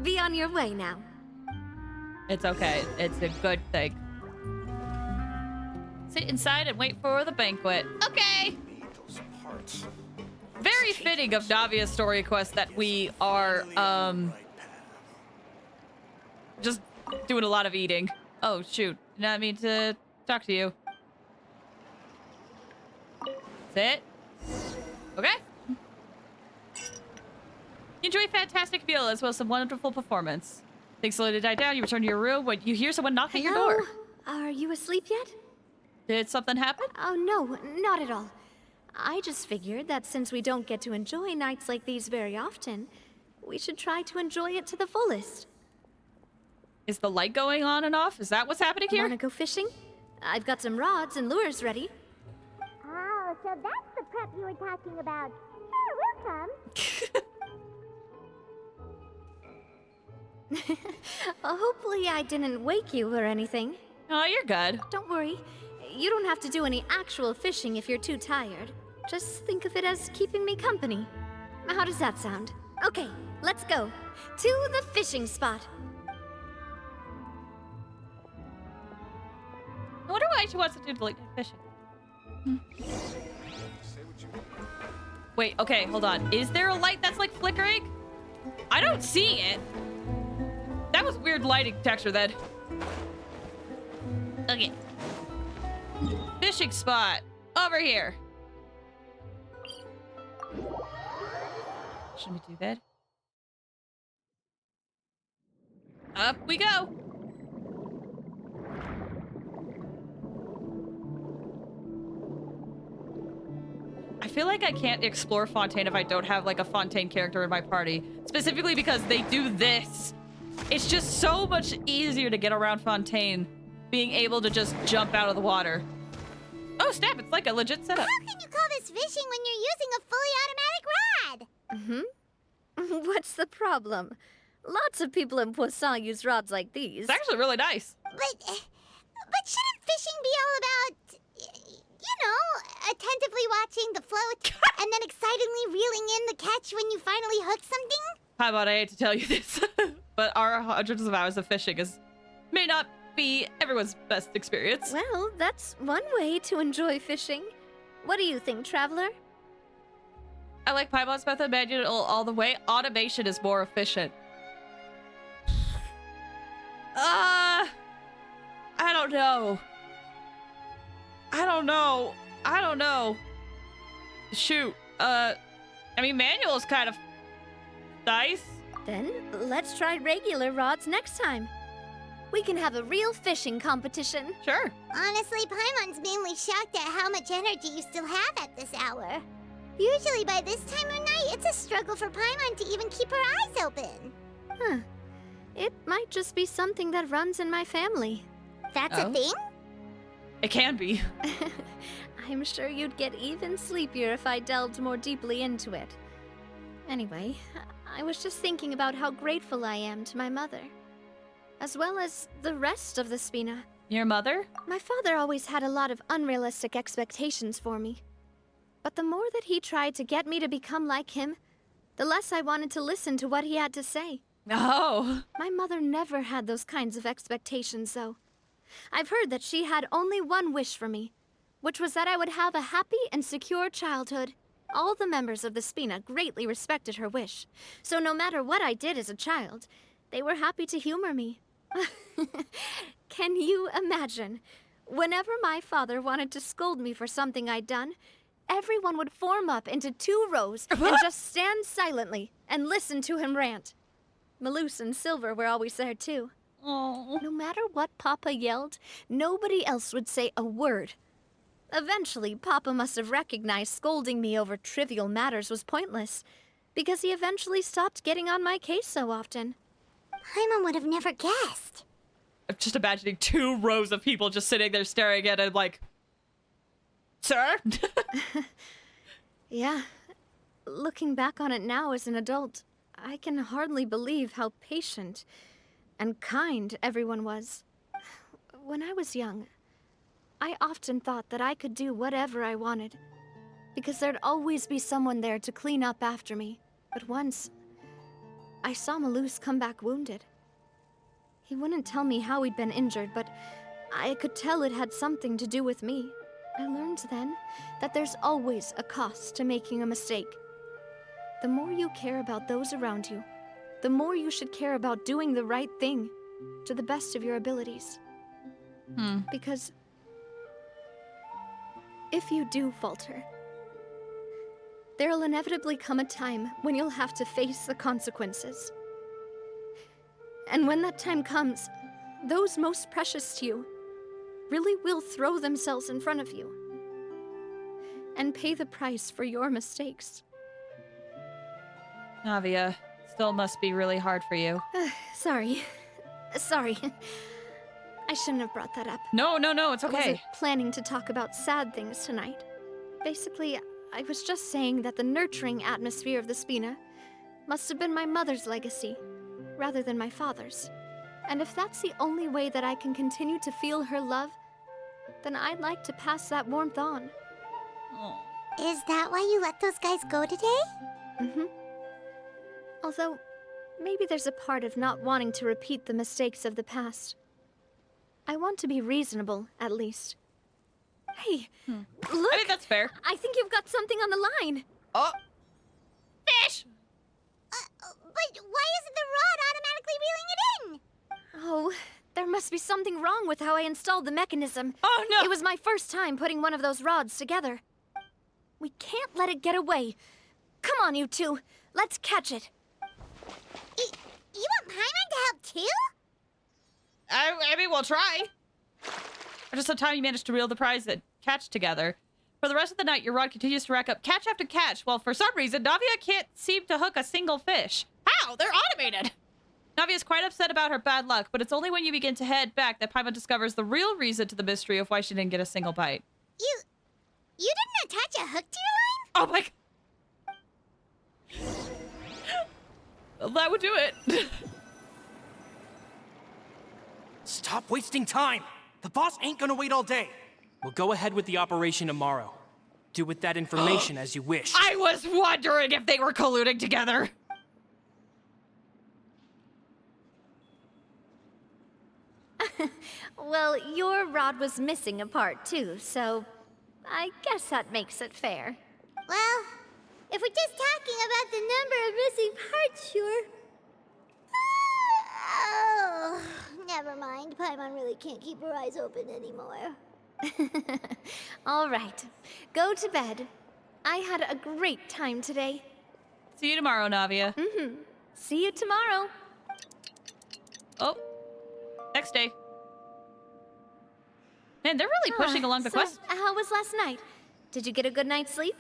Be on your way now. It's okay. It's a good thing. Sit inside and wait for the banquet. Okay! Very fitting of Navia's story quest that we are, just doing a lot of eating. Oh, shoot. Did not mean to talk to you. Sit. Okay. You enjoy a fantastic meal as well as some wonderful performance. Things slowly died down. You return to your room when you hear someone knock at your door. Are you asleep yet? Did something happen? Oh, no, not at all. I just figured that since we don't get to enjoy nights like these very often, we should try to enjoy it to the fullest. Is the light going on and off? Is that what's happening here? Wanna go fishing? I've got some rods and lures ready. Oh, so that's the prep you were talking about. Sure, we'll come. Hopefully I didn't wake you or anything. Oh, you're good. Don't worry. You don't have to do any actual fishing if you're too tired. Just think of it as keeping me company. How does that sound? Okay, let's go. To the fishing spot. I wonder why she wants to do late night fishing. Wait, okay, hold on. Is there a light that's like flickering? I don't see it. That was weird lighting texture then. Okay. fishing spot. Over here. Shouldn't be too bad. Up we go. I feel like I can't explore Fontaine if I don't have like a Fontaine character in my party. Specifically because they do this. It's just so much easier to get around Fontaine being able to just jump out of the water. Oh snap, it's like a legit setup. How can you call this fishing when you're using a fully automatic rod? What's the problem? Lots of people in Poisson use rods like these. It's actually really nice. But shouldn't fishing be all about, you know, attentively watching the float and then excitedly reeling in the catch when you finally hook something? How about I hate to tell you this, but our hundreds of hours of fishing may not be everyone's best experience. Well, that's one way to enjoy fishing. What do you think, Traveler? I like Paimon's method, manual all the way. Automation is more efficient. I don't know. I don't know. Shoot. I mean, manual is kind of nice. Then let's try regular rods next time. We can have a real fishing competition. Sure. Honestly, Paimon's mainly shocked at how much energy you still have at this hour. Usually by this time of night, it's a struggle for Paimon to even keep her eyes open. Huh. It might just be something that runs in my family. That's a thing? It can be. I'm sure you'd get even sleepier if I delved more deeply into it. Anyway, I was just thinking about how grateful I am to my mother, as well as the rest of the Spina. Your mother? My father always had a lot of unrealistic expectations for me. But the more that he tried to get me to become like him, the less I wanted to listen to what he had to say. Oh. My mother never had those kinds of expectations, though. I've heard that she had only one wish for me, which was that I would have a happy and secure childhood. All the members of the Spina greatly respected her wish, so no matter what I did as a child, they were happy to humor me. Can you imagine? Whenever my father wanted to scold me for something I'd done, everyone would form up into 2 rows and just stand silently and listen to him rant. Malouse and Silver were always there too. Oh. No matter what Papa yelled, nobody else would say a word. Eventually, Papa must have recognized scolding me over trivial matters was pointless, because he eventually stopped getting on my case so often. Paimon would have never guessed. I'm just imagining 2 rows of people just sitting there staring at it like, sir? Yeah. Looking back on it now as an adult, I can hardly believe how patient and kind everyone was. When I was young, I often thought that I could do whatever I wanted, because there'd always be someone there to clean up after me. But once, I saw Malouse come back wounded. He wouldn't tell me how he'd been injured, but I could tell it had something to do with me. I learned then that there's always a cost to making a mistake. The more you care about those around you, the more you should care about doing the right thing to the best of your abilities. Because if you do falter, there'll inevitably come a time when you'll have to face the consequences. And when that time comes, those most precious to you really will throw themselves in front of you and pay the price for your mistakes. Navia, still must be really hard for you. Sorry. I shouldn't have brought that up. No, it's I okay. wasn't planning to talk about sad things tonight. Basically, I was just saying that the nurturing atmosphere of the Spina must have been my mother's legacy, rather than my father's. And if that's the only way that I can continue to feel her love, then I'd like to pass that warmth on. Oh. Is that why you let those guys go today? Mm-hmm. Although, maybe there's a part of not wanting to repeat the mistakes of the past. I want to be reasonable, at least. Hey, look! I think that's fair. I think you've got something on the line. Oh! Fish! But why isn't the rod automatically reeling it in? Oh, There must be something wrong with how I installed the mechanism. Oh no! It was my first time putting one of those rods together. We can't let it get away. Come on, you two. Let's catch it. You want Paimon to help too? I mean, we'll try. Just the time you managed to reel the prize and catch together. For the rest of the night, your rod continues to rack up catch after catch, while for some reason, Navia can't seem to hook a single fish. How? They're automated! Navia is quite upset about her bad luck, but it's only when you begin to head back that Paimon discovers the real reason to the mystery of why she didn't get a single bite. You didn't attach a hook to your line? Oh my... That would do it. Stop wasting time! The boss ain't gonna wait all day. We'll go ahead with the operation tomorrow. Do with that information as you wish. I was wondering if they were colluding together. Well, your rod was missing a part too, so I guess that makes it fair. Well, if we're just talking about the number of missing parts, sure. Oh, never mind. Paimon really can't keep her eyes open anymore. All right, go to bed. I had a great time today. See you tomorrow, Navia. See you tomorrow. Oh, next day. Man, they're really pushing along the So, quest. how was last night? Did you get a good night's sleep?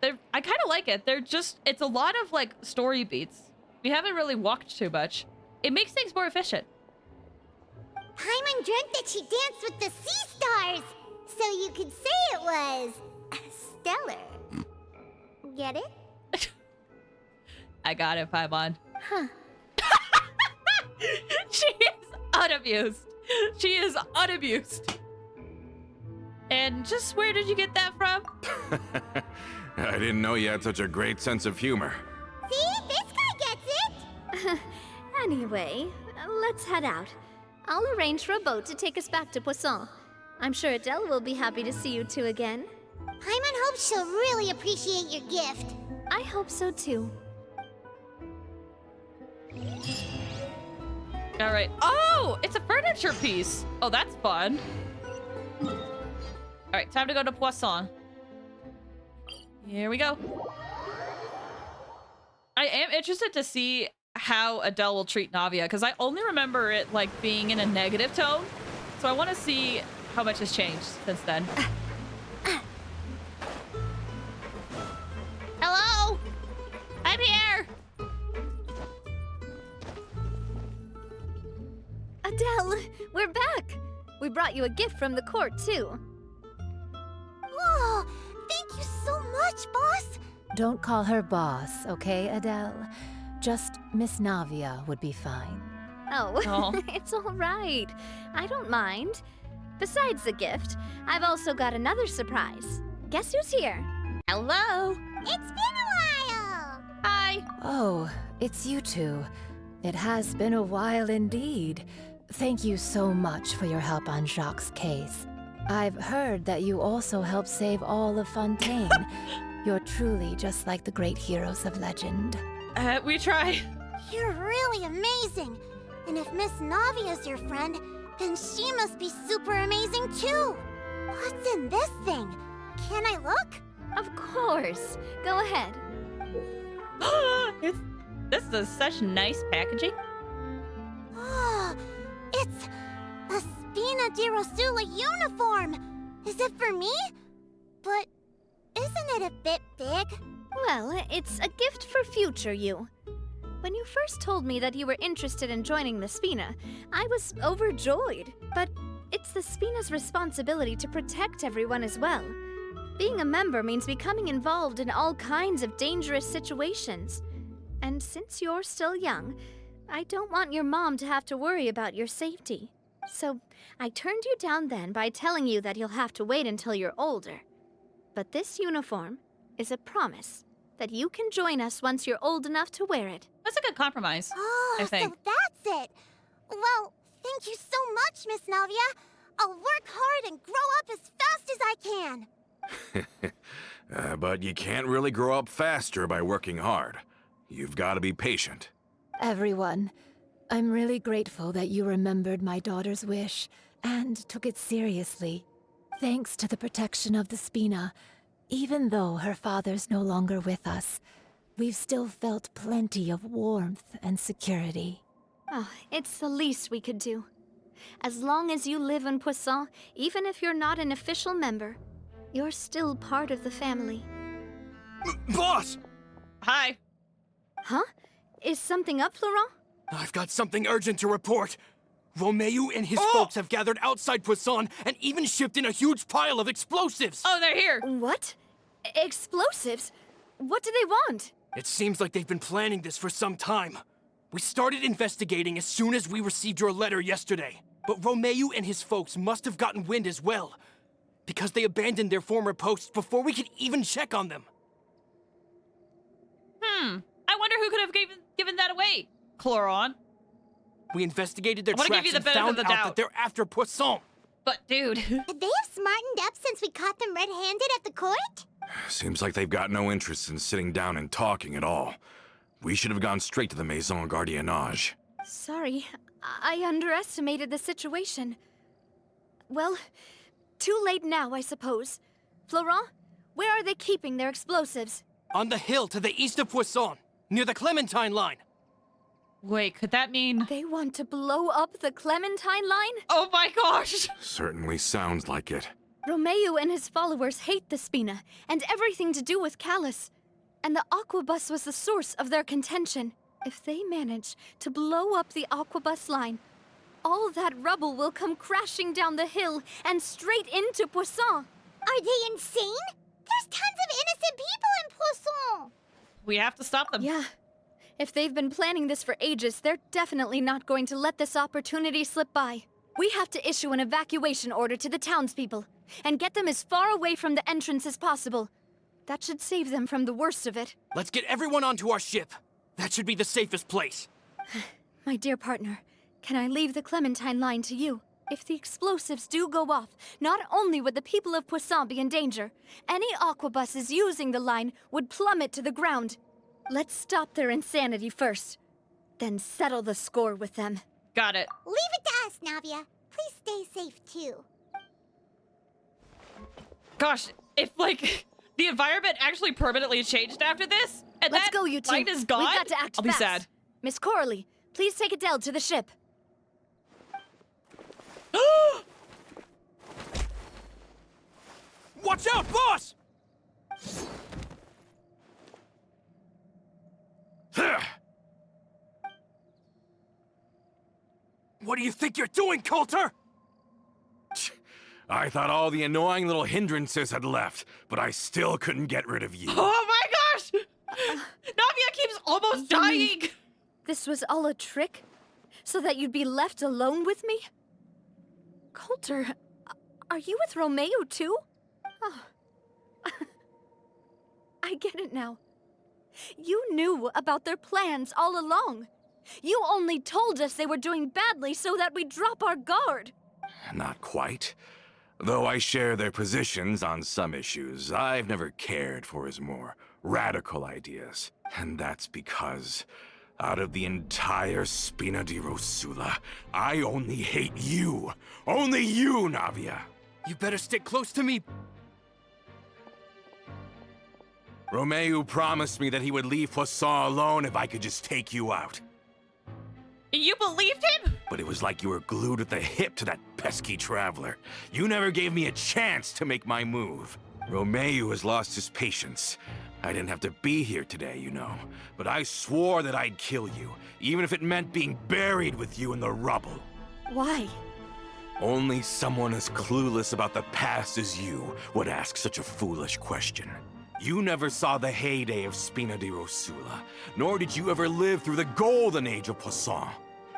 I kind of like it. It's a lot of like story beats. We haven't really walked too much. It makes things more efficient. Paimon dreamt that she danced with the sea stars, so you could say it was stellar. Get it? I got it, Paimon. Huh. She is unamused. She is unamused. And just where did you get that from? I didn't know you had such a great sense of humor. See? This guy gets it! Anyway, let's head out. I'll arrange for a boat to take us back to Poisson. I'm sure Adele will be happy to see you two again. Paimon hopes she'll really appreciate your gift. I hope so too. All right. Oh, it's a furniture piece. Oh, that's fun. All right, time to go to Poisson. Here we go. I am interested to see how Adele will treat Navia, because I only remember it like being in a negative tone. So I want to see how much has changed since then. Hello? I'm here. Adele, we're back. We brought you a gift from the court too. Whoa! Thank you so much, boss! Don't call her boss, okay, Adele? Just Miss Navia would be fine. Oh, Oh. it's all right. I don't mind. Besides the gift, I've also got another surprise. Guess who's here? Hello. It's been a while! Hi. Oh, it's you two. It has been a while indeed. Thank you so much for your help on Jacques' case. I've heard that you also helped save all of Fontaine. You're truly just like the great heroes of legend. We try. You're really amazing! And if Miss Navia's your friend, then she must be super amazing too! What's in this thing? Can I look? Of course. Go ahead. This is such nice packaging. Oh, it's a Spina di Rosula uniform! Is it for me? But isn't it a bit big? Well, it's a gift for future you. When you first told me that you were interested in joining the Spina, I was overjoyed. But it's the Spina's responsibility to protect everyone as well. Being a member means becoming involved in all kinds of dangerous situations. And since you're still young, I don't want your mom to have to worry about your safety. So I turned you down then by telling you that you'll have to wait until you're older. But this uniform is a promise that you can join us once you're old enough to wear it. That's a good compromise. Oh, I think. so that's it! Well, thank you so much, Miss Navia! I'll work hard and grow up as fast as I can! But you can't really grow up faster by working hard. You've got to be patient. Everyone, I'm really grateful that you remembered my daughter's wish and took it seriously. Thanks to the protection of the Spina, even though her father's no longer with us, we've still felt plenty of warmth and security. Oh, it's the least we could do. As long as you live in Poisson, even if you're not an official member, you're still part of the family. Boss! Hi. Huh? Is something up, Florent? I've got something urgent to report. Romeu and his folks have gathered outside Poisson and even shipped in a huge pile of explosives. Oh, they're here. What? Explosives? What do they want? It seems like they've been planning this for some time. We started investigating as soon as we received your letter yesterday. But Romeu and his folks must have gotten wind as well, because they abandoned their former posts before we could even check on them. I wonder who could have given that away. Chloron. We investigated their I wanna give tracks you the and benefit of found the out doubt. that they're after Poisson. But dude. Could they have smartened up since we caught them red-handed at the court? Seems like they've got no interest in sitting down and talking at all. We should have gone straight to the Maison Gardiennage. Sorry, I underestimated the situation. Well, too late now, I suppose. Florent, where are they keeping their explosives? On the hill to the east of Poisson, near the Clementine line. Wait, could that mean... They want to blow up the Clementine line? Oh my gosh! Certainly sounds like it. Romeu and his followers hate the Spina, and everything to do with Callus. And the Aquabus was the source of their contention. If they manage to blow up the Aquabus line, all that rubble will come crashing down the hill and straight into Poisson. Are they insane? There's tons of innocent people in Poisson! We have to stop them. Yeah. If they've been planning this for ages, they're definitely not going to let this opportunity slip by. We have to issue an evacuation order to the townspeople and get them as far away from the entrance as possible. That should save them from the worst of it. Let's get everyone onto our ship. That should be the safest place. My dear partner, can I leave the Clementine line to you? If the explosives do go off, not only would the people of Poisson be in danger, any aquabuses using the line would plummet to the ground. Let's stop their insanity first, then settle the score with them. Got it. Leave it to us, Navia. Please stay safe, too. Gosh, if, like, the environment actually permanently changed after this, and Let's that go, you two. light is gone, We've got to act I'll be fast. sad. Miss Coralie, please take Adele to the ship. Watch out, boss! What do you think you're doing, Coulter? I thought all the annoying little hindrances had left, but I still couldn't get rid of you. Oh my gosh! Navia keeps almost dying! This was all a trick? So that you'd be left alone with me? Coulter, are you with Romeu too? Oh. I get it now. You knew about their plans all along. You only told us they were doing badly so that we'd drop our guard. Not quite. Though I share their positions on some issues, I've never cared for his more radical ideas. And that's because, out of the entire Spina di Rosula, I only hate you. Only you, Navia. You better stick close to me. Romeu promised me that he would leave Poisson alone if I could just take you out. You believed him? But it was like you were glued at the hip to that pesky traveler. You never gave me a chance to make my move. Romeu has lost his patience. I didn't have to be here today, you know. But I swore that I'd kill you, even if it meant being buried with you in the rubble. Why? Only someone as clueless about the past as you would ask such a foolish question. You never saw the heyday of Spina di Rosula, nor did you ever live through the golden age of Poisson.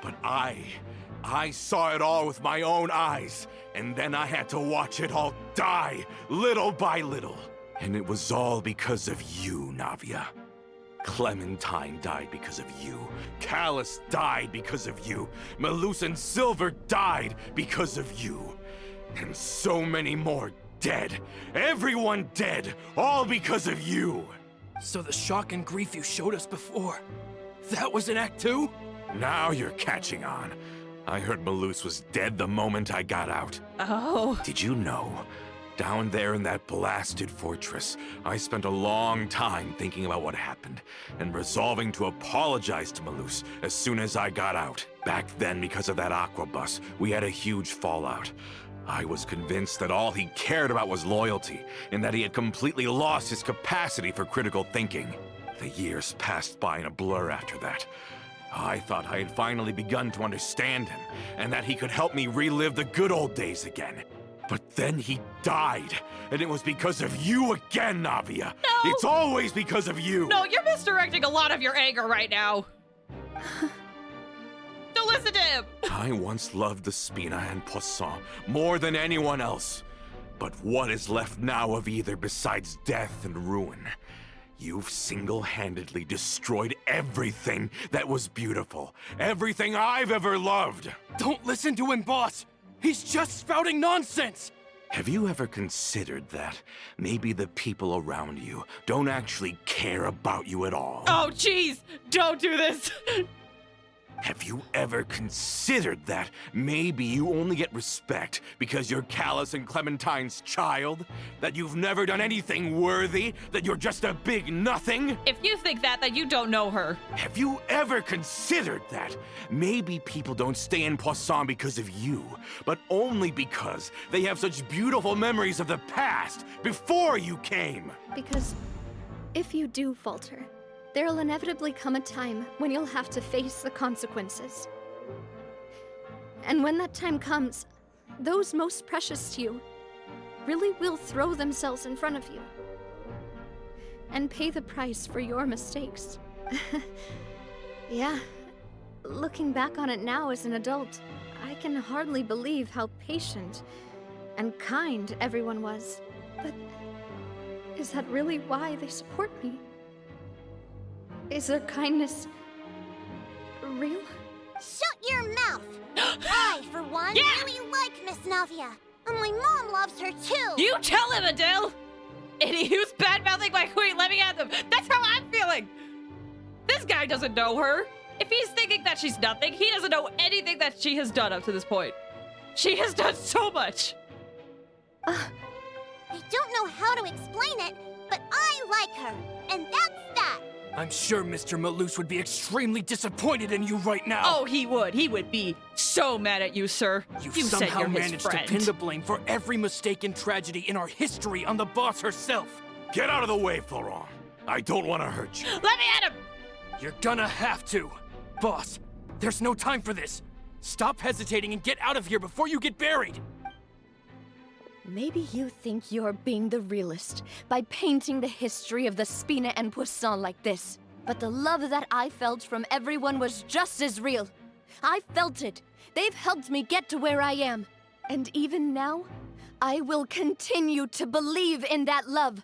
But I saw it all with my own eyes, and then I had to watch it all die, little by little. And it was all because of you, Navia. Clementine died because of you. Callus died because of you. Malus and Silver died because of you. And so many more dead. Everyone dead, all because of you. So the shock and grief you showed us before, that was in Act 2? Now you're catching on. I heard Malus was dead the moment I got out. Oh. Did you know? Down there in that blasted fortress, I spent a long time thinking about what happened and resolving to apologize to Malus as soon as I got out. Back then, because of that aqua bus, we had a huge fallout. I was convinced that all he cared about was loyalty, and that he had completely lost his capacity for critical thinking. The years passed by in a blur after that. I thought I had finally begun to understand him, and that he could help me relive the good old days again. But then he died, and it was because of you again, Navia. No! It's always because of you. No, you're misdirecting a lot of your anger right now. Don't listen to him. I once loved the Spina and Poisson more than anyone else. But what is left now of either besides death and ruin? You've single-handedly destroyed everything that was beautiful. Everything I've ever loved. Don't listen to him, boss! He's just spouting nonsense! Have you ever considered that maybe the people around you don't actually care about you at all? Oh, jeez. Don't do this. Have you ever considered that maybe you only get respect because you're Callus and Clementine's child? That you've never done anything worthy? That you're just a big nothing? If you think that, then you don't know her. Have you ever considered that maybe people don't stay in Poisson because of you, but only because they have such beautiful memories of the past before you came? Because if you do falter, there'll inevitably come a time when you'll have to face the consequences. And when that time comes, those most precious to you really will throw themselves in front of you and pay the price for your mistakes. Yeah, looking back on it now as an adult, I can hardly believe how patient and kind everyone was. But is that really why they support me? Is their kindness real? Shut your mouth! I, for one, really like Miss Navia. And my mom loves her too! You tell him, Adele! And who's bad-mouthing my queen, let me at them. That's how I'm feeling! This guy doesn't know her. If he's thinking that she's nothing, he doesn't know anything that she has done up to this point. She has done so much! I don't know how to explain it, but I like her, and that's that! I'm sure Mr. Malus would be extremely disappointed in you right now. Oh, he would. He would be so mad at you, sir. You've You said somehow you're his managed to friend. pin the blame for every mistake and tragedy in our history on the boss herself. Get out of the way, Florent. I don't want to hurt you. Let me at him! You're gonna have to. Boss, there's no time for this. Stop hesitating and get out of here before you get buried. Maybe you think you're being the realist by painting the history of the Spina and Poisson like this. But the love that I felt from everyone was just as real. I felt it. They've helped me get to where I am. And even now, I will continue to believe in that love.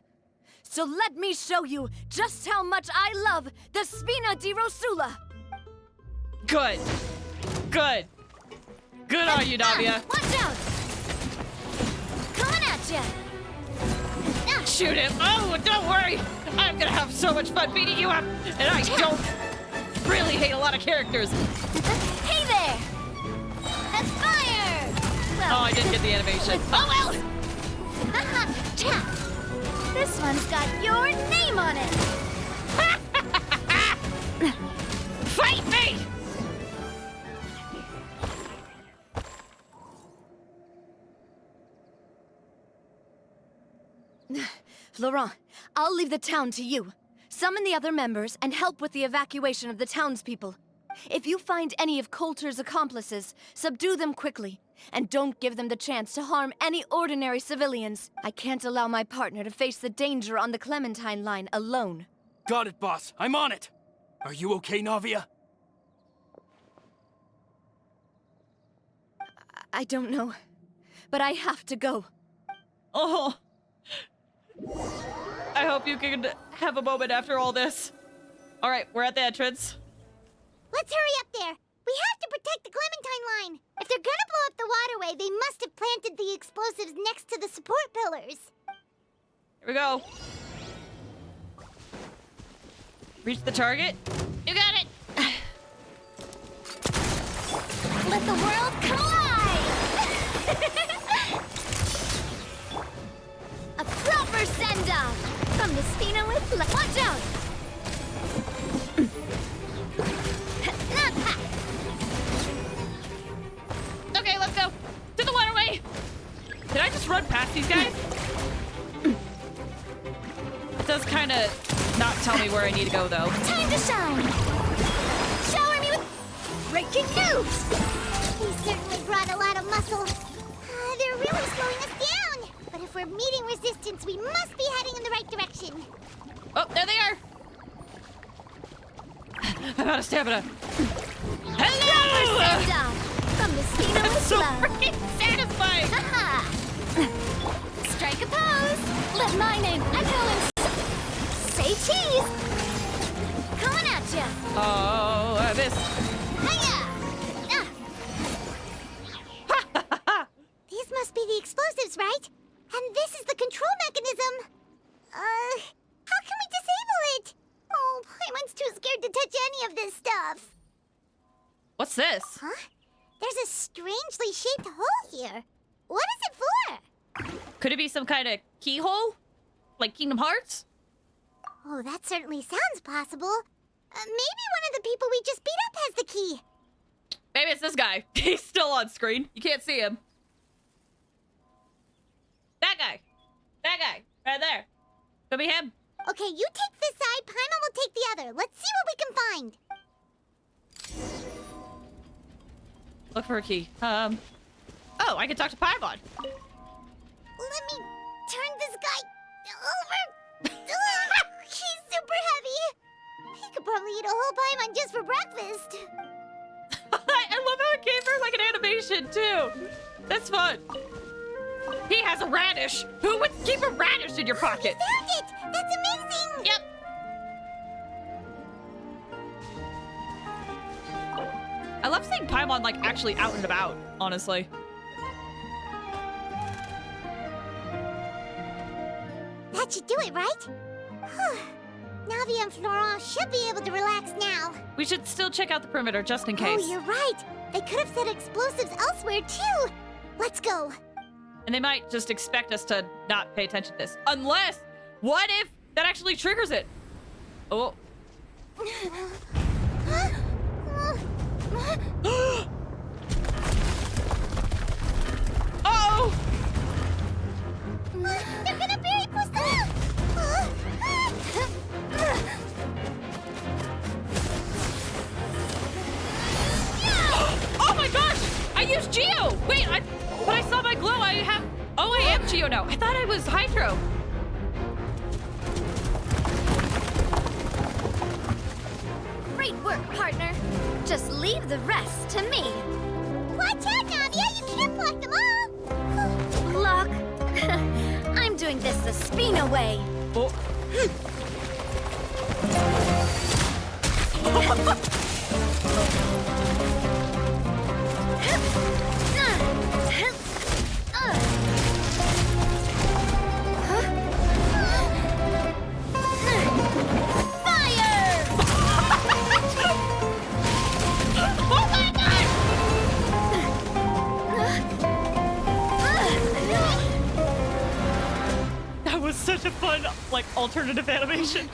So let me show you just how much I love the Spina di Rosula. Good. Good. Good on you, Navia. Watch out! Coming at ya! Shoot him. Oh, don't worry. I'm gonna have so much fun beating you up. And I don't really hate a lot of characters. Hey there! That's fire! Oh, I didn't get the animation. Oh, well! This one's got your name on it! Fight me! Florent, I'll leave the town to you. Summon the other members and help with the evacuation of the townspeople. If you find any of Coulter's accomplices, subdue them quickly. And don't give them the chance to harm any ordinary civilians. I can't allow my partner to face the danger on the Clementine line alone. Got it, boss. I'm on it. Are you okay, Navia? I don't know, but I have to go. Oh. I hope you can have a moment after all this. All right, we're at the entrance. Let's hurry up there. We have to protect the Clementine line. If they're gonna blow up the waterway, they must have planted the explosives next to the support pillars. Here we go. Reach the target. You got it. Let the world collide! A proper send-off from the Spina with love. Watch out! Okay, let's go. To the waterway. Did I just run past these guys? It does kind of not tell me where I need to go, though. Time to shine! Shower me with breaking news! We certainly brought a lot of muscle. They're really slowing us down. But if we're meeting resistance, we must be heading in the right direction. Oh, there they are. I'm out of stamina. Hello! Send-off from the Spina with So love. freaking satisfying. Haha! Strike a pose! Let my name echo and say cheese! Coming at ya! Oh, I missed. Hiya! These must be the explosives, right? And this is the control mechanism. How can we disable it? Oh, Paimon's too scared to touch any of this stuff. What's this? Huh? There's a strangely shaped hole here. What is it for? Could it be some kind of keyhole? Like Kingdom Hearts? Oh, that certainly sounds possible. Maybe one of the people we just beat up has the key. Maybe it's this guy. He's still on screen. You can't see him. That guy. That guy. Right there. Could be him. Okay, you take this side, Paimon will take the other. Let's see what we can find. Look for a key. Oh, I can talk to Paimon. Let me turn this guy over. He's super heavy. He could probably eat a whole Paimon just for breakfast. I love how it gave her like an animation too. That's fun. He has a radish. Who would keep a radish in your pocket? You found it! That's amazing! Yep. I love seeing Paimon like actually out and about, honestly. That should do it, right? Navia and Florent should be able to relax now. We should still check out the perimeter just in case. Oh, you're right. They could have set explosives elsewhere too. Let's go. And they might just expect us to not pay attention to this. Unless, what if that actually triggers it? Oh. Uh-oh! They're gonna bury Poisson! Oh my gosh! I used Geo! Wait, but I saw my glow. Oh, I am Geo now. I thought I was Hydro. Great work, partner. Just leave the rest to me. Watch out, Navia! You can't block them all! Block. I'm doing this the Spina way. Oh. That was such a fun, like, alternative animation.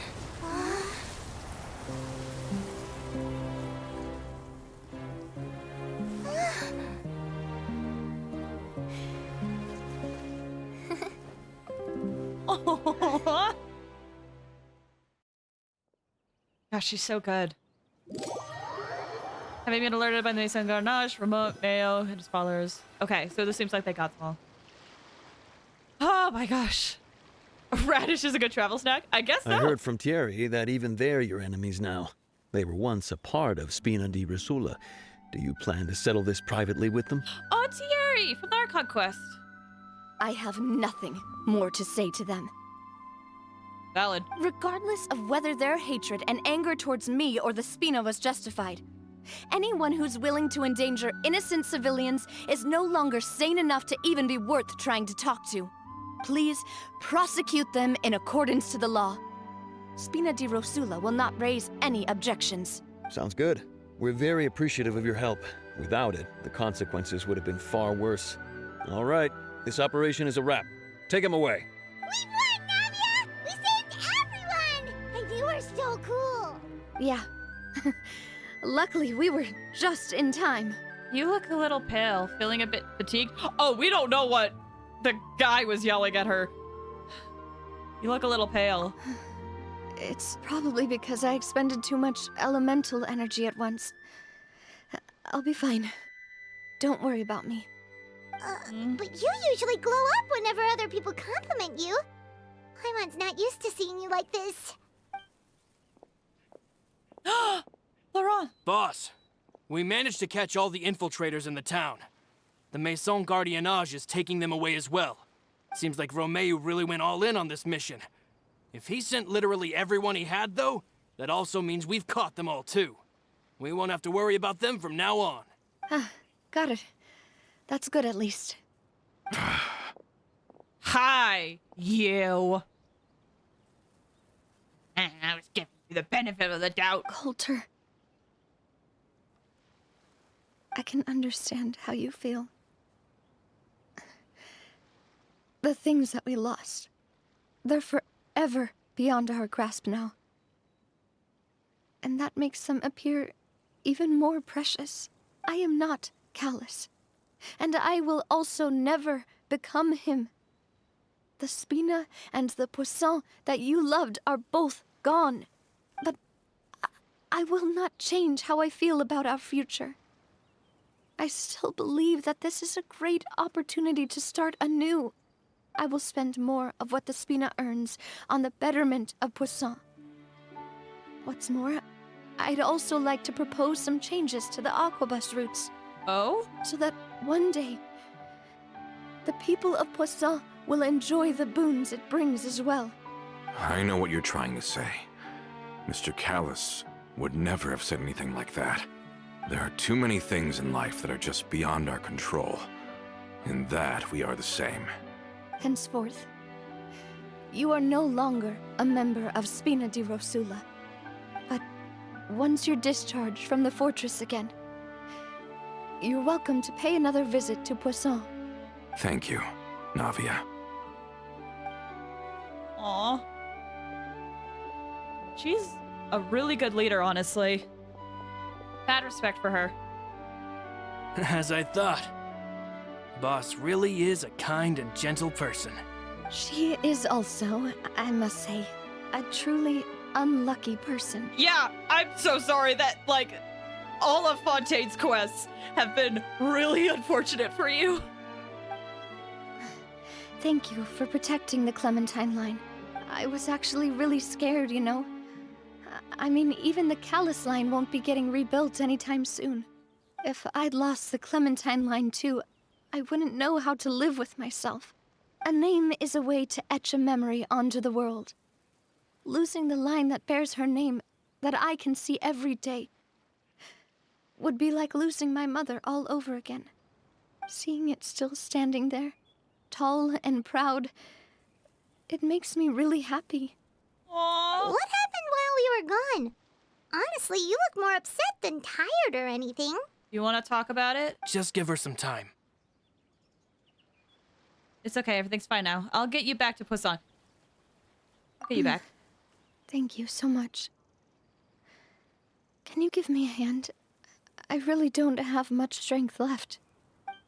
Gosh, she's so good. Having been alerted by the Mason Garnache, Remote, Mayo, and his followers. Okay, so this seems like they got them all. Oh my gosh. Radish is a good travel snack? I guess so. I heard from Thierry that even they're your enemies now. They were once a part of Spina di Rosula. Do you plan to settle this privately with them? Oh, Thierry from the Archon Quest. I have nothing more to say to them. Valid. Regardless of whether their hatred and anger towards me or the Spina was justified, anyone who's willing to endanger innocent civilians is no longer sane enough to even be worth trying to talk to. Please prosecute them in accordance to the law. Spina di Rosula will not raise any objections. Sounds good. We're very appreciative of your help. Without it, the consequences would have been far worse. All right, this operation is a wrap. Take him away. We won, Navia! We saved everyone! And you were so cool! Yeah. Luckily, we were just in time. You look a little pale, feeling a bit fatigued. Oh, we don't know what the guy was yelling at her. You look a little pale. It's probably because I expended too much elemental energy at once. I'll be fine. Don't worry about me. But you usually glow up whenever other people compliment you. Paimon's not used to seeing you like this. Laurent! Boss, we managed to catch all the infiltrators in the town. The Maison Gardiennage is taking them away as well. Seems like Romeu really went all in on this mission. If he sent literally everyone he had, though, that also means we've caught them all, too. We won't have to worry about them from now on. Got it. That's good, at least. Hi, you. I was giving you the benefit of the doubt. Coulter. I can understand how you feel. The things that we lost, they're forever beyond our grasp now. And that makes them appear even more precious. I am not callous, and I will also never become him. The Spina and the Poisson that you loved are both gone. But I will not change how I feel about our future. I still believe that this is a great opportunity to start anew. I will spend more of what the Spina earns on the betterment of Poisson. What's more, I'd also like to propose some changes to the Aquabus routes. Oh? So that one day, the people of Poisson will enjoy the boons it brings as well. I know what you're trying to say. Mr. Callus would never have said anything like that. There are too many things in life that are just beyond our control. In that, we are the same. Henceforth, you are no longer a member of Spina di Rosula. But once you're discharged from the fortress again, you're welcome to pay another visit to Poisson. Thank you, Navia. Aw. She's a really good leader, honestly. Bad respect for her. As I thought. Boss really is a kind and gentle person. She is also, I must say, a truly unlucky person. Yeah, I'm so sorry that, like, all of Fontaine's quests have been really unfortunate for you. Thank you for protecting the Clementine line. I was actually really scared, you know. I mean, even the Callus line won't be getting rebuilt anytime soon. If I'd lost the Clementine line too, I wouldn't know how to live with myself. A name is a way to etch a memory onto the world. Losing the line that bears her name, that I can see every day, would be like losing my mother all over again. Seeing it still standing there, tall and proud, it makes me really happy. Aww. What happened while we were gone? Honestly, you look more upset than tired or anything. You want to talk about it? Just give her some time. It's okay, everything's fine now. I'll get you back to Poisson. I'll get you back. Thank you so much. Can you give me a hand? I really don't have much strength left.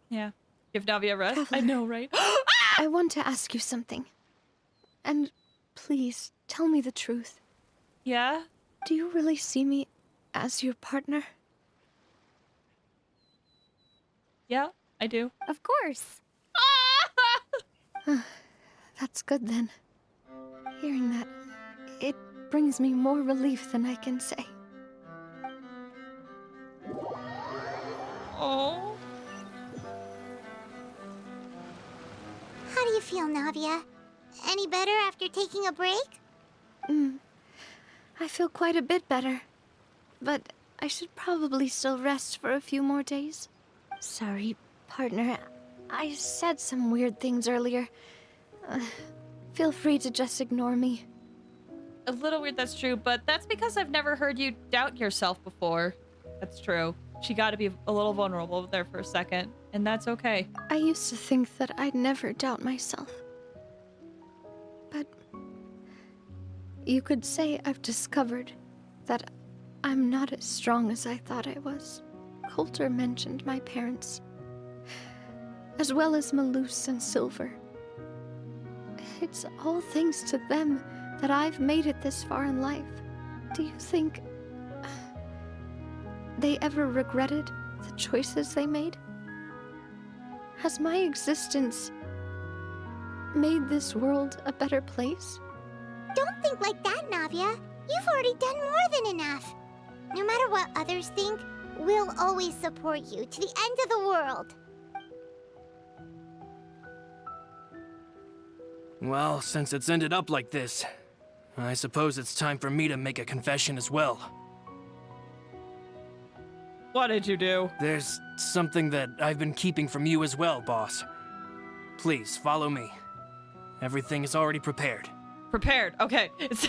Yeah. Give Navia a rest? Traveler. I know, right? I want to ask you something. And please, tell me the truth. Yeah? Do you really see me as your partner? Yeah, I do. Of course. That's good then. Hearing that, it brings me more relief than I can say. Oh. How do you feel, Navia? Any better after taking a break? I feel quite a bit better. But I should probably still rest for a few more days. Sorry, partner. I said some weird things earlier. Feel free to just ignore me. A little weird, that's true, but that's because I've never heard you doubt yourself before. That's true. she got to be a little vulnerable there for a second, and that's okay. I used to think that I'd never doubt myself. But you could say I've discovered that I'm not as strong as I thought I was. Coulter mentioned my parents, as well as Malus and Silver. It's all thanks to them that I've made it this far in life. Do you think they ever regretted the choices they made? Has my existence made this world a better place? Don't think like that, Navia. You've already done more than enough. No matter what others think, we'll always support you to the end of the world. Well, since it's ended up like this, I suppose it's time for me to make a confession as well. What did you do? There's something that I've been keeping from you as well, boss. Please, follow me. Everything is already prepared. Prepared. Okay. It's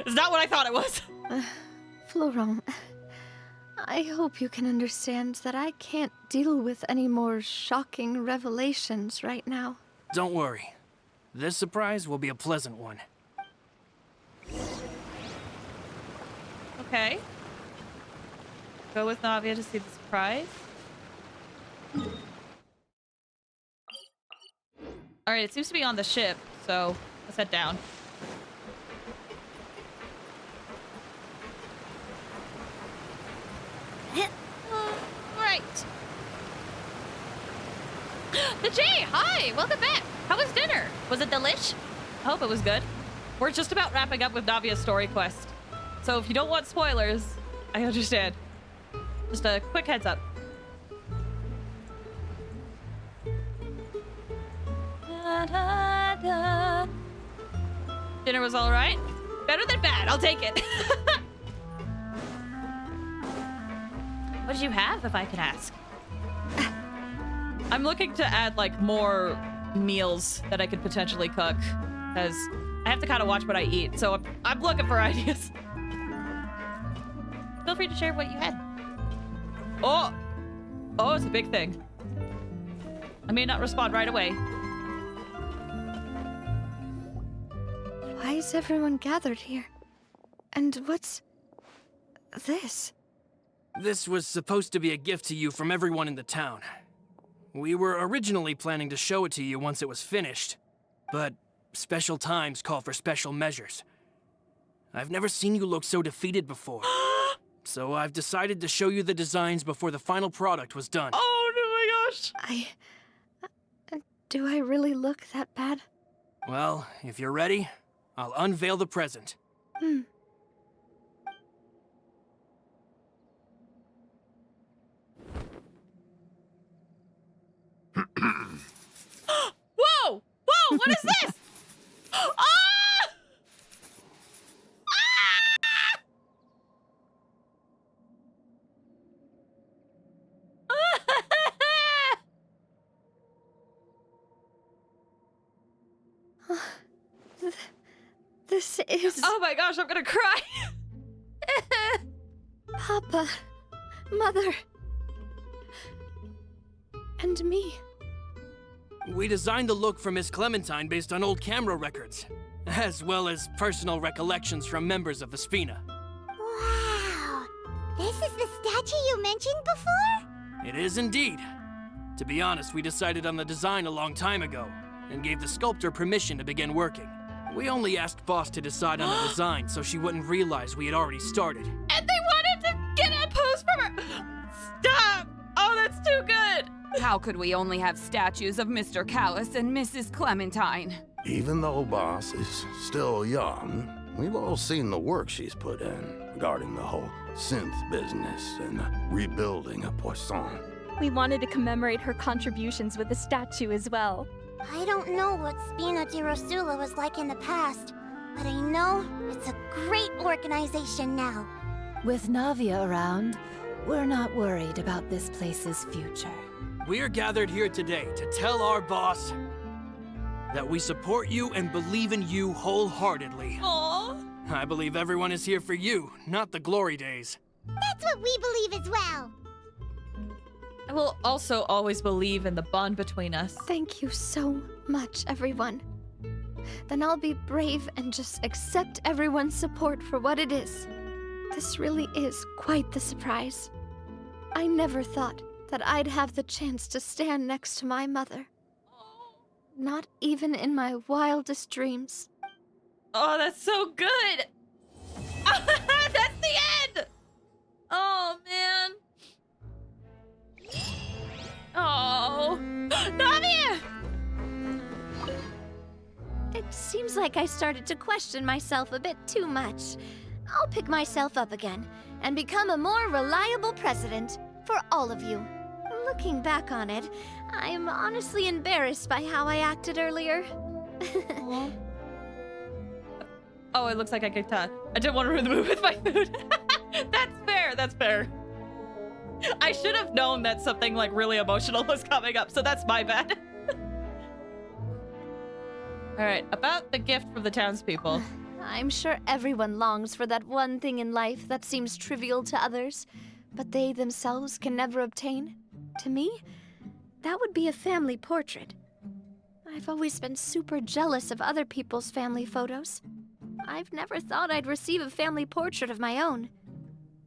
not what I thought it was. Florent, I hope you can understand that I can't deal with any more shocking revelations right now. Don't worry. This surprise will be a pleasant one. Okay. Go with Navia to see the surprise. Alright, it seems to be on the ship, so let's head down. Right. The J, hi! Welcome back! How was dinner? Was it delish? I hope it was good. We're just about wrapping up with Navia's story quest. So if you don't want spoilers, I understand. Just a quick heads up. Da, da, da. Dinner was all right. Better than bad. I'll take it. What did you have, if I can ask? I'm looking to add like more meals that I could potentially cook, because I have to kind of watch what I eat. So I'm looking for ideas. Feel free to share what you had. Oh, it's a big thing. I may not respond right away. Why is everyone gathered here? And what's this? This was supposed to be a gift to you from everyone in the town. We were originally planning to show it to you once it was finished, but special times call for special measures. I've never seen you look so defeated before. So I've decided to show you the designs before the final product was done. Oh my gosh! Do I really look that bad? Well, if you're ready, I'll unveil the present. Whoa! Whoa! What is this? Ah! This is... Oh my gosh, I'm gonna cry. Papa, Mother, and me. We designed the look for Miss Clementine based on old camera records, as well as personal recollections from members of the Spina. Wow! This is the statue you mentioned before? It is indeed. To be honest, we decided on the design a long time ago, and gave the sculptor permission to begin working. We only asked Boss to decide on the design so she wouldn't realize we had already started. And they wanted to get a pose from her. Stop! Oh, that's too good. How could we only have statues of Mr. Callus and Mrs. Clementine? Even though Boss is still young, we've all seen the work she's put in regarding the whole synth business and the rebuilding of Poisson. We wanted to commemorate her contributions with a statue as well. I don't know what Spina di Rosula was like in the past, but I know it's a great organization now. With Navia around, we're not worried about this place's future. We're gathered here today to tell our boss that we support you and believe in you wholeheartedly. Aww. I believe everyone is here for you, not the glory days. That's what we believe as well. I will also always believe in the bond between us. Thank you so much, everyone. Then I'll be brave and just accept everyone's support for what it is. This really is quite the surprise. I never thought that I'd have the chance to stand next to my mother. Not even in my wildest dreams. Oh, that's so good! That's the end! Oh, man. Oh. Navia! It seems like I started to question myself a bit too much. I'll pick myself up again and become a more reliable president for all of you. Looking back on it, I'm honestly embarrassed by how I acted earlier. Oh, it looks like I kicked out. I didn't want to ruin the movie with my food. That's fair, that's fair. I should have known that something like really emotional was coming up, so that's my bad. All right, about the gift from the townspeople. I'm sure everyone longs for that one thing in life that seems trivial to others, but they themselves can never obtain. To me, that would be a family portrait. I've always been super jealous of other people's family photos. I've never thought I'd receive a family portrait of my own.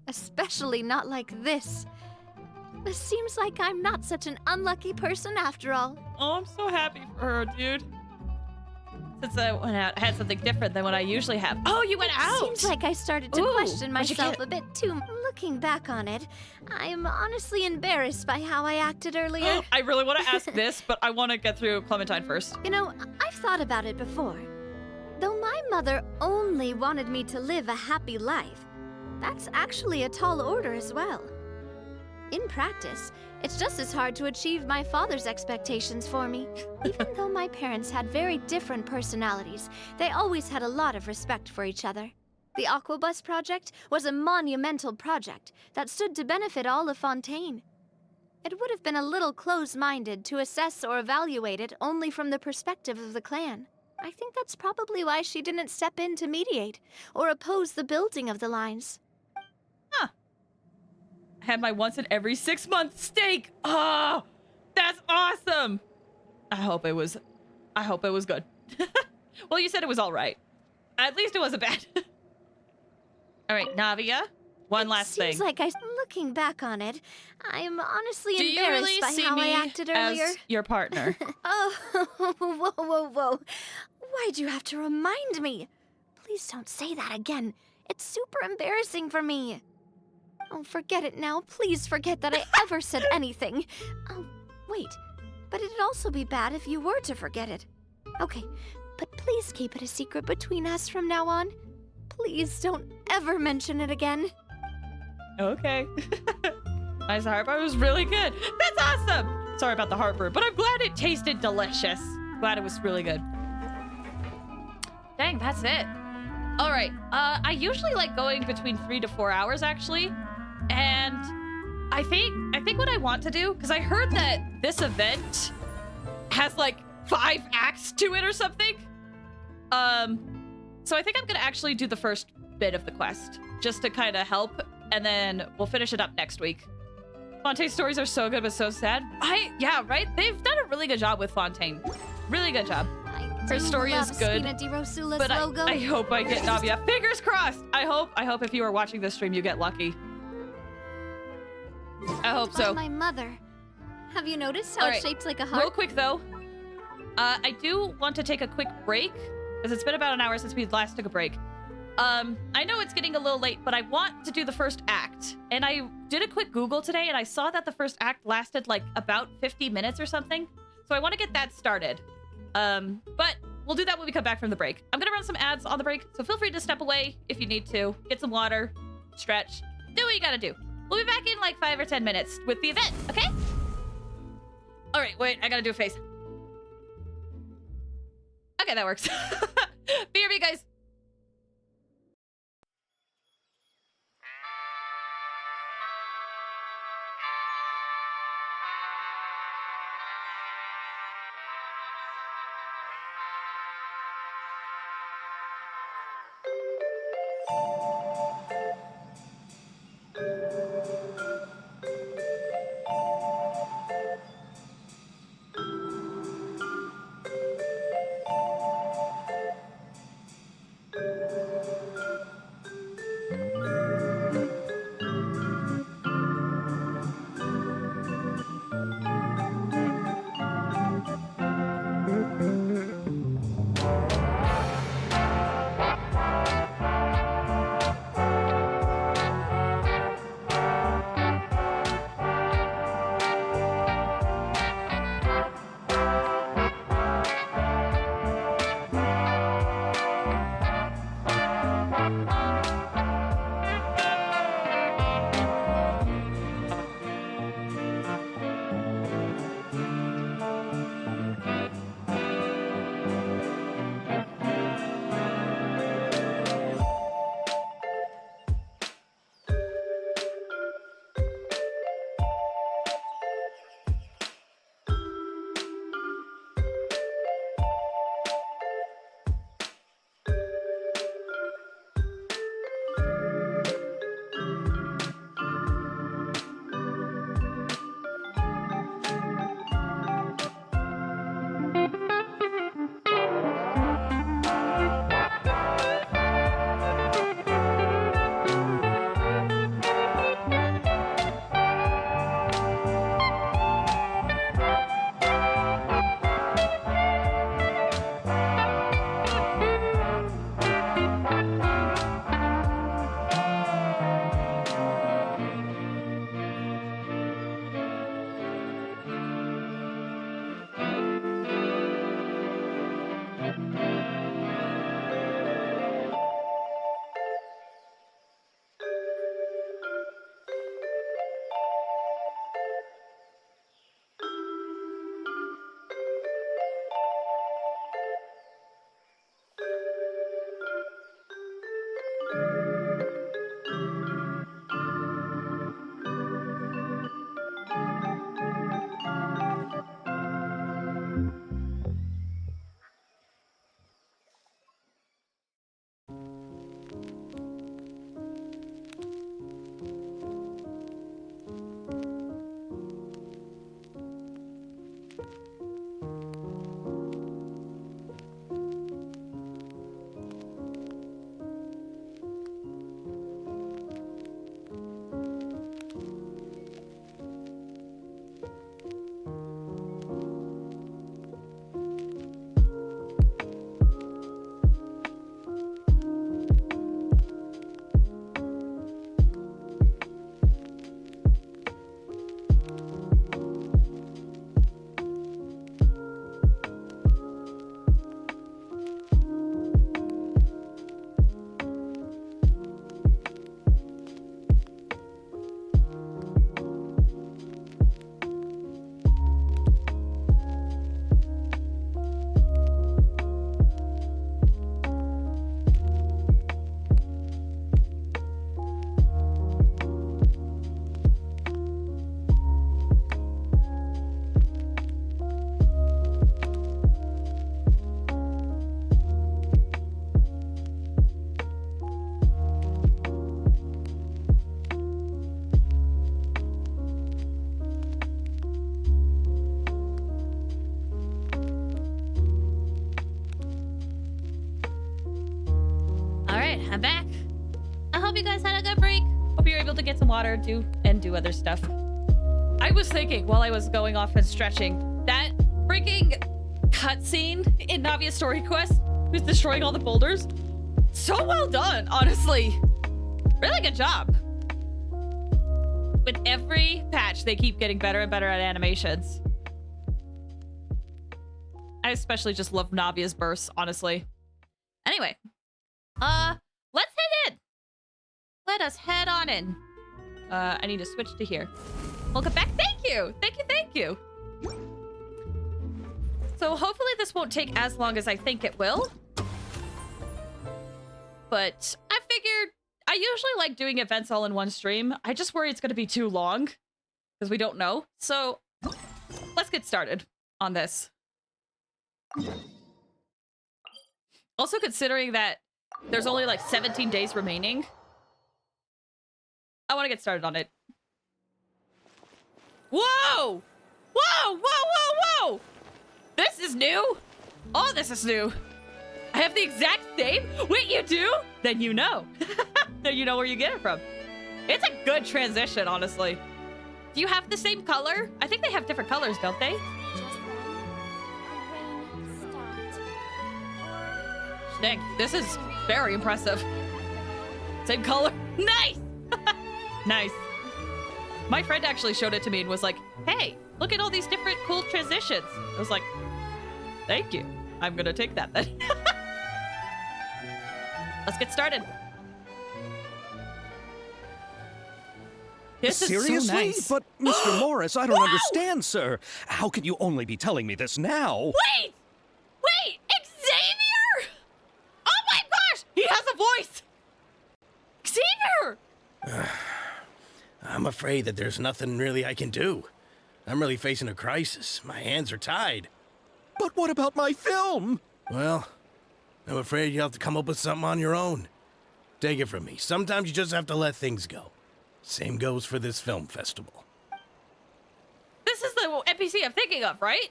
Especially not like this. It seems like I'm not such an unlucky person after all. Oh, I'm so happy for her, dude. Since I went out, I had something different than what I usually have. Oh, you went out! Seems like I started to Ooh, question what'd you myself get? a bit too. Looking back on it, I'm honestly embarrassed by how I acted earlier. I really want to ask this, but I want to get through Clementine first. You know, I've thought about it before. Though my mother only wanted me to live a happy life, that's actually a tall order as well. In practice, it's just as hard to achieve my father's expectations for me. Even though my parents had very different personalities, they always had a lot of respect for each other. The Aquabus project was a monumental project that stood to benefit all of Fontaine. It would have been a little close-minded to assess or evaluate it only from the perspective of the clan. I think that's probably why she didn't step in to mediate or oppose the building of the lines. Huh. I had my once in every 6 month steak. Oh, that's awesome. I hope it was good. Well, you said it was all right. At least it wasn't bad. All right, Navia, one last thing. Seems like looking back on it, I'm honestly Do you embarrassed really by see how me I acted earlier. as your partner? Oh, whoa. Why'd you have to remind me? Please don't say that again. It's super embarrassing for me. Oh, forget it now. Please forget that I ever said anything. Oh, wait. But it'd also be bad if you were to forget it. Okay, but please keep it a secret between us from now on. Please don't ever mention it again. Okay. My heartburn was really good. That's awesome. Sorry about the heartburn, but I'm glad it tasted delicious. Glad it was really good. Dang, that's it. All right. I usually like going between 3 to 4 hours, actually. And I think what I want to do, because I heard that this event has like 5 acts to it or something. So I think I'm gonna actually do the first bit of the quest just to kind of help, and then we'll finish it up next week. Fontaine's stories are so good but so sad. Yeah, right? They've done a really good job with Fontaine. Really good job. Her story is good, but I hope I get Navia. Fingers crossed. I hope if you are watching this stream, you get lucky. I hope so. My mother. Have you noticed how All right, it's shaped like a heart? Real quick though, I do want to take a quick break because it's been about an hour since we last took a break. I know it's getting a little late, but I want to do the first act. And I did a quick Google today and I saw that the first act lasted like about 50 minutes or something. So I want to get that started. But we'll do that when we come back from the break. I'm gonna run some ads on the break, so feel free to step away if you need to. Get some water, stretch, do what you gotta do. We'll be back in like 5 or 10 minutes with the event, okay? All right, wait, I gotta do a face. Okay, that works. BRB, guys. I'm back. I hope you guys had a good break. Hope you're able to get some water, do other stuff. I was thinking while I was going off and stretching, that freaking cutscene in Navia's story quest, who's destroying all the boulders, so well done, honestly. Really good job. With every patch, they keep getting better and better at animations. I especially just love Navia's bursts, honestly. Anyway, let's head in. Let us head on in. I need to switch to here. Welcome back. Thank you. Thank you. So hopefully this won't take as long as I think it will. But I figured I usually like doing events all in one stream. I just worry it's going to be too long because we don't know. So let's get started on this. Also considering that there's only like 17 days remaining, I want to get started on it. Whoa! Whoa! This is new. Oh, this is new. I have the exact same. Wait, you do? Then you know. Then you know where you get it from. It's a good transition, honestly. Do you have the same color? I think they have different colors, don't they? Dang, this is very impressive. Same color. Nice! Nice. My friend actually showed it to me and was like, hey, look at all these different cool transitions. I was like, thank you. I'm gonna take that then. Let's get started. This is so Seriously? nice. But, Mr. Morris, I don't understand, sir. How can you only be telling me this now? Wait! Wait! Xavier! Oh my gosh! He has a voice! Xavier! I'm afraid that there's nothing really I can do. I'm really facing a crisis. My hands are tied. But what about my film? Well, I'm afraid you'll have to come up with something on your own. Take it from me. Sometimes you just have to let things go. Same goes for this film festival. This is the NPC I'm thinking of, right?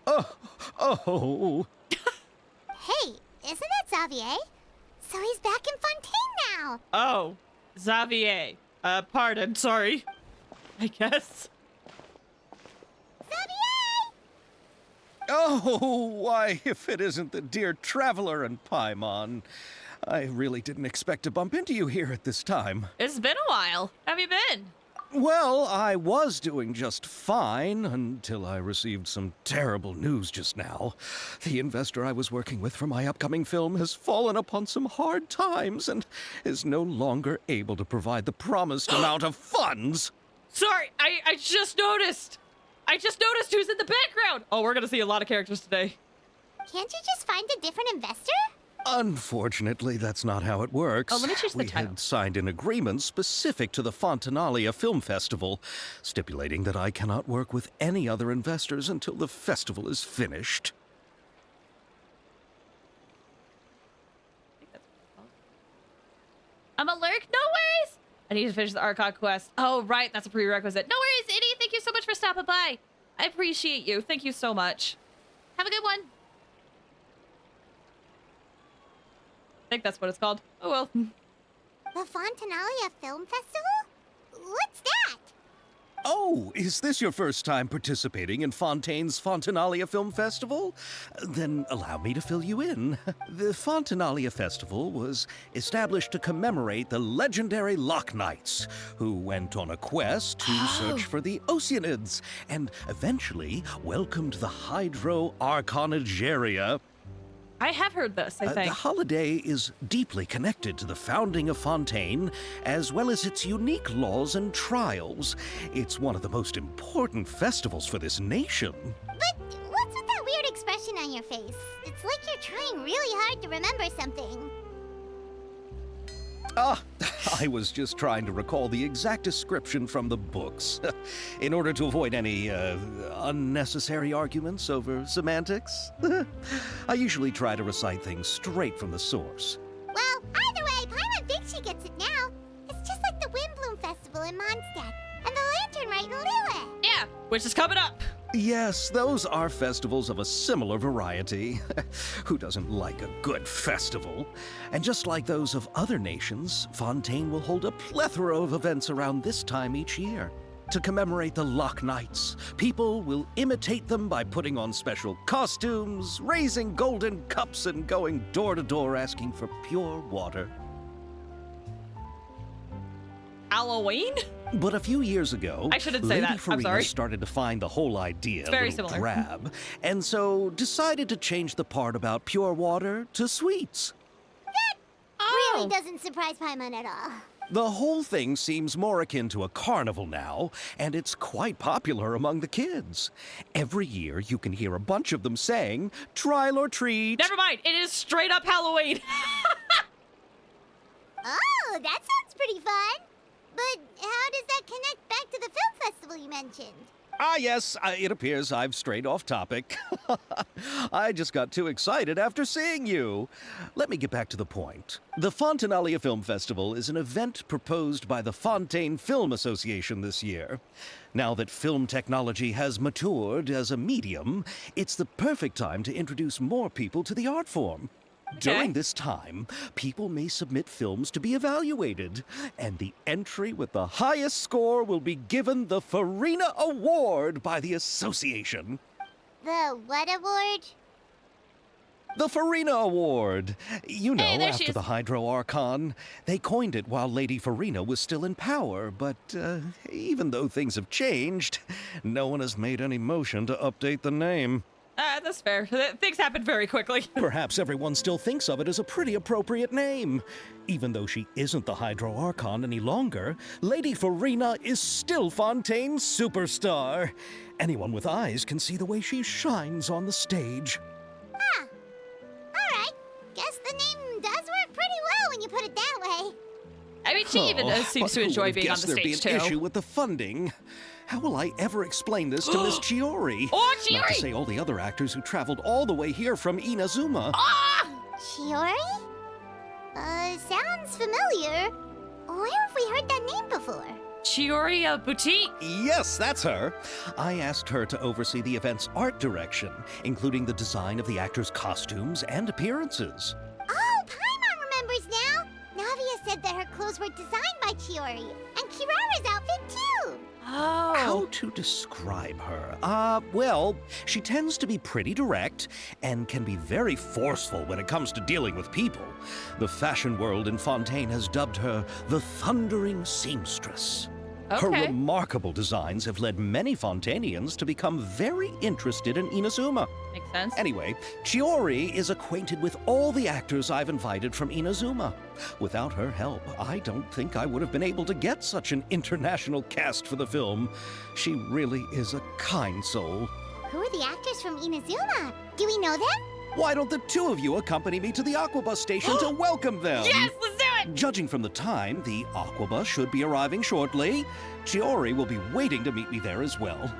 Oh. Hey, isn't that Xavier? So he's back in Fontaine now. Oh, Xavier. Pardon, sorry. I guess. Xavier! Oh, why, if it isn't the dear Traveler and Paimon. I really didn't expect to bump into you here at this time. It's been a while. How have you been? Well, I was doing just fine until I received some terrible news just now. The investor I was working with for my upcoming film has fallen upon some hard times and is no longer able to provide the promised amount of funds. Sorry, I just noticed. I just noticed who's in the background. Oh, we're gonna see a lot of characters today. Can't you just find a different investor? Unfortunately, that's not how it works. Oh, let me change the We title. had signed an agreement specific to the Fontanalia Film Festival, stipulating that I cannot work with any other investors until the festival is finished. I'm a lurk, no worries. I need to finish the Archon quest. Oh, right, that's a prerequisite. No worries, Iddy. Thank you so much for stopping by. I appreciate you. Thank you so much. Have a good one. I think that's what it's called. Oh, well. The Fontanalia Film Festival? What's that? Oh, is this your first time participating in Fontaine's Fontanalia Film Festival? Then allow me to fill you in. The Fontanalia Festival was established to commemorate the legendary Loch Knights, who went on a quest to search for the Oceanids and eventually welcomed the Hydro Arconageria. I have heard this, I think. The holiday is deeply connected to the founding of Fontaine, as well as its unique laws and trials. It's one of the most important festivals for this nation. But what's with that weird expression on your face? It's like you're trying really hard to remember something. I was just trying to recall the exact description from the books, in order to avoid any unnecessary arguments over semantics. I usually try to recite things straight from the source. Well, either way, Paimon thinks she gets it now. It's just like the Windbloom Festival in Mondstadt, and the Lantern Rite in Lille. Yeah, which is coming up. Yes, those are festivals of a similar variety. Who doesn't like a good festival? And just like those of other nations, Fontaine will hold a plethora of events around this time each year. To commemorate the Loch Knights, people will imitate them by putting on special costumes, raising golden cups, and going door to door asking for pure water. Halloween? But a few years ago, I shouldn't say Lady that. I'm Farina sorry. started to find the whole idea It's a very little similar. drab, and so decided to change the part about pure water to sweets. Really doesn't surprise Paimon at all. The whole thing seems more akin to a carnival now, and it's quite popular among the kids. Every year, you can hear a bunch of them saying, "Trial or treat." Never mind. It is straight up Halloween. Oh, that sounds pretty fun. But how does that connect back to the film festival you mentioned? Ah, yes, it appears I've strayed off topic. I just got too excited after seeing you. Let me get back to the point. The Fontanalia Film Festival is an event proposed by the Fontaine Film Association this year. Now that film technology has matured as a medium, it's the perfect time to introduce more people to the art form. During this time, people may submit films to be evaluated, and the entry with the highest score will be given the Farina Award by the association. The what award? The Farina Award. You know, Hey, there she after is. the Hydro Archon. They coined it while Lady Farina was still in power, but even though things have changed, no one has made any motion to update the name. That's fair. Things happen very quickly. Perhaps everyone still thinks of it as a pretty appropriate name. Even though she isn't the Hydro Archon any longer, Lady Farina is still Fontaine's superstar. Anyone with eyes can see the way she shines on the stage. Huh. Alright. Guess the name does work pretty well when you put it that way. I mean, she even seems to enjoy being on the stage, too. There'd be an issue with the funding. How will I ever explain this to Miss Chiori? Oh, Chiori! Not to say all the other actors who traveled all the way here from Inazuma. Ah! Chiori? Sounds familiar. Where have we heard that name before? Chiori Boutique? Yes, that's her. I asked her to oversee the event's art direction, including the design of the actors' costumes and appearances. Oh, Paimon remembers now! Navia said that her clothes were designed by Chiori, and Kirara's outfit too! Oh. How to describe her? Well, she tends to be pretty direct and can be very forceful when it comes to dealing with people. The fashion world in Fontaine has dubbed her the Thundering Seamstress. Her Okay. remarkable designs have led many Fontainians to become very interested in Inazuma. Makes sense. Anyway, Chiori is acquainted with all the actors I've invited from Inazuma. Without her help, I don't think I would have been able to get such an international cast for the film. She really is a kind soul. Who are the actors from Inazuma? Do we know them? Why don't the two of you accompany me to the Aquabus station to welcome them? Yes, let's do it! Judging from the time, the Aquabus should be arriving shortly. Chiori will be waiting to meet me there as well.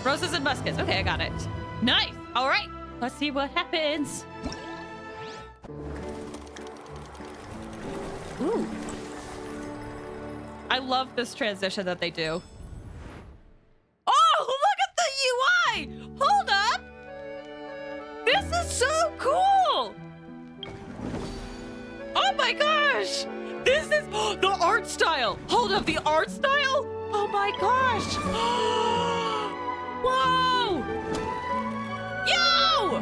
Roses and muskets. Okay, I got it. Nice. All right. Let's see what happens. Ooh. I love this transition that they do. Oh, look at the UI! Hold up! This is so cool! Oh my gosh! This is the art style! Hold up, the art style? Oh my gosh! Whoa! Yo!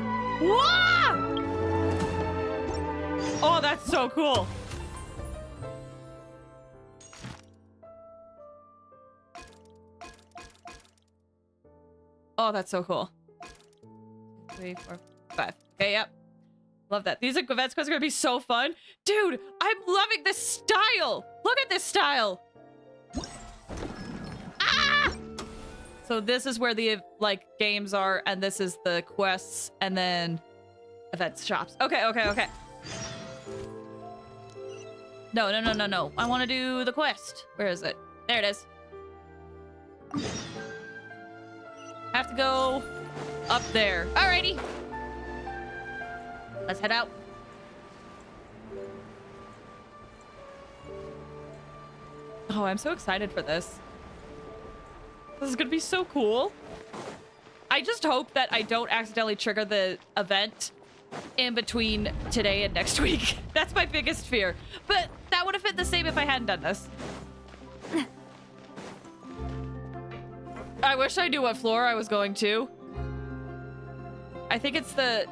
Wow! Oh, that's so cool. Oh, that's so cool. 3, 4, 5. Okay, yep. Love that. These events are gonna be so fun. Dude, I'm loving this style. Look at this style. Ah! So this is where the games are, and this is the quests, and then events shops. Okay, okay, okay. No. I want to do the quest. Where is it? There it is. Have to go up there. Alrighty. Let's head out. Oh, I'm so excited for this. This is gonna be so cool. I just hope that I don't accidentally trigger the event in between today and next week. That's my biggest fear. But that would have been the same if I hadn't done this. I wish I knew what floor I was going to. I think it's the...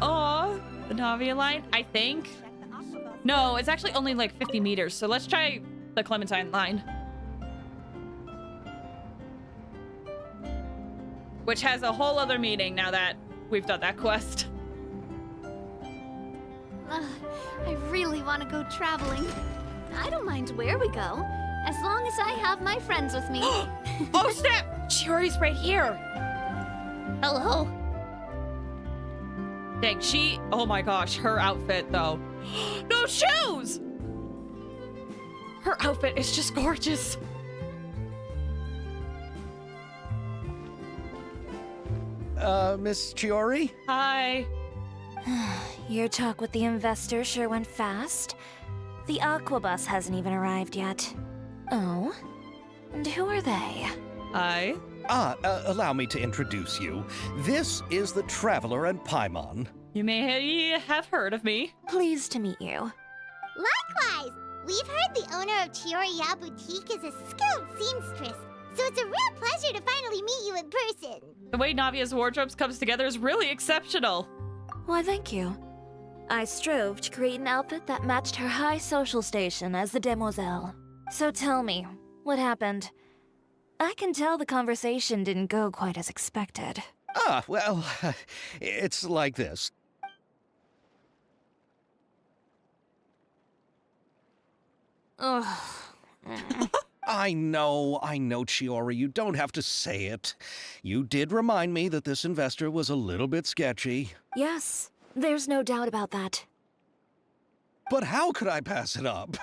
Oh, the Navia line, I think. No, it's actually only like 50 meters. So let's try the Clementine line. Which has a whole other meaning now that we've done that quest. I really want to go traveling. I don't mind where we go, as long as I have my friends with me. Oh, snap! Chiori's right here. Hello. Dang, oh my gosh, her outfit though. No shoes! Her outfit is just gorgeous. Miss Chiori? Hi. Your talk with the investor sure went fast. The Aquabus hasn't even arrived yet. Oh? And who are they? Hi. Allow me to introduce you. This is the Traveler and Paimon. You may have heard of me. Pleased to meet you. Likewise! We've heard the owner of Chioriya Boutique is a skilled seamstress, so it's a real pleasure to finally meet you in person. The way Navia's wardrobes comes together is really exceptional. Why, thank you. I strove to create an outfit that matched her high social station as the demoiselle. So tell me, what happened? I can tell the conversation didn't go quite as expected. Ah, well, it's like this. Ugh. I know, Chiori, you don't have to say it. You did remind me that this investor was a little bit sketchy. Yes, there's no doubt about that. But how could I pass it up?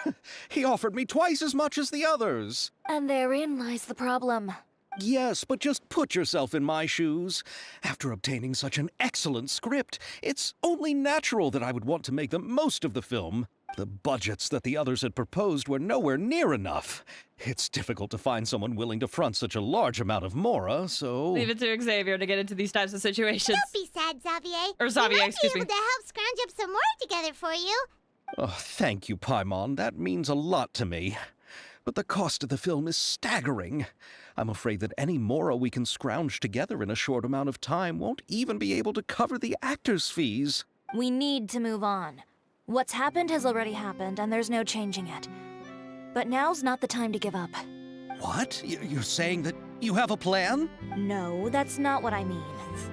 He offered me twice as much as the others. And therein lies the problem. Yes, but just put yourself in my shoes. After obtaining such an excellent script, it's only natural that I would want to make the most of the film. The budgets that the others had proposed were nowhere near enough. It's difficult to find someone willing to front such a large amount of mora, so... Leave it to Xavier to get into these types of situations. Don't be sad, Xavier. Or Xavier, excuse we me. might be able to help scrounge up some more together for you. Oh, thank you, Paimon. That means a lot to me. But the cost of the film is staggering. I'm afraid that any mora we can scrounge together in a short amount of time won't even be able to cover the actors' fees. We need to move on. What's happened has already happened, and there's no changing it. But now's not the time to give up. What? You're saying that you have a plan? No, that's not what I mean.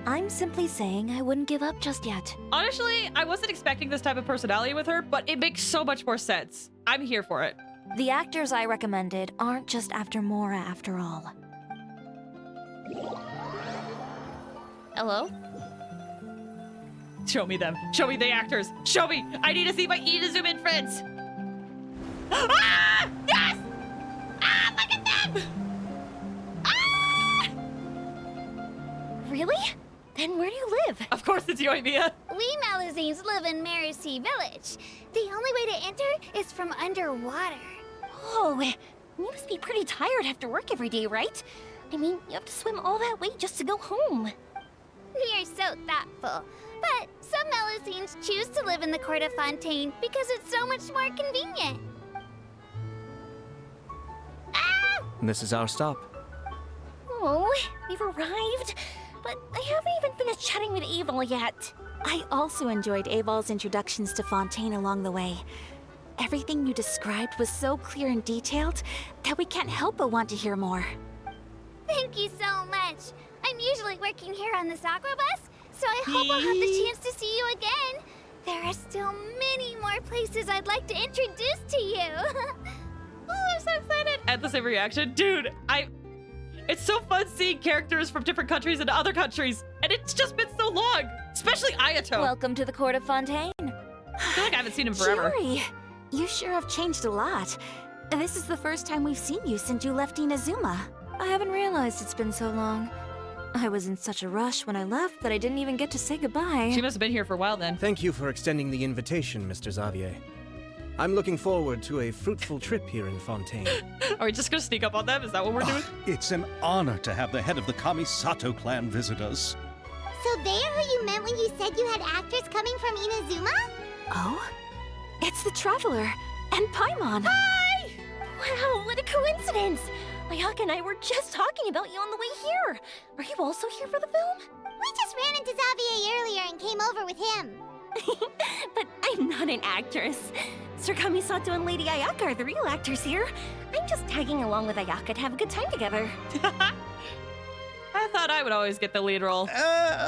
I'm simply saying I wouldn't give up just yet. Honestly, I wasn't expecting this type of personality with her, but it makes so much more sense. I'm here for it. The actors I recommended aren't just after Mora after all. Hello? Show me them. Show me the actors. Show me. I need to see my Zoom in friends. Ah! Yes! Ah, look at them! Ah! Really? Then where do you live? Of course it's you, Mia. We Malazines live in Mercy Village. The only way to enter is from underwater. Oh, you must be pretty tired after work every day, right? I mean, you have to swim all that way just to go home. We are so thoughtful. But some Malazines choose to live in the Court of Fontaine because it's so much more convenient. Ah! This is our stop. Oh, we've arrived. But I haven't even finished chatting with Aval yet. I also enjoyed Aval's introductions to Fontaine along the way. Everything you described was so clear and detailed that we can't help but want to hear more. Thank you so much. I'm usually working here on this aqua bus, so I hope I'll have the chance to see you again. There are still many more places I'd like to introduce to you. Oh, I'm so excited. At the same reaction. Dude, it's so fun seeing characters from different countries into other countries, and it's just been so long, especially Ayato. Welcome to the Court of Fontaine. I feel like I haven't seen him forever. Chiori, you sure have changed a lot. This is the first time we've seen you since you left Inazuma. I haven't realized it's been so long. I was in such a rush when I left that I didn't even get to say goodbye. She must have been here for a while then. Thank you for extending the invitation, Mr. Xavier. I'm looking forward to a fruitful trip here in Fontaine. Are we just gonna sneak up on them? Is that what we're doing? It's an honor to have the head of the Kamisato clan visit us. So they are who you meant when you said you had actors coming from Inazuma? Oh? It's the Traveler and Paimon. Hi! Wow, what a coincidence! Ayaka and I were just talking about you on the way here. Are you also here for the film? We just ran into Xavier earlier and came over with him. But I'm not an actress. Sir Kamisato and Lady Ayaka are the real actors here. I'm just tagging along with Ayaka to have a good time together. I thought I would always get the lead role.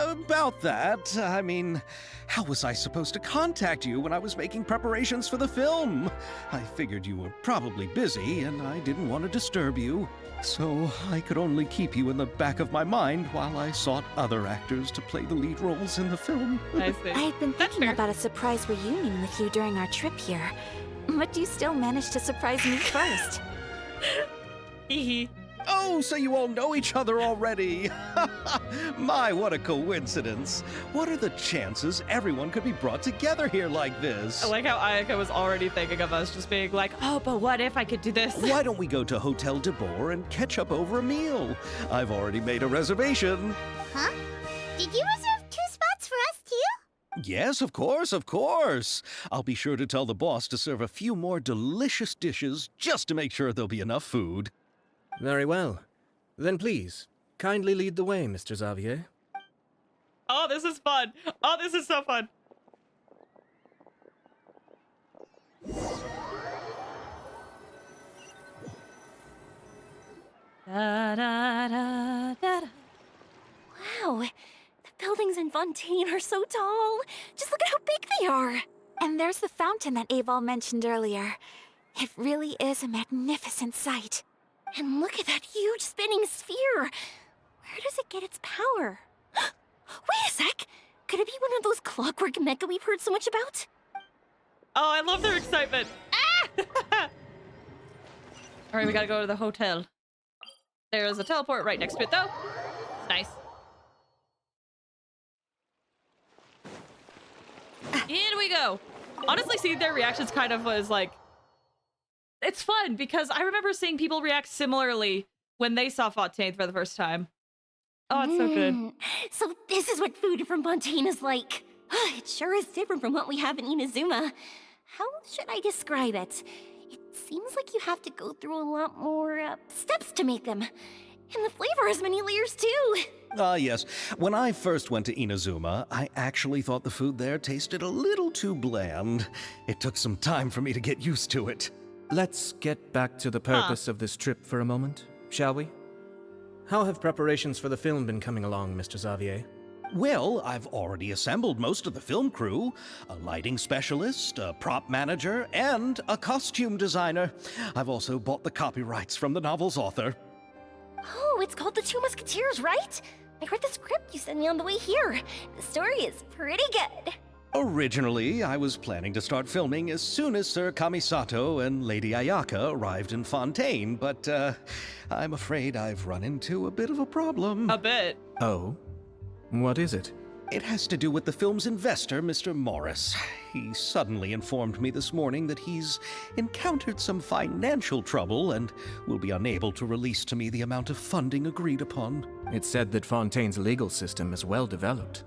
About that, I mean, how was I supposed to contact you when I was making preparations for the film? I figured you were probably busy, and I didn't want to disturb you. So I could only keep you in the back of my mind while I sought other actors to play the lead roles in the film. I see. I had been thinking about a surprise reunion with you during our trip here. But you still managed to surprise me first. Hee. Oh, so you all know each other already. My, what a coincidence. What are the chances everyone could be brought together here like this? I like how Ayaka was already thinking of us, just being like, oh, but what if I could do this? Why don't we go to Hotel de Boer and catch up over a meal? I've already made a reservation. Huh? Did you reserve 2 spots for us too? Yes, of course, of course. I'll be sure to tell the boss to serve a few more delicious dishes just to make sure there'll be enough food. Very well. Then please, kindly lead the way, Mr. Xavier. Oh, this is fun. Oh, this is so fun. Da, da, Fontaine are so tall. Just look at how big they are. And there's the fountain that Aval mentioned earlier. It really is a magnificent sight. And look at that huge spinning sphere. Where does it get its power? Wait a sec. Could it be one of those clockwork mecha we've heard so much about? Oh, I love their excitement. Ah! All right, we gotta go to the hotel. There's a teleport right next to it, though. It's nice. In we go. Honestly, seeing their reactions kind of was like... It's fun, because I remember seeing people react similarly when they saw Fontaine for the first time. Oh, it's so good. So this is what food from Fontaine is like. It sure is different from what we have in Inazuma. How should I describe it? It seems like you have to go through a lot more steps to make them. And the flavor has many layers too. Yes. When I first went to Inazuma, I actually thought the food there tasted a little too bland. It took some time for me to get used to it. Let's get back to the purpose of this trip for a moment, shall we? How have preparations for the film been coming along, Mr. Xavier? Well, I've already assembled most of the film crew. A lighting specialist, a prop manager, and a costume designer. I've also bought the copyrights from the novel's author. Oh, it's called The Two Musketeers, right? I read the script you sent me on the way here. The story is pretty good. Originally, I was planning to start filming as soon as Sir Kamisato and Lady Ayaka arrived in Fontaine, but I'm afraid I've run into a bit of a problem. A bit. Oh? What is it? It has to do with the film's investor, Mr. Morris. He suddenly informed me this morning that he's encountered some financial trouble and will be unable to release to me the amount of funding agreed upon. It's said that Fontaine's legal system is well developed.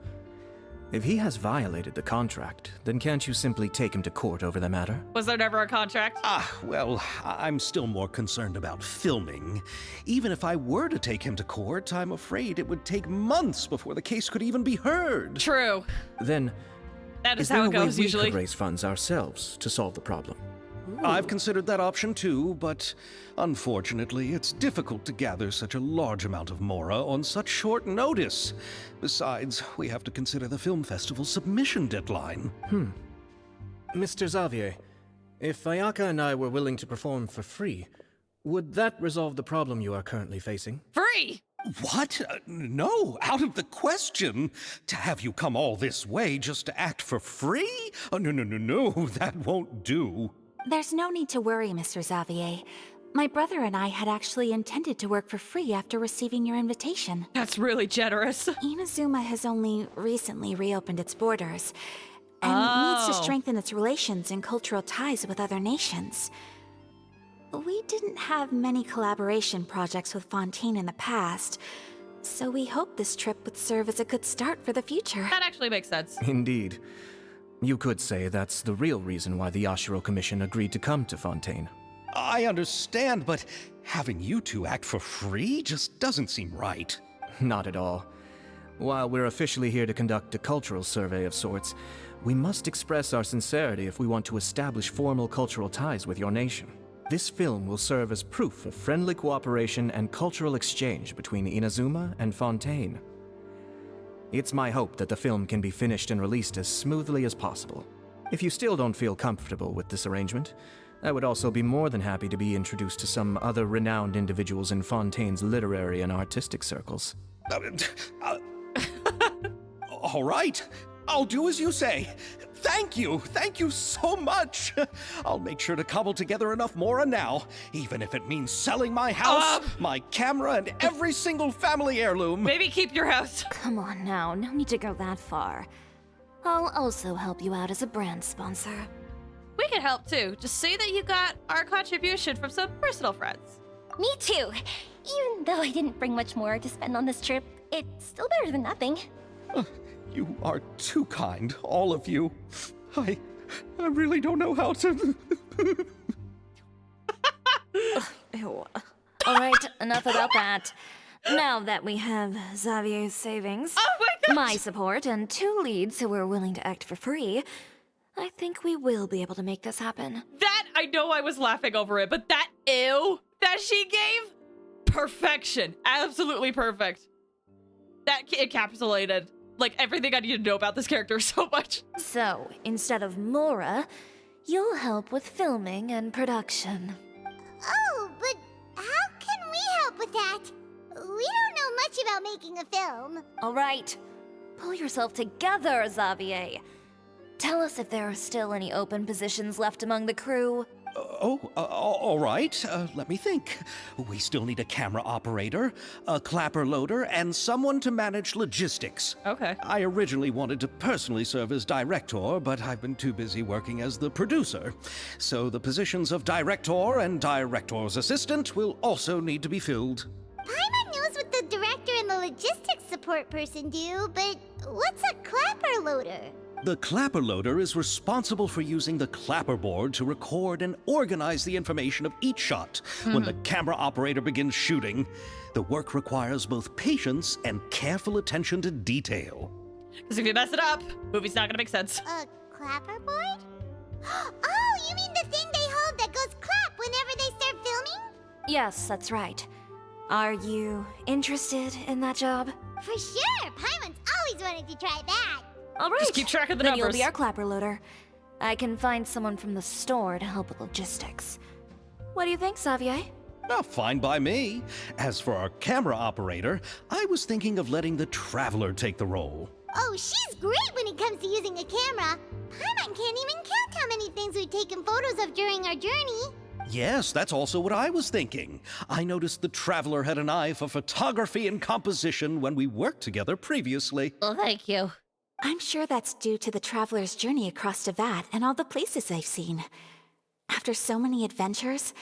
If he has violated the contract, then can't you simply take him to court over the matter? Was there never a contract? Well, I'm still more concerned about filming. Even if I were to take him to court, I'm afraid it would take months before the case could even be heard. True. Then, that is there how it a way goes we usually. could raise funds ourselves to solve the problem? I've considered that option too, but unfortunately, it's difficult to gather such a large amount of mora on such short notice. Besides, we have to consider the film festival's submission deadline. Mr. Xavier, if Ayaka and I were willing to perform for free, would that resolve the problem you are currently facing? Free! What? No, out of the question. To have you come all this way just to act for free? Oh, no, that won't do. There's no need to worry, Mr. Xavier. My brother and I had actually intended to work for free after receiving your invitation. That's really generous. Inazuma has only recently reopened its borders, and needs to strengthen its relations and cultural ties with other nations. We didn't have many collaboration projects with Fontaine in the past, so we hoped this trip would serve as a good start for the future. That actually makes sense. Indeed. You could say that's the real reason why the Yashiro Commission agreed to come to Fontaine. I understand, but having you two act for free just doesn't seem right. Not at all. While we're officially here to conduct a cultural survey of sorts, we must express our sincerity if we want to establish formal cultural ties with your nation. This film will serve as proof of friendly cooperation and cultural exchange between Inazuma and Fontaine. It's my hope that the film can be finished and released as smoothly as possible. If you still don't feel comfortable with this arrangement, I would also be more than happy to be introduced to some other renowned individuals in Fontaine's literary and artistic circles. All right, I'll do as you say. Thank you so much. I'll make sure to cobble together enough mora now, even if it means selling my house, my camera, and every single family heirloom. Maybe keep your house. Come on now, no need to go that far. I'll also help you out as a brand sponsor. We can help too. Just say that you got our contribution from some personal friends. Me too. Even though I didn't bring much more to spend on this trip, it's still better than nothing. You are too kind, all of you. I really don't know how to... Ew. Alright, enough about that. Now that we have Xavier's savings, my support, and 2 leads who are willing to act for free, I think we will be able to make this happen. That, I know I was laughing over it, but that ew that she gave, perfection. Absolutely perfect. That encapsulated like everything I need to know about this character so much. So, instead of Mora, you'll help with filming and production. Oh, but how can we help with that? We don't know much about making a film. All right, pull yourself together, Xavier. Tell us if there are still any open positions left among the crew. All right. Let me think. We still need a camera operator, a clapper loader, and someone to manage logistics. Okay. I originally wanted to personally serve as director, but I've been too busy working as the producer. So the positions of director and director's assistant will also need to be filled. Paimon knows what the director and the logistics support person do, but what's a clapper loader? The clapper loader is responsible for using the clapper board to record and organize the information of each shot when the camera operator begins shooting. The work requires both patience and careful attention to detail. Because if you mess it up, movie's not gonna make sense. A clapper board? Oh, you mean the thing they hold that goes clap whenever they start filming? Yes, that's right. Are you interested in that job? For sure! Paimon's always wanted to try that. All right. Just keep track of the then numbers. You'll be our clapper loader. I can find someone from the store to help with logistics. What do you think, Xavier? Oh, fine by me. As for our camera operator, I was thinking of letting the Traveler take the role. Oh, she's great when it comes to using a camera. Paimon can't even count how many things we've taken photos of during our journey. Yes, that's also what I was thinking. I noticed the Traveler had an eye for photography and composition when we worked together previously. Well, thank you. I'm sure that's due to the traveler's journey across Tevat and all the places they've seen. After so many adventures,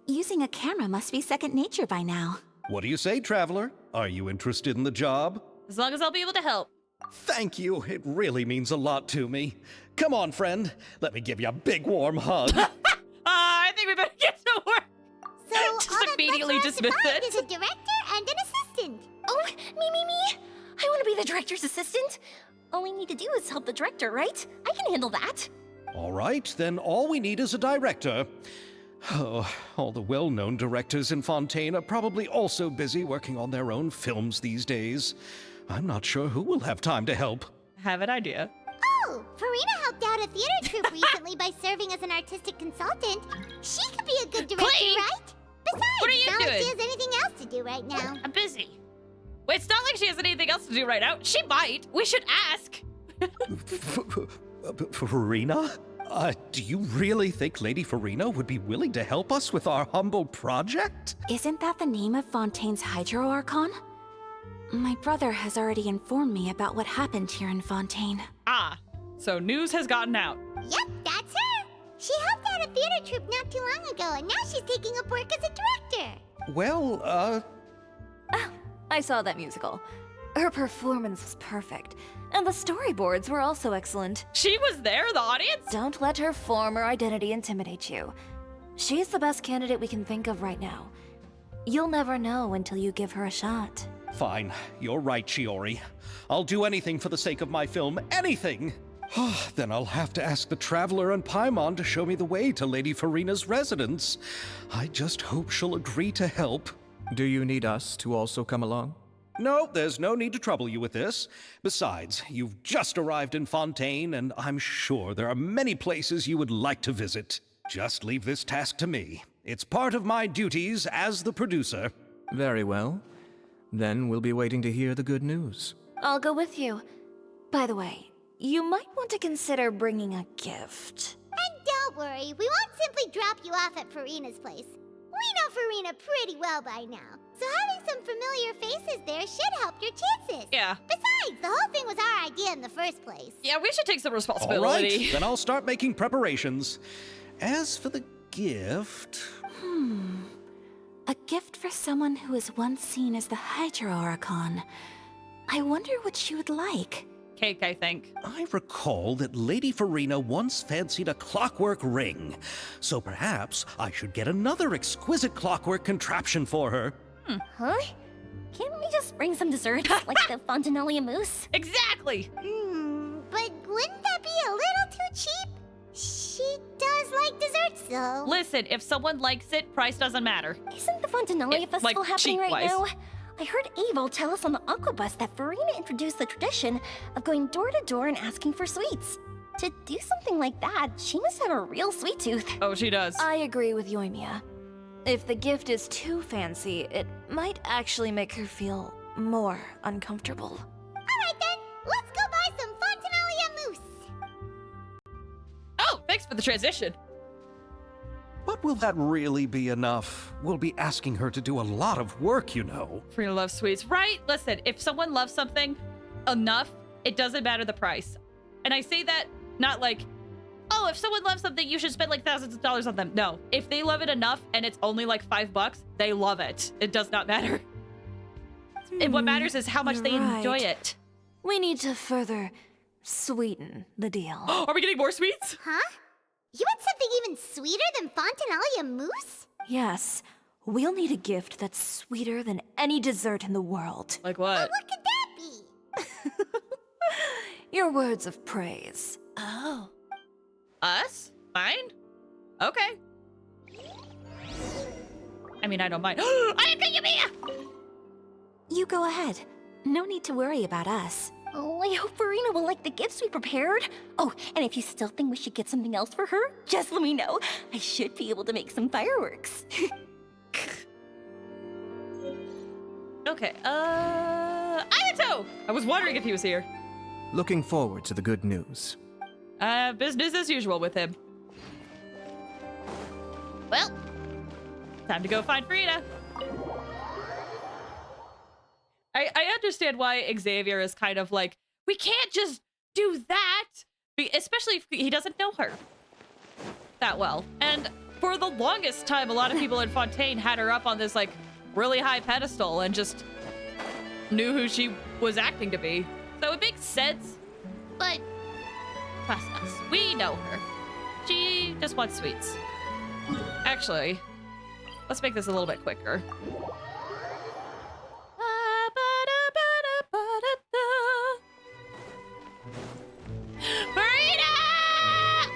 using a camera must be second nature by now. What do you say, Traveler? Are you interested in the job? As long as I'll be able to help. Thank you. It really means a lot to me. Come on, friend. Let me give you a big warm hug. I think we better get to work. So Just immediately dismiss it. Is a director and an assistant. Oh, me. I want to be the director's assistant. All we need to do is help the director, right? I can handle that. All right, then all we need is a director. Oh, all the well-known directors in Fontaine are probably also busy working on their own films these days. I'm not sure who will have time to help. Have an idea. Oh, Farina helped out a theater troupe recently by serving as an artistic consultant. She could be a good director, Clee! right? Besides, What are you it's not like doing? she has anything else to do right now. I'm busy. Wait, it's not like she has anything else to do right now. She might. We should ask. Farina? Do you really think Lady Farina would be willing to help us with our humble project? Isn't that the name of Fontaine's Hydro Archon? My brother has already informed me about what happened here in Fontaine. Ah, so news has gotten out. Yep, that's her. She helped out a theater troupe not too long ago, and now she's taking up work as a director. Well, I saw that musical. Her performance was perfect, and the storyboards were also excellent. She was there, the audience? Don't let her former identity intimidate you. She's the best candidate we can think of right now. You'll never know until you give her a shot. fine. You're right, Shiori. I'll do anything for the sake of my film. Anything! Then I'll have to ask the Traveler and Paimon to show me the way to Lady Farina's residence. I just hope she'll agree to help. Do you need us to also come along? No, there's no need to trouble you with this. Besides, you've just arrived in Fontaine, and I'm sure there are many places you would like to visit. Just leave this task to me. It's part of my duties as the producer. Very well. Then we'll be waiting to hear the good news. I'll go with you. By the way, you might want to consider bringing a gift. And don't worry, we won't simply drop you off at Farina's place. We know Farina pretty well by now, so having some familiar faces there should help your chances. Yeah. Besides, the whole thing was our idea in the first place. Yeah, we should take some responsibility. All right, then I'll start making preparations. As for the gift... A gift for someone who was once seen as the Hydro Archon. I wonder what she would like. Cake, I think. I recall that Lady Farina once fancied a clockwork ring, so perhaps I should get another exquisite clockwork contraption for her. Huh? Can't we just bring some desserts, like the Fontanalia mousse? Exactly! But wouldn't that be a little too cheap? She does like desserts, though. Listen, if someone likes it, price doesn't matter. Isn't the Fontanalia Festival like, happening right cheap-wise. now? I heard Abel tell us on the Aquabus that Farina introduced the tradition of going door to door and asking for sweets. To do something like that, she must have a real sweet tooth. Oh, she does. I agree with Yoimiya. If the gift is too fancy, it might actually make her feel more uncomfortable. Alright then, let's go buy some Fontinalia mousse. Oh, thanks for the transition. But will that really be enough? We'll be asking her to do a lot of work, you know. Farina loves sweets, right? Listen, if someone loves something enough, it doesn't matter the price. And I say that not like, oh, if someone loves something, you should spend like thousands of dollars on them. No, if they love it enough and it's only like $5, they love it. It does not matter. And what matters is how much they enjoy it. We need to further sweeten the deal. Are we getting more sweets? Huh? You want something even sweeter than Fontinalia mousse? Yes, we'll need a gift that's sweeter than any dessert in the world. Like what? What could that be? Your words of praise. Oh. Us? Fine? Okay. I mean, I don't mind. You go ahead. No need to worry about us. Oh, I hope Farina will like the gifts we prepared. Oh, and if you still think we should get something else for her, just let me know. I should be able to make some fireworks. Okay, Ayato! I was wondering if he was here. Looking forward to the good news. Business as usual with him. Well, time to go find Frida. I understand why Xavier is kind of like, we can't just do that, especially if he doesn't know her that well. And for the longest time, a lot of people in Fontaine had her up on this like really high pedestal and just knew who she was acting to be. So it makes sense, but trust us, we know her. She just wants sweets. Actually, let's make this a little bit quicker. Marina!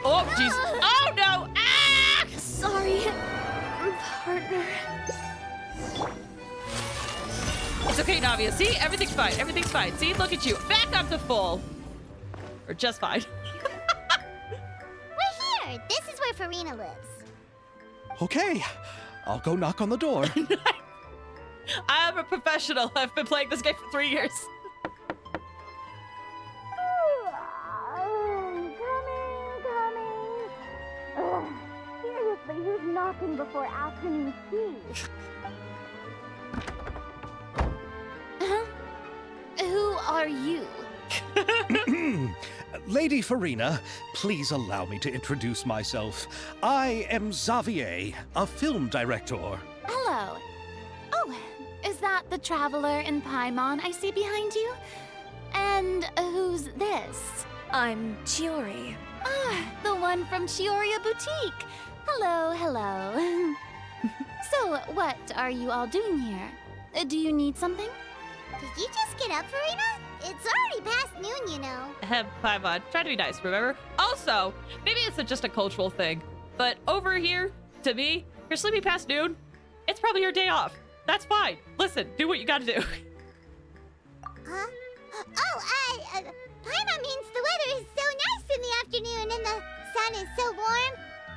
Oh, jeez. Oh, no! Ah! Sorry, partner. It's okay, Navia. See? Everything's fine. Everything's fine. See? Look at you. Back up to full. Or just fine. We're here. This is where Farina lives. Okay, I'll go knock on the door. I'm a professional. I've been playing this game for 3 years. Seriously, who's knocking before afternoon tea? Who are you? Lady Farina, please allow me to introduce myself. I am Xavier, a film director. Hello. Oh, is that the traveler in Paimon I see behind you? And who's this? I'm Chiori. Ah, the one from Chioria Boutique. Hello, hello. So, what are you all doing here? Do you need something? Did you just get up, Farina? It's already past noon, you know. Paimon, try to be nice, remember? Also, maybe it's just a cultural thing, but over here, to me, you're sleeping past noon, it's probably your day off. That's fine. Listen, do what you gotta do. Huh? Oh, Paimon means the weather is so nice in the afternoon and the sun is so warm.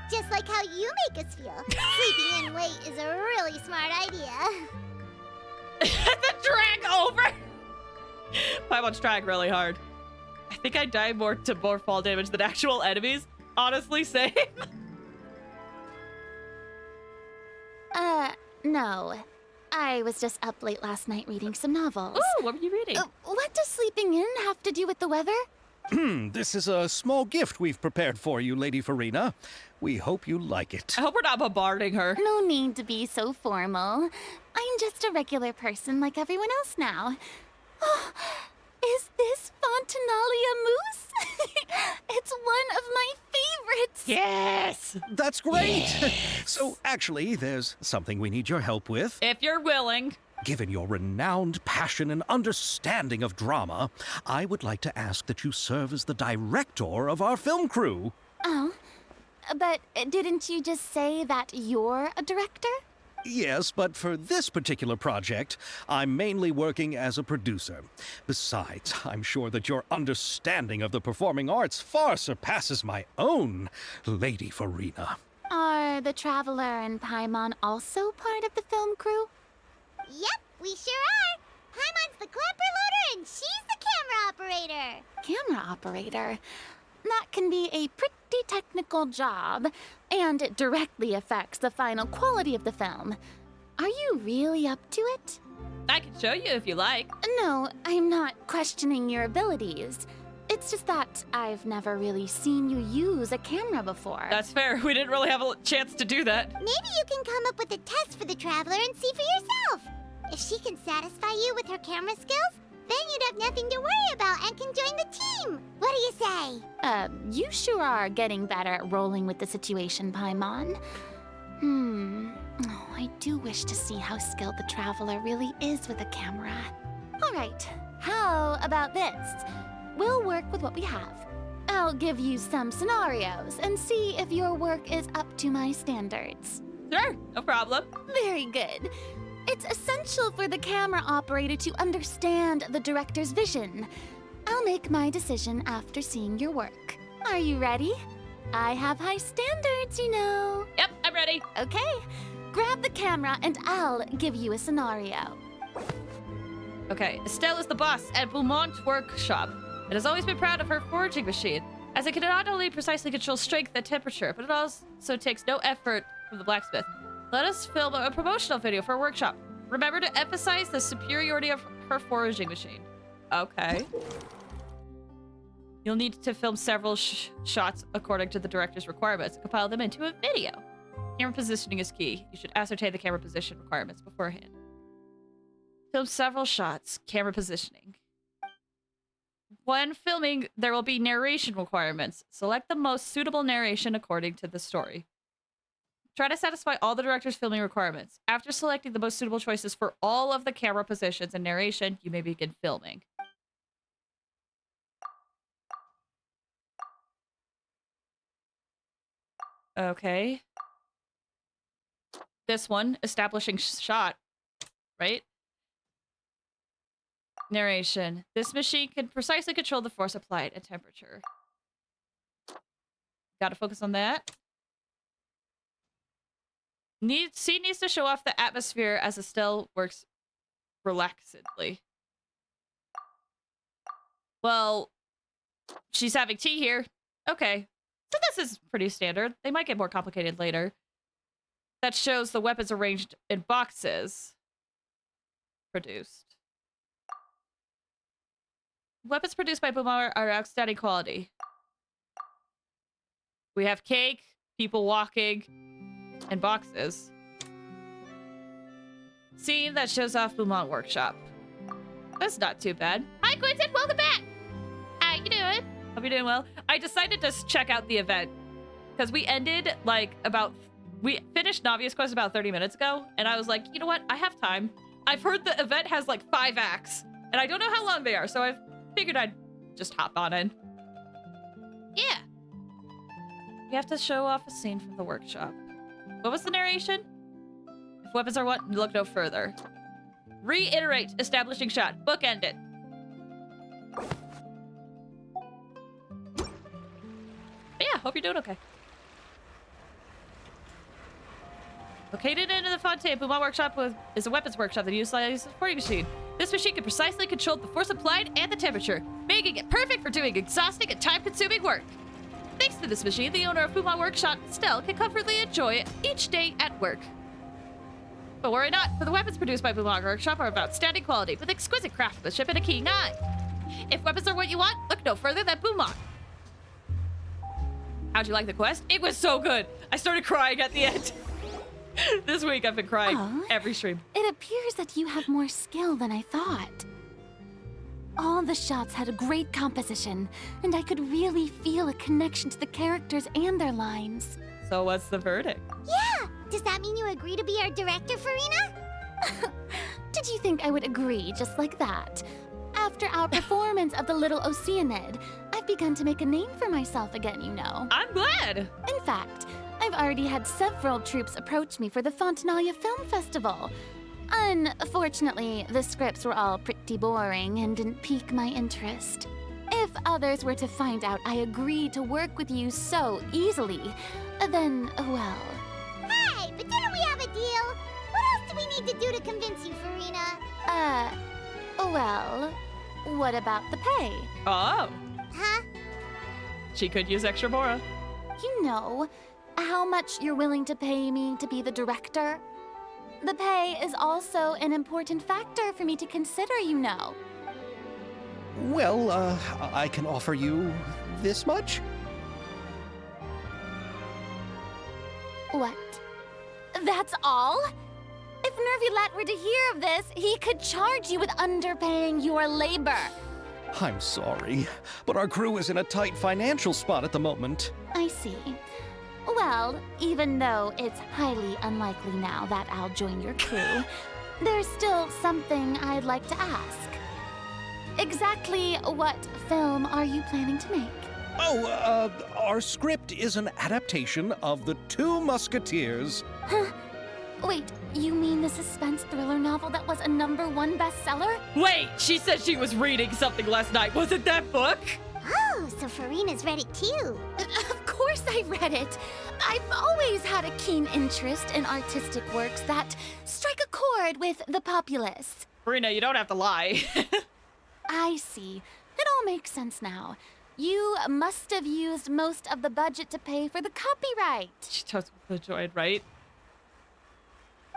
Just like how you make us feel. Sleeping in late is a really smart idea. The drag over! Paimon's trying really hard. I think I die more to more fall damage than actual enemies. Honestly, same. No. I was just up late last night reading some novels. Ooh, what were you reading? What does sleeping in have to do with the weather? This is a small gift we've prepared for you, Lady Farina. We hope you like it. I hope we're not bombarding her. No need to be so formal. I'm just a regular person like everyone else now. Oh, is this Fontinalia mousse? It's one of my favorites. Yes! That's great! So, actually, there's something we need your help with. If you're willing. Given your renowned passion and understanding of drama, I would like to ask that you serve as the director of our film crew. Oh, but didn't you just say that you're a director? Yes, but for this particular project, I'm mainly working as a producer. Besides, I'm sure that your understanding of the performing arts far surpasses my own, Lady Farina. Are the Traveler and Paimon also part of the film crew? Yep, we sure are. Paimon's the clapper loader and she's the camera operator. Camera operator? That can be a pretty technical job, and it directly affects the final quality of the film. Are you really up to it? I can show you if you like. No, I'm not questioning your abilities. It's just that I've never really seen you use a camera before. That's fair. We didn't really have a chance to do that. Maybe you can come up with a test for the Traveler and see for yourself. If she can satisfy you with her camera skills, then you'd have nothing to worry about and can join the team. What do you say? You sure are getting better at rolling with the situation, Paimon. Oh, I do wish to see how skilled the Traveler really is with a camera. All right, how about this? We'll work with what we have. I'll give you some scenarios and see if your work is up to my standards. Sure, no problem. Very good. It's essential for the camera operator to understand the director's vision. I'll make my decision after seeing your work. Are you ready? I have high standards, you know. Yep, I'm ready. Okay, grab the camera and I'll give you a scenario. Okay, Estelle is the boss at Beaumont's workshop and has always been proud of her forging machine, as it can not only precisely control strength and temperature, but it also takes no effort from the blacksmith. Let us film a promotional video for a workshop. Remember to emphasize the superiority of her foraging machine. Okay. You'll need to film several shots according to the director's requirements and compile them into a video. Camera positioning is key. You should ascertain the camera position requirements beforehand. Film several shots. Camera positioning. When filming, there will be narration requirements. Select the most suitable narration according to the story. Try to satisfy all the director's filming requirements. After selecting the most suitable choices for all of the camera positions and narration, you may begin filming. Okay. This one, establishing shot, right? Narration. This machine can precisely control the force applied and temperature. Gotta focus on that. Scene needs to show off the atmosphere as Estelle works relaxedly. Well, she's having tea here. Okay. So this is pretty standard. They might get more complicated later. That shows the weapons arranged in boxes. Produced. Weapons produced by Beaumont are outstanding quality. We have cake, people walking, and boxes. Scene that shows off Beaumont Workshop. That's not too bad. Hi, Quentin! Welcome back! How you doing? Hope you're doing well. I decided to check out the event. Because we ended, we finished Navia's quest about 30 minutes ago. And I was like, you know what? I have time. I've heard the event has 5 acts. And I don't know how long they are. So I figured I'd just hop on in. Yeah. You have to show off a scene from the workshop. What was the narration? If weapons are what, look no further. Reiterate establishing shot. Bookend it. Yeah, hope you're doing okay. Located in the Fontaine, Beaumont Workshop is a weapons workshop that utilizes a forging machine. This machine can precisely control the force applied and the temperature, making it perfect for doing exhausting and time-consuming work. Thanks to this machine, the owner of Beaumont Workshop, Estelle, can comfortably enjoy it each day at work. But worry not, for the weapons produced by Beaumont Workshop are of outstanding quality, with exquisite craftsmanship and a keen eye. If weapons are what you want, look no further than Beaumont. How'd you like the quest? It was so good! I started crying at the end. This week I've been crying every stream. It appears that you have more skill than I thought. All the shots had a great composition, and I could really feel a connection to the characters and their lines. So what's the verdict? Yeah! Does that mean you agree to be our director, Farina? Did you think I would agree just like that? After our performance of the Little Oceanid, I've begun to make a name for myself again, you know. I'm glad! In fact, I I've already had several troops approach me for the Fontanalia Film Festival. Unfortunately, the scripts were all pretty boring and didn't pique my interest. If others were to find out I agreed to work with you so easily, then, well... Hey, but didn't we have a deal? What else do we need to do to convince you, Farina? Well, what about the pay? Oh. Huh? She could use extra Bora. You know, how much you're willing to pay me to be the director? The pay is also an important factor for me to consider, you know. Well, I can offer you this much? What? That's all? If Nervulet were to hear of this, he could charge you with underpaying your labor. I'm sorry, but our crew is in a tight financial spot at the moment. I see. Well, even though it's highly unlikely now that I'll join your crew, there's still something I'd like to ask. Exactly what film are you planning to make? Oh, our script is an adaptation of The Two Musketeers. Huh? Wait, you mean the suspense thriller novel that was a #1 bestseller? Wait, she said she was reading something last night. Was it that book? Oh, so Farina's read it too. Of course I read it. I've always had a keen interest in artistic works that strike a chord with the populace. Farina, you don't have to lie. I see. It all makes sense now. You must have used most of the budget to pay for the copyright. She totes the joy, right?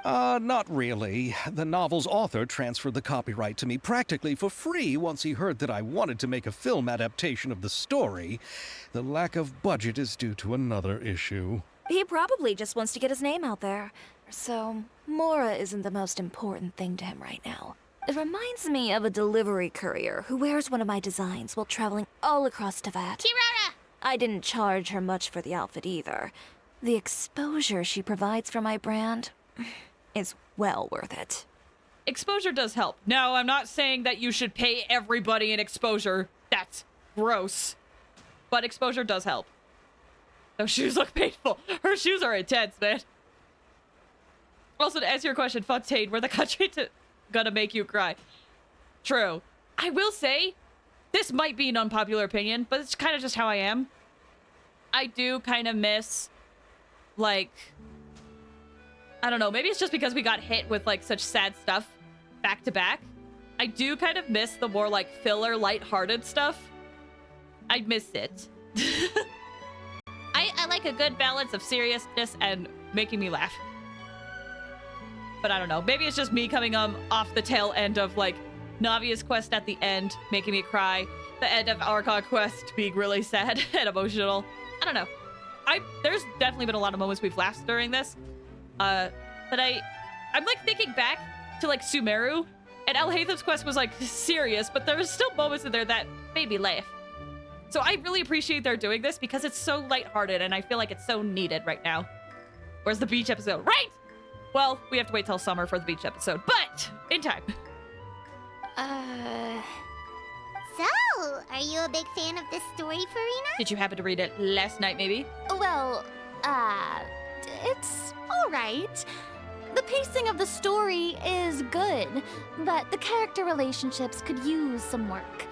Not really. The novel's author transferred the copyright to me practically for free once he heard that I wanted to make a film adaptation of the story. The lack of budget is due to another issue. He probably just wants to get his name out there. So, Mora isn't the most important thing to him right now. It reminds me of a delivery courier who wears one of my designs while traveling all across Teyvat. Kirara! I didn't charge her much for the outfit either. The exposure she provides for my brand is well worth it. Exposure does help. No, I'm not saying that you should pay everybody in exposure. That's gross. But exposure does help. Those shoes look painful. Her shoes are intense, man. Also, to answer your question, Fontaine, we're the country gonna make you cry. True. I will say, this might be an unpopular opinion, but it's kind of just how I am. I do kind of miss, like... I don't know, maybe it's just because we got hit with, like, such sad stuff back to back. I do kind of miss the more, like, filler, lighthearted stuff. I miss it. I like a good balance of seriousness and making me laugh. But I don't know, maybe it's just me coming off the tail end of, like, Navia's quest at the end, making me cry. The end of Archon quest being really sad and emotional. I don't know. There's definitely been a lot of moments we've laughed during this. But I'm like thinking back to like Sumeru, and Alhaitham's quest was like serious, but there was still moments in there that made me laugh. So I really appreciate they're doing this because it's so lighthearted and I feel like it's so needed right now. Where's the beach episode? Right! Well, we have to wait till summer for the beach episode, but in time. So, are you a big fan of this story, Farina? Did you happen to read it last night, maybe? Well, it's all right. The pacing of the story is good, but the character relationships could use some work.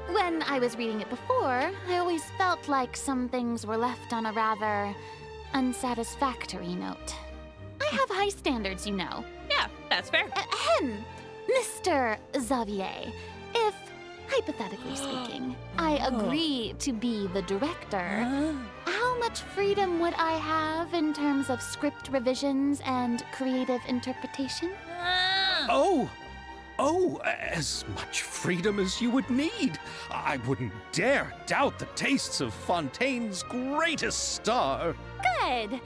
When I was reading it before, I always felt like some things were left on a rather unsatisfactory note. I have high standards, you know. Yeah, that's fair. Mr. Xavier, if, hypothetically speaking, I agree to be the director, how much freedom would I have in terms of script revisions and creative interpretation? As much freedom as you would need. I wouldn't dare doubt the tastes of Fontaine's greatest star. Good.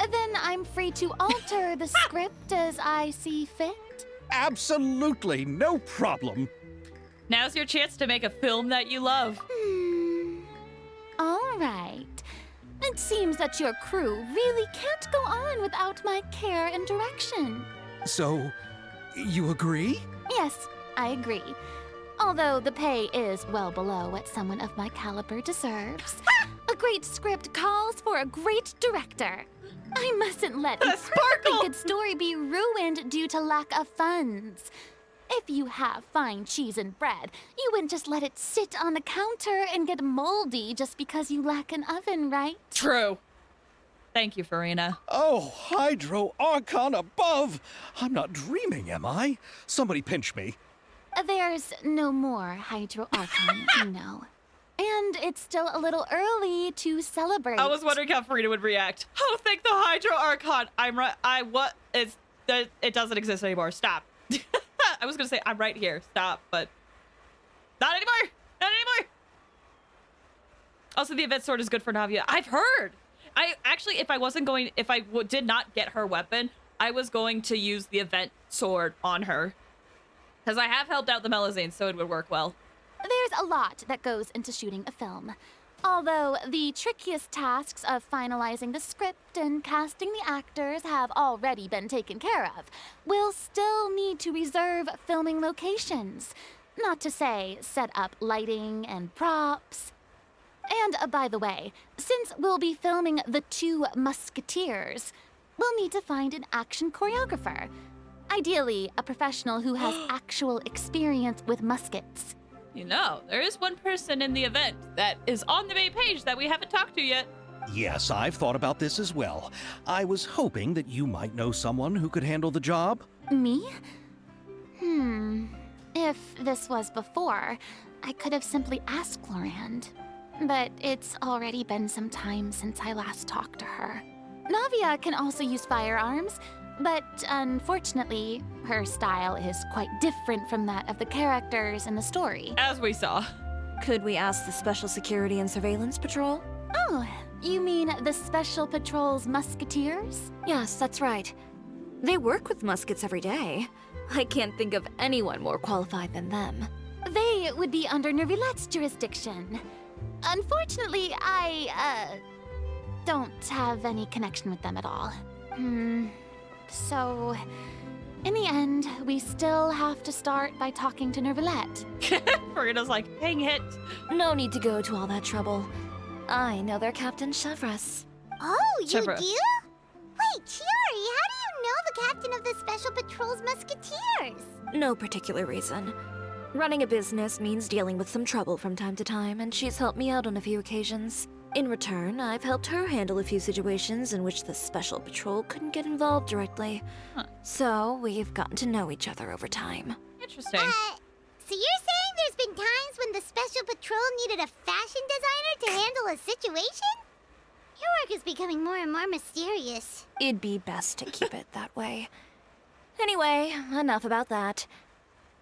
Then I'm free to alter the script as I see fit? Absolutely, no problem. Now's your chance to make a film that you love. All right. It seems that your crew really can't go on without my care and direction. So, you agree? Yes, I agree. Although the pay is well below what someone of my caliber deserves. great script calls for a great director. I mustn't let a perfectly good story be ruined due to lack of funds. If you have fine cheese and bread, you wouldn't just let it sit on the counter and get moldy just because you lack an oven, right? True. Thank you, Farina. Oh, Hydro Archon above! I'm not dreaming, am I? Somebody pinch me. There's no more Hydro Archon, you know. And it's still a little early to celebrate. I was wondering how Farina would react. Oh, thank the Hydro Archon. I'm right. It doesn't exist anymore. Stop. I was gonna say I'm right here. Stop, but not anymore. Not anymore. Also, the event sword is good for Navia. I've heard. I actually, if I did not get her weapon, I was going to use the event sword on her. Because I have helped out the Melazane, so it would work well. There's a lot that goes into shooting a film. Although the trickiest tasks of finalizing the script and casting the actors have already been taken care of, we'll still need to reserve filming locations. Not to say set up lighting and props. And by the way, since we'll be filming The Two Musketeers, we'll need to find an action choreographer. Ideally, a professional who has actual experience with muskets. You know, there is one person in the event that is on the main page that we haven't talked to yet. Yes, I've thought about this as well. I was hoping that you might know someone who could handle the job. Me? If this was before, I could have simply asked Glorand. But it's already been some time since I last talked to her. Navia can also use firearms, but unfortunately, her style is quite different from that of the characters in the story. As we saw. Could we ask the Special Security and Surveillance Patrol? Oh, you mean the Special Patrol's Musketeers? Yes, that's right. They work with muskets every day. I can't think of anyone more qualified than them. They would be under Nervilette's jurisdiction. Unfortunately, I, don't have any connection with them at all. So, in the end, we still have to start by talking to Nervilette. Farina's like, dang it. No need to go to all that trouble. I know their Captain Chevres. Oh, you do? Wait, Chiari, how do you know the captain of the Special Patrol's Musketeers? No particular reason. Running a business means dealing with some trouble from time to time, and she's helped me out on a few occasions. In return, I've helped her handle a few situations in which the Special Patrol couldn't get involved directly. So, we've gotten to know each other over time. Interesting. So you're saying there's been times when the Special Patrol needed a fashion designer to handle a situation? Your work is becoming more and more mysterious. It'd be best to keep it that way. Anyway, enough about that.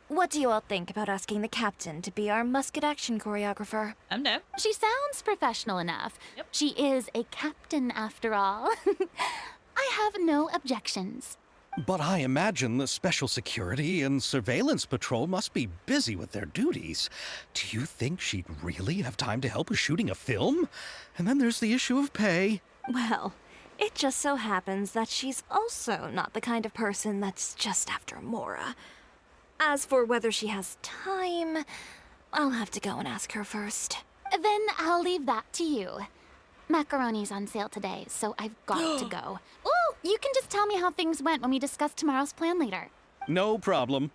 What do you all think about asking the captain to be our musket action choreographer? I'm down. She sounds professional enough. Yep. She is a captain after all. I have no objections. But I imagine the Special Security and Surveillance Patrol must be busy with their duties. Do you think she'd really have time to help with shooting a film? And then there's the issue of pay. Well, it just so happens that she's also not the kind of person that's just after Mora. As for whether she has time, I'll have to go and ask her first. Then I'll leave that to you. Macaroni's on sale today, so I've got to go. Ooh, you can just tell me how things went when we discuss tomorrow's plan later. No problem.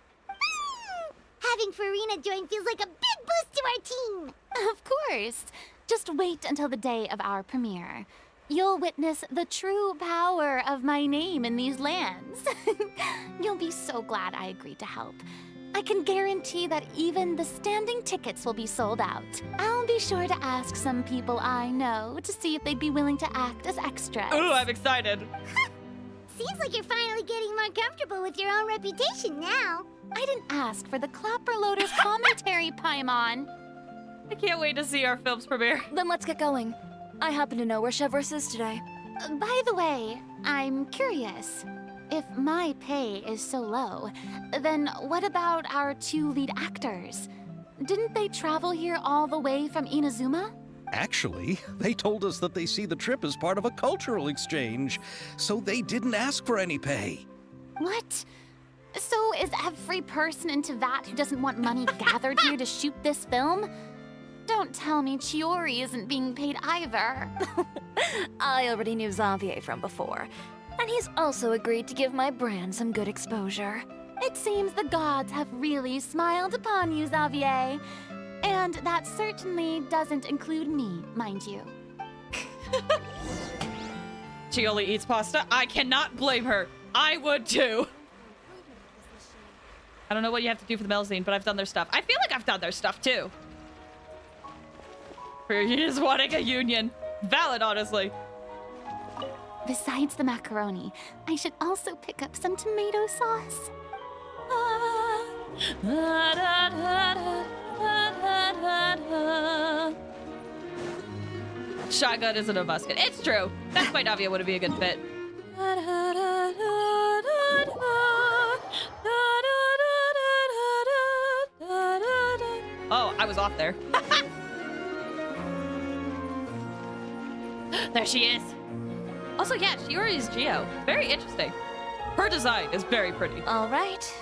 Having Farina join feels like a big boost to our team. Of course. Just wait until the day of our premiere. You'll witness the true power of my name in these lands. You'll be so glad I agreed to help. I can guarantee that even the standing tickets will be sold out. I'll be sure to ask some people I know to see if they'd be willing to act as extras. Ooh, I'm excited. Seems like you're finally getting more comfortable with your own reputation now. I didn't ask for the Clapper Loader's commentary, Paimon. I can't wait to see our film's premiere. Then let's get going. I happen to know where Chevres is today. By the way, I'm curious. If my pay is so low, then what about our two lead actors? Didn't they travel here all the way from Inazuma? Actually, they told us that they see the trip as part of a cultural exchange, so they didn't ask for any pay. What? So is every person in Teyvat who doesn't want money gathered here to shoot this film? Don't tell me Chiori isn't being paid either. I already knew Xavier from before, and he's also agreed to give my brand some good exposure. It seems the gods have really smiled upon you, Xavier. And that certainly doesn't include me, mind you. She only eats pasta. I cannot blame her. I would too. I don't know what you have to do for the Melzine, but I've done their stuff. I feel like I've done their stuff too. For you just wanting a union. Valid, honestly. Besides the macaroni, I should also pick up some tomato sauce. Shotgun isn't a musket. It's true. That's why Navia would be a good fit. Oh, I was off there. There she is. Also, yeah, Shiori is Geo. Very interesting. Her design is very pretty. All right,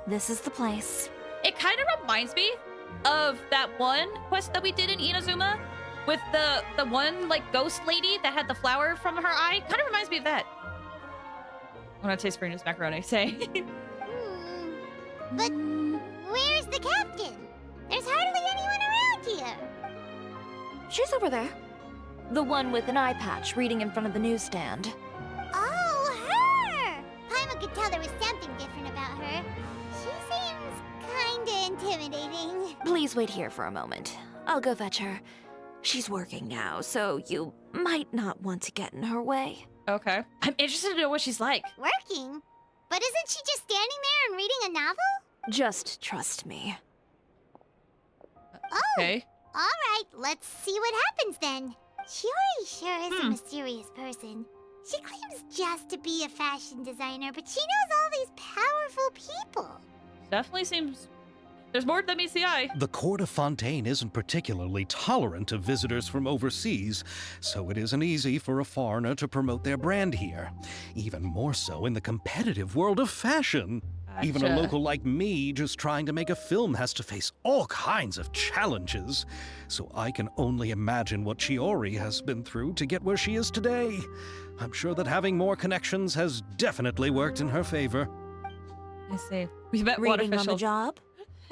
this is the place. It kind of reminds me of that one quest that we did in Inazuma with the one like ghost lady that had the flower from her eye. Kind of reminds me of that. I'm gonna taste Farina's macaroni. Say. But where's the captain? There's hardly anyone around here. She's over there. The one with an eye patch reading in front of the newsstand. Oh, her! Paimon could tell there was something different about her. She seems kinda intimidating. Please wait here for a moment. I'll go fetch her. She's working now, so you might not want to get in her way. Okay. I'm interested to know what she's like. Working? But isn't she just standing there and reading a novel? Just trust me. Okay. Alright, let's see what happens then. Shiori sure is a mysterious person. She claims just to be a fashion designer, but she knows all these powerful people. Definitely seems there's more than meets the eye. The court of Fontaine isn't particularly tolerant of visitors from overseas, so it isn't easy for a foreigner to promote their brand here. Even more so in the competitive world of fashion. Gotcha. Even a local like me just trying to make a film has to face all kinds of challenges. So I can only imagine what Chiori has been through to get where she is today. I'm sure that having more connections has definitely worked in her favor. I see. We met water Reading on officials. the job?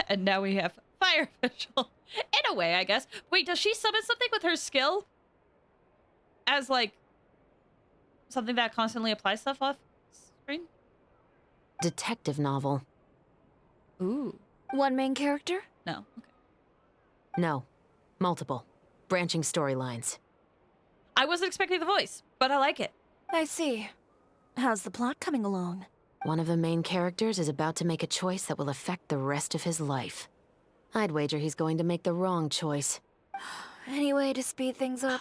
And now we have fire official. In a way, I guess. Wait, does she summon something with her skill? As like something that constantly applies stuff off screen? Detective novel. Ooh. One main character? No. Okay. No. Multiple. Branching storylines. I wasn't expecting the voice, but I like it. I see. How's the plot coming along? One of the main characters is about to make a choice that will affect the rest of his life. I'd wager he's going to make the wrong choice. Any way to speed things up?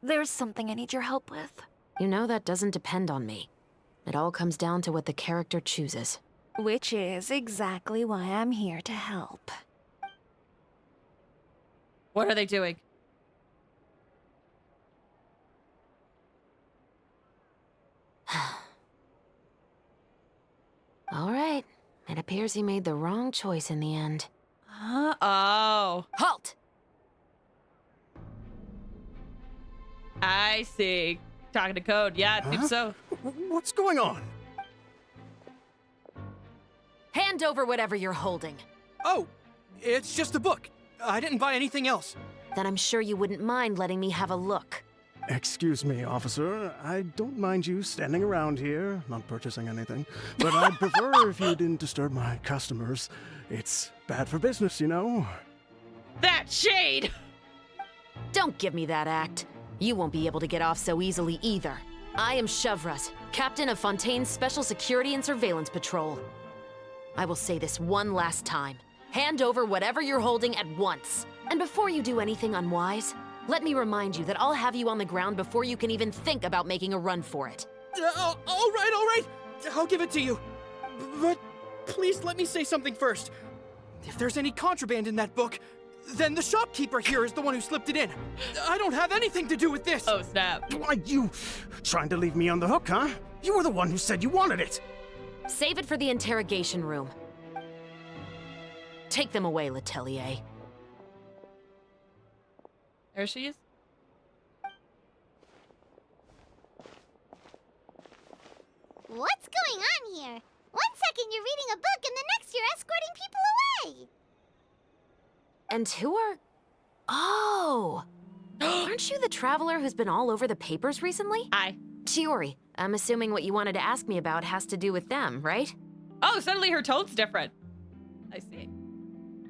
There's something I need your help with. You know that doesn't depend on me. It all comes down to what the character chooses. Which is exactly why I'm here to help. What are they doing? All right. It appears he made the wrong choice in the end. Oh. Halt! I see. Talking to code. Yeah, it seems so. What's going on? Hand over whatever you're holding. Oh, it's just a book. I didn't buy anything else. Then I'm sure you wouldn't mind letting me have a look. Excuse me, officer. I don't mind you standing around here, not purchasing anything. But I'd prefer if you didn't disturb my customers. It's bad for business, you know? That shade! Don't give me that act. You won't be able to get off so easily either. I am Chevras, captain of Fontaine's Special Security and Surveillance Patrol. I will say this one last time. Hand over whatever you're holding at once. And before you do anything unwise, let me remind you that I'll have you on the ground before you can even think about making a run for it. All right. I'll give it to you. But please let me say something first. If there's any contraband in that book, then the shopkeeper here is the one who slipped it in. I don't have anything to do with this. Oh, snap. Why, you trying to leave me on the hook, huh? You were the one who said you wanted it. Save it for the interrogation room. Take them away, Letelier. There she is. What's going on here? One second you're reading a book and the next you're escorting people away. And who are... Oh! Aren't you the traveler who's been all over the papers recently? Hi. Chiori, I'm assuming what you wanted to ask me about has to do with them, right? Oh, suddenly her tone's different. I see.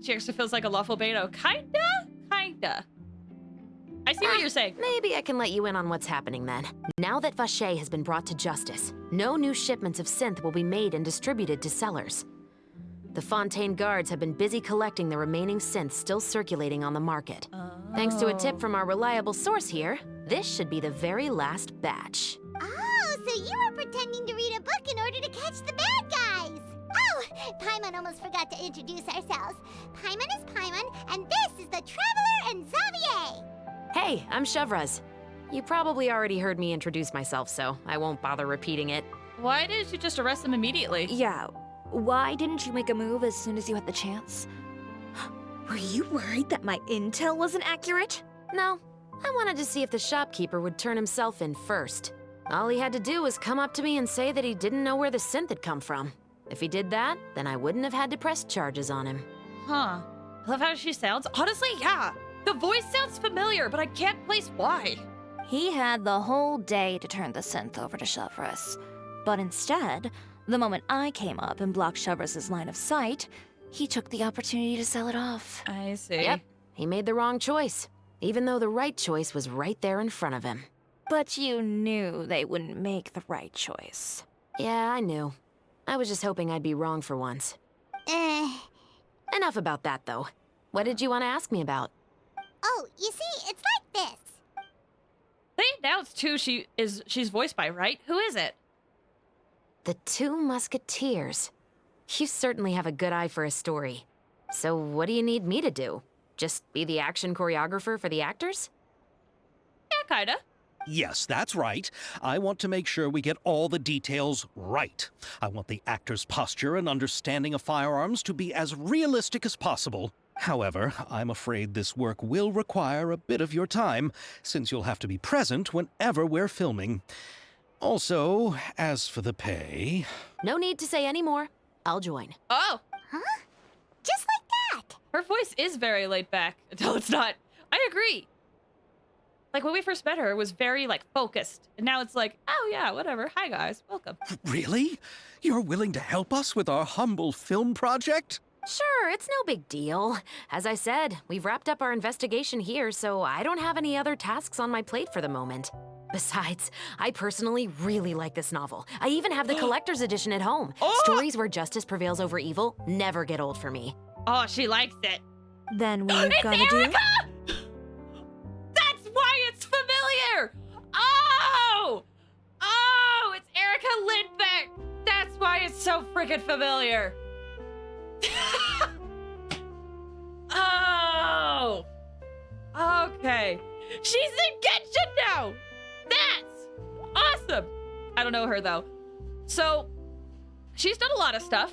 She actually feels like a lawful Beto. Kinda. I see what you're saying. Maybe I can let you in on what's happening then. Now that Vache has been brought to justice, no new shipments of synth will be made and distributed to sellers. The Fontaine guards have been busy collecting the remaining synths still circulating on the market. Thanks to a tip from our reliable source here, this should be the very last batch. Oh, so you were pretending to read a book in order to catch the bad guys. Oh, Paimon almost forgot to introduce ourselves. Paimon is Paimon, and this is the Traveler and Xavier. Hey, I'm Chevraz. You probably already heard me introduce myself, so I won't bother repeating it. Why didn't you just arrest them immediately? Yeah, why didn't you make a move as soon as you had the chance? Were you worried that my intel wasn't accurate? No, I wanted to see if the shopkeeper would turn himself in first. All he had to do was come up to me and say that he didn't know where the synth had come from. If he did that, then I wouldn't have had to press charges on him. Huh. I love how she sounds. Honestly, yeah. The voice sounds familiar, but I can't place why. He had the whole day to turn the synth over to Chevras. But instead, the moment I came up and blocked Chevras' line of sight, he took the opportunity to sell it off. I see. Yep, he made the wrong choice, even though the right choice was right there in front of him. But you knew they wouldn't make the right choice. Yeah, I knew. I was just hoping I'd be wrong for once. Enough about that, though. What did you want to ask me about? Oh, you see, it's like this. They announced who she's voiced by, right? Who is it? The Two Musketeers. You certainly have a good eye for a story. So what do you need me to do? Just be the action choreographer for the actors? Yeah, kinda. Yes, that's right. I want to make sure we get all the details right. I want the actor's posture and understanding of firearms to be as realistic as possible. However, I'm afraid this work will require a bit of your time, since you'll have to be present whenever we're filming. Also, as for the pay... No need to say any more. I'll join. Oh! Huh? Just like that! Her voice is very laid back until it's not. I agree. Like, when we first met her, it was very, like, focused. And now it's like, oh, yeah, whatever. Hi, guys. Welcome. Really? You're willing to help us with our humble film project? Sure, it's no big deal. As I said, we've wrapped up our investigation here, so I don't have any other tasks on my plate for the moment. Besides, I personally really like this novel. I even have the collector's edition at home. Oh! Stories where justice prevails over evil never get old for me. Oh, she likes it. Then we've got to Erica! That's why it's familiar! Oh! Oh, it's Erica Lindbeck! That's why it's so freaking familiar. Oh! Okay. She's in Genshin now! That's awesome! I don't know her, though. So, she's done a lot of stuff.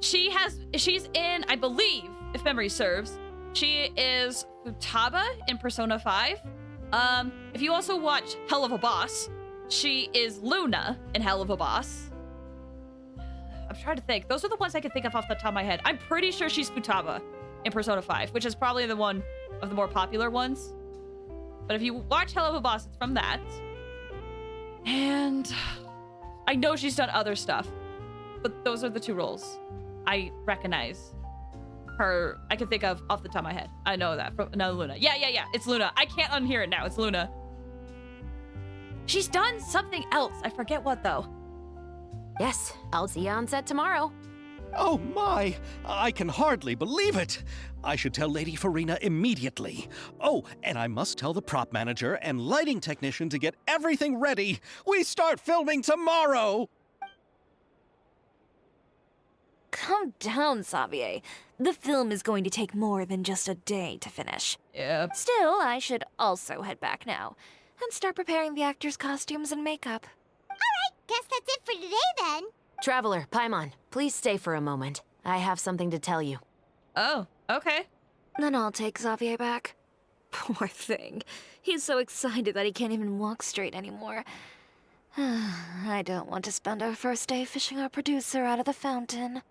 She's in, I believe, if memory serves, she is Futaba in Persona 5. If you also watch Hell of a Boss, she is Luna in Hell of a Boss. I'm trying to think. Those are the ones I can think of off the top of my head. I'm pretty sure she's Futaba in Persona 5, which is probably the one of the more popular ones. But if you watch Hell of a Boss, it's from that. And I know she's done other stuff, but those are the two roles I recognize her. I can think of off the top of my head. I know that from another Luna. Yeah. It's Luna. I can't unhear it now. It's Luna. She's done something else. I forget what, though. Yes, I'll see you on set tomorrow. Oh my! I can hardly believe it! I should tell Lady Farina immediately. Oh, and I must tell the prop manager and lighting technician to get everything ready. We start filming tomorrow! Calm down, Xavier. The film is going to take more than just a day to finish. Yep. Still, I should also head back now and start preparing the actors' costumes and makeup. Alright, guess that's it for today then. Traveler, Paimon, please stay for a moment. I have something to tell you. Oh, okay. Then I'll take Xavier back. Poor thing. He's so excited that he can't even walk straight anymore. I don't want to spend our first day fishing our producer out of the fountain.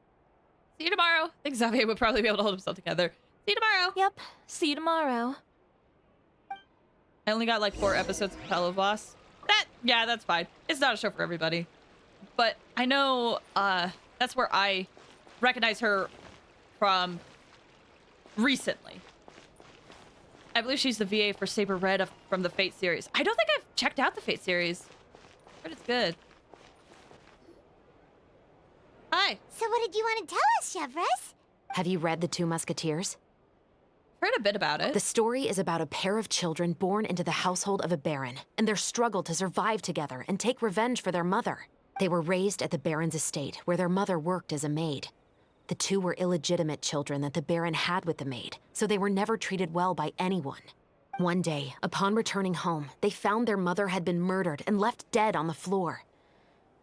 See you tomorrow. I think Xavier would probably be able to hold himself together. See you tomorrow. Yep. See you tomorrow. I only got like 4 episodes of Televoss. Yeah, that's fine. It's not a show for everybody. But I know that's where I recognize her from recently. I believe she's the VA for Saber Red from the Fate series. I don't think I've checked out the Fate series, but it's good. Hi. So what did you want to tell us, Chevres? Have you read The Two Musketeers? Heard a bit about it. The story is about a pair of children born into the household of a baron and their struggle to survive together and take revenge for their mother. They were raised at the baron's estate, where their mother worked as a maid. The two were illegitimate children that the baron had with the maid, so they were never treated well by anyone. One day, upon returning home, they found their mother had been murdered and left dead on the floor.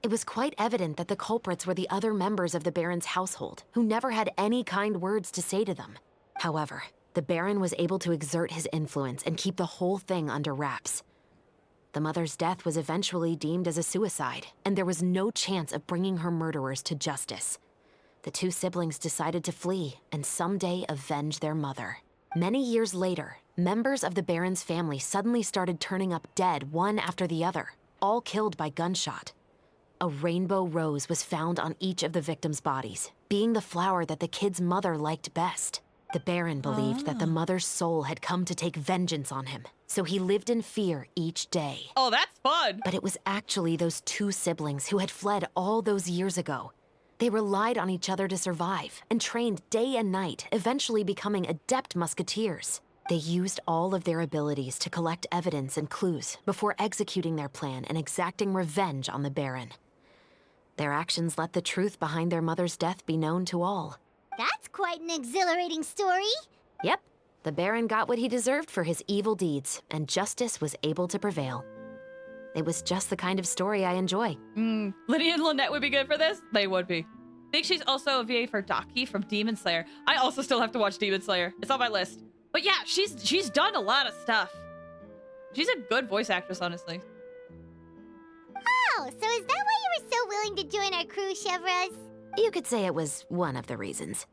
It was quite evident that the culprits were the other members of the baron's household, who never had any kind words to say to them. However, the baron was able to exert his influence and keep the whole thing under wraps. The mother's death was eventually deemed as a suicide, and there was no chance of bringing her murderers to justice. The two siblings decided to flee and someday avenge their mother. Many years later, members of the baron's family suddenly started turning up dead one after the other, all killed by gunshot. A rainbow rose was found on each of the victims' bodies, being the flower that the kid's mother liked best. The baron believed that the mother's soul had come to take vengeance on him, so he lived in fear each day. Oh, that's fun! But it was actually those two siblings who had fled all those years ago. They relied on each other to survive and trained day and night, eventually becoming adept musketeers. They used all of their abilities to collect evidence and clues before executing their plan and exacting revenge on the baron. Their actions let the truth behind their mother's death be known to all. That's quite an exhilarating story. Yep, the baron got what he deserved for his evil deeds, and justice was able to prevail. It was just the kind of story I enjoy. Lydia and Lynette would be good for this? They would be. I think she's also a VA for Daki from Demon Slayer. I also still have to watch Demon Slayer. It's on my list. But yeah, she's done a lot of stuff. She's a good voice actress, honestly. Oh, so is that why you were so willing to join our crew, Chevres? You could say it was one of the reasons.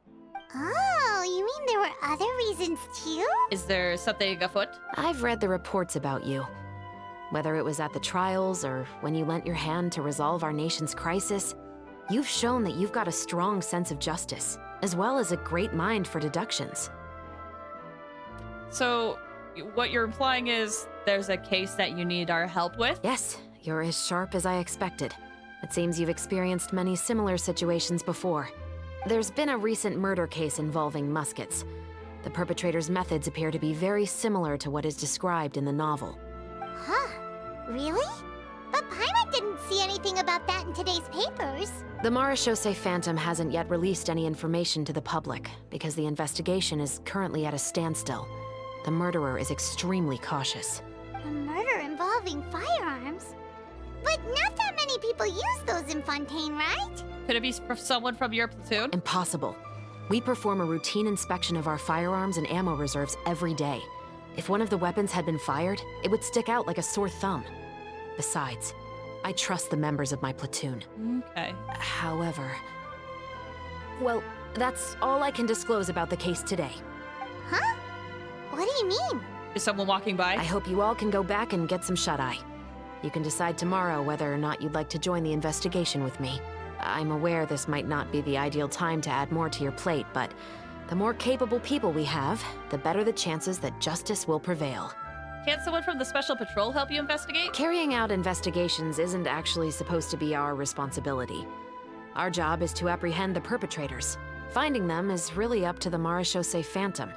Oh, you mean there were other reasons too? Is there something afoot? I've read the reports about you. Whether it was at the trials or when you lent your hand to resolve our nation's crisis, you've shown that you've got a strong sense of justice, as well as a great mind for deductions. So, what you're implying is there's a case that you need our help with? Yes, you're as sharp as I expected. It seems you've experienced many similar situations before. There's been a recent murder case involving Muskets. The perpetrator's methods appear to be very similar to what is described in the novel. Huh? Really? But Paimon didn't see anything about that in today's papers. The Marechaussee Phantom hasn't yet released any information to the public because the investigation is currently at a standstill. The murderer is extremely cautious. A murder involving firearms? But not that many people use those in Fontaine, right? Could it be someone from your platoon? Impossible. We perform a routine inspection of our firearms and ammo reserves every day. If one of the weapons had been fired, it would stick out like a sore thumb. Besides, I trust the members of my platoon. Okay. However... Well, that's all I can disclose about the case today. Huh? What do you mean? Is someone walking by? I hope you all can go back and get some shut-eye. You can decide tomorrow whether or not you'd like to join the investigation with me. I'm aware this might not be the ideal time to add more to your plate, but the more capable people we have, the better the chances that justice will prevail. Can't someone from the Special Patrol help you investigate? Carrying out investigations isn't actually supposed to be our responsibility. Our job is to apprehend the perpetrators. Finding them is really up to the Marechaussee Phantom.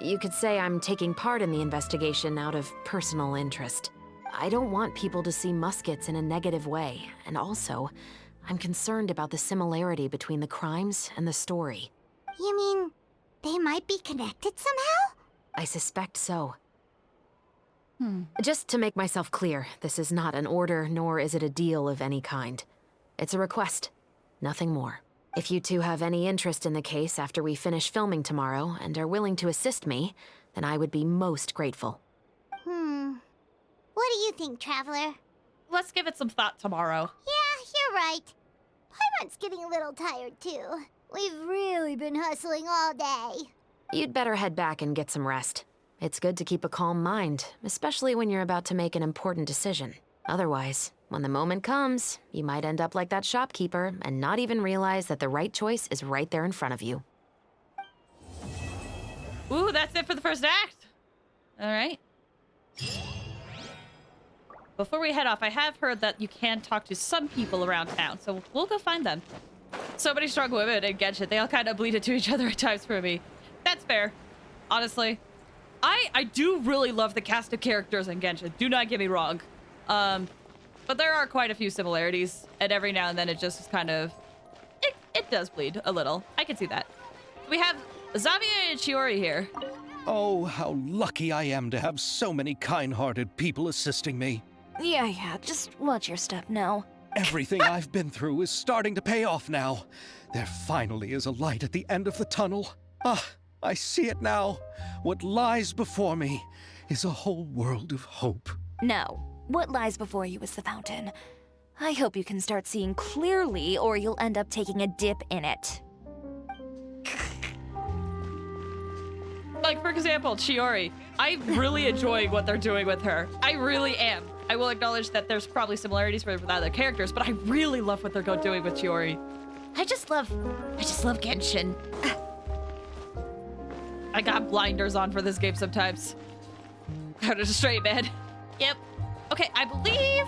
You could say I'm taking part in the investigation out of personal interest. I don't want people to see Muskets in a negative way, and also, I'm concerned about the similarity between the crimes and the story. You mean, they might be connected somehow? I suspect so. Just to make myself clear, this is not an order, nor is it a deal of any kind. It's a request, nothing more. If you two have any interest in the case after we finish filming tomorrow and are willing to assist me, and I would be most grateful. What do you think, Traveler? Let's give it some thought tomorrow. Yeah, you're right. Paimon's getting a little tired, too. We've really been hustling all day. You'd better head back and get some rest. It's good to keep a calm mind, especially when you're about to make an important decision. Otherwise, when the moment comes, you might end up like that shopkeeper and not even realize that the right choice is right there in front of you. Ooh, that's it for the first act. All right. Before we head off, I have heard that you can talk to some people around town, so we'll go find them. So many strong women in Genshin. They all kind of bleed into each other at times for me. That's fair. Honestly. I do really love the cast of characters in Genshin. Do not get me wrong. But there are quite a few similarities, and every now and then it just kind of... It does bleed a little. I can see that. We have Navia and Chiori here. Oh, how lucky I am to have so many kind-hearted people assisting me. Yeah, just watch your step now. Everything I've been through is starting to pay off now. There finally is a light at the end of the tunnel. Ah, I see it now. What lies before me is a whole world of hope. No, what lies before you is the fountain. I hope you can start seeing clearly, or you'll end up taking a dip in it. Like, for example, Chiori. I'm really enjoying what they're doing with her. I really am. I will acknowledge that there's probably similarities with other characters, but I really love what they're doing with Chiori. I just love Genshin. I got blinders on for this game sometimes. Out of a straight man. Yep. Okay, I believe,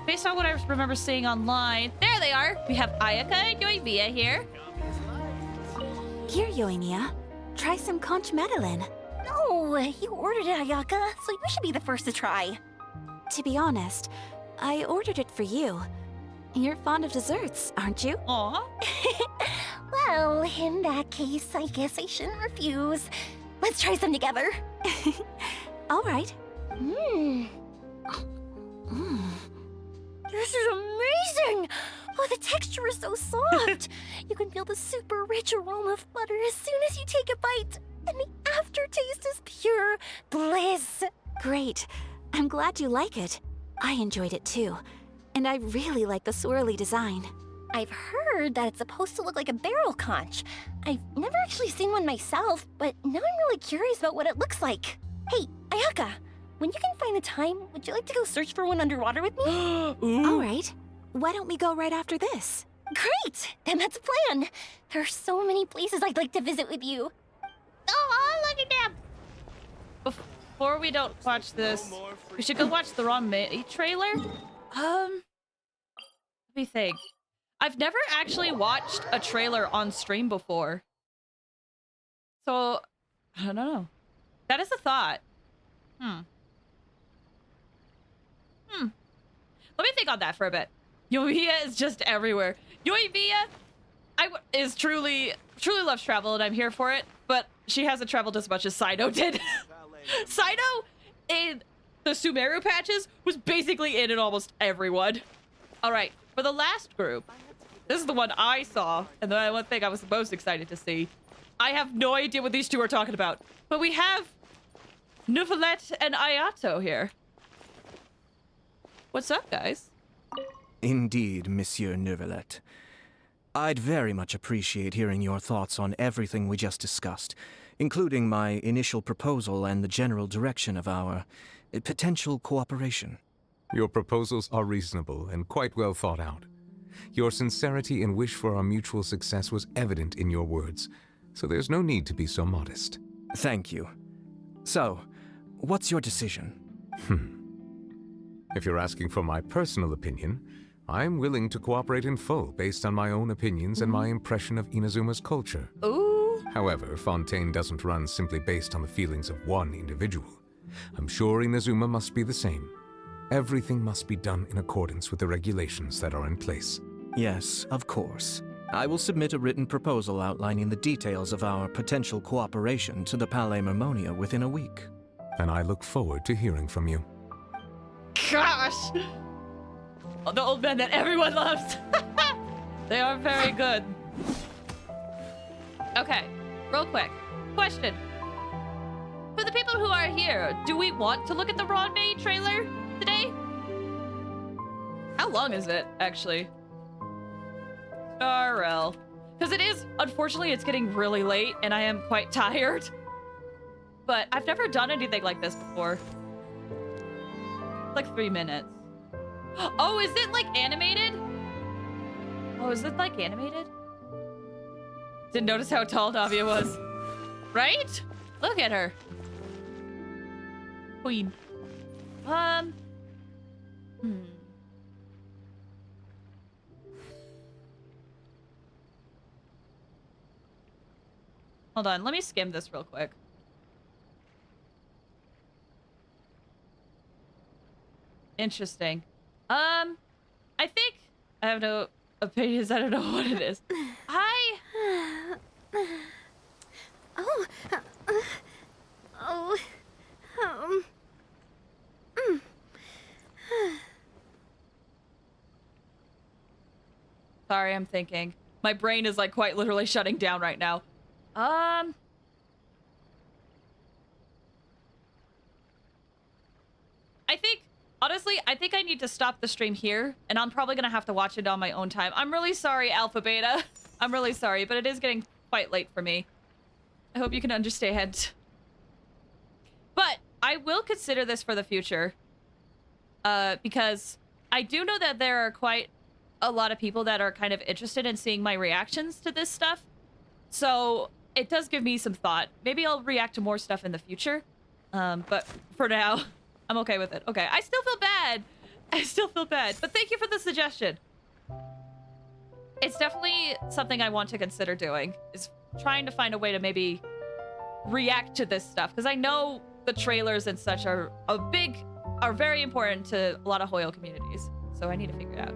based on what I remember seeing online, there they are. We have Ayaka and Yoimiya here. Here, Yoimiya. Try some conch Madeline. No, you ordered it, Ayaka, so you should be the first to try. To be honest, I ordered it for you. You're fond of desserts, aren't you? Aw. Well, in that case, I guess I shouldn't refuse. Let's try some together. All right. This is amazing! Oh, the texture is so soft. You can feel the super rich aroma of butter as soon as you take a bite. And the aftertaste is pure bliss. Great. I'm glad you like it. I enjoyed it too. And I really like the swirly design. I've heard that it's supposed to look like a barrel conch. I've never actually seen one myself, but now I'm really curious about what it looks like. Hey, Ayaka, when you can find the time, would you like to go search for one underwater with me? All right. Why don't we go right after this? Great! Then that's a plan. There are so many places I'd like to visit with you. Oh, look at them! Before we don't watch this, we should go watch the Ron May trailer. Let me think. I've never actually watched a trailer on stream before. So, I don't know. That is a thought. Let me think on that for a bit. Yoimiya is just everywhere. Yoimiya is truly loves travel, and I'm here for it, but she hasn't traveled as much as Saito did. Saito in the Sumeru patches was basically in almost everyone. All right, for the last group, this is the one I saw, and the one thing I was most excited to see. I have no idea what these two are talking about, but we have Neuvillette and Ayato here. What's up, guys? Indeed, Monsieur Neuvillette. I'd very much appreciate hearing your thoughts on everything we just discussed, including my initial proposal and the general direction of our potential cooperation. Your proposals are reasonable and quite well thought out. Your sincerity and wish for our mutual success was evident in your words, so there's no need to be so modest. Thank you. So, what's your decision? If you're asking for my personal opinion, I'm willing to cooperate in full based on my own opinions and my impression of Inazuma's culture. Ooh. However, Fontaine doesn't run simply based on the feelings of one individual. I'm sure Inazuma must be the same. Everything must be done in accordance with the regulations that are in place. Yes, of course. I will submit a written proposal outlining the details of our potential cooperation to the Palais Mermonia within a week. And I look forward to hearing from you. Gosh! Oh, the old men that everyone loves. They are very good. Okay, real quick. Question. the people who are here, do we want to look at the Ronmei trailer today? How long is it, actually? RL. Because it is, unfortunately, it's getting really late, and I am quite tired. But I've never done anything like this before. Like 3 minutes. Oh, is it like animated? Oh, is it like animated? Didn't notice how tall Navia was. Right? Look at her. Queen. Hold on, let me skim this real quick. Interesting. I think I have no opinions. I don't know what it is. Sorry, I'm thinking. My brain is like quite literally shutting down right now. I think I need to stop the stream here, and I'm probably gonna have to watch it on my own time. I'm really sorry, Alpha Beta. I'm really sorry, but it is getting quite late for me. I hope you can understand. But I will consider this for the future. Because I do know that there are quite a lot of people that are kind of interested in seeing my reactions to this stuff. So it does give me some thought. Maybe I'll react to more stuff in the future. But for now, I'm okay with it. Okay, I still feel bad. I still feel bad. But thank you for the suggestion. It's definitely something I want to consider doing, is trying to find a way to maybe react to this stuff. Because I know the trailers and such are very important to a lot of Hoyo communities. So I need to figure it out.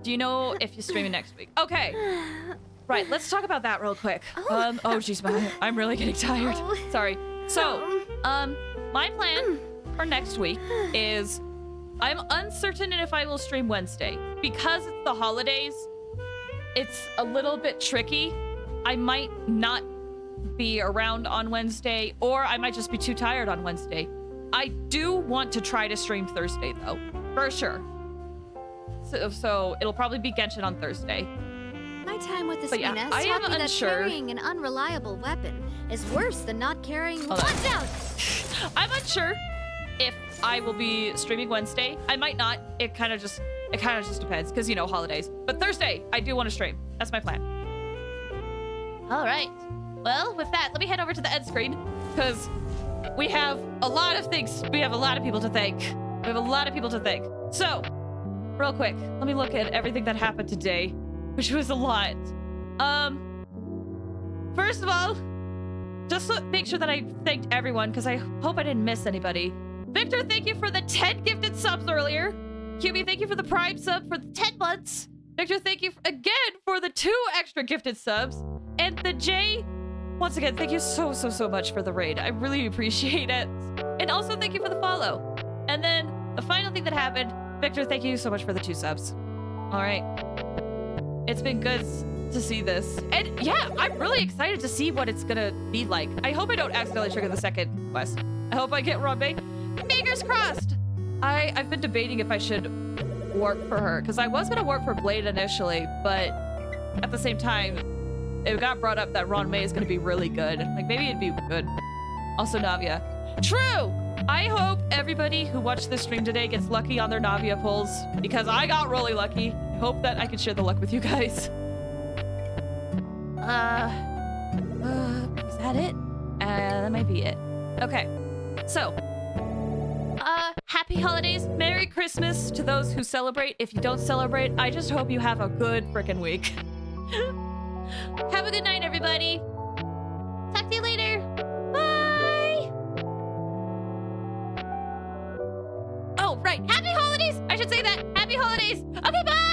Do you know if you're streaming next week? Okay. Right, let's talk about that real quick. Oh jeez, I'm really getting tired. Sorry. So, my plan for next week is I'm uncertain if I will stream Wednesday. Because it's the holidays, it's a little bit tricky. I might not be around on Wednesday, or I might just be too tired on Wednesday. I do want to try to stream Thursday, though, for sure. So it'll probably be Genshin on Thursday. My time with the Yeah, Spina I am taught me that unsure. carrying an unreliable weapon is worse than not carrying. Hold on. Watch out! I'm unsure if I will be streaming Wednesday. I might not. It kind of just depends, because, you know, holidays. But Thursday, I do want to stream. That's my plan. All right. Well, with that, let me head over to the end screen, because we have a lot of things. We have a lot of people to thank. So, real quick, let me look at everything that happened today, which was a lot. First of all, just make sure that I thanked everyone, because I hope I didn't miss anybody. Victor, thank you for the 10 gifted subs earlier. QB, thank you for the Prime sub for the 10 months. Victor, thank you again for the 2 extra gifted subs. And the J, once again, thank you so much for the raid. I really appreciate it. And also thank you for the follow. And then the final thing that happened, Victor, thank you so much for the 2 subs. All right. It's been good to see this. And yeah, I'm really excited to see what it's gonna be like. I hope I don't accidentally trigger the second quest. I hope I get Ronmei. Fingers crossed! I've been debating if I should warp for her, because I was gonna warp for Blade initially, but at the same time, it got brought up that Ronmei is gonna be really good. Like, maybe it'd be good. Also Navia. True! I hope everybody who watched this stream today gets lucky on their Navia pulls, because I got really lucky. I hope that I can share the luck with you guys. Is that it? That might be it. Okay. So, happy holidays, Merry Christmas to those who celebrate. If you don't celebrate, I just hope you have a good frickin' week. Have a good night, everybody. Talk to you later. Bye. Oh, right. Happy holidays. I should say that. Happy holidays. Okay, bye.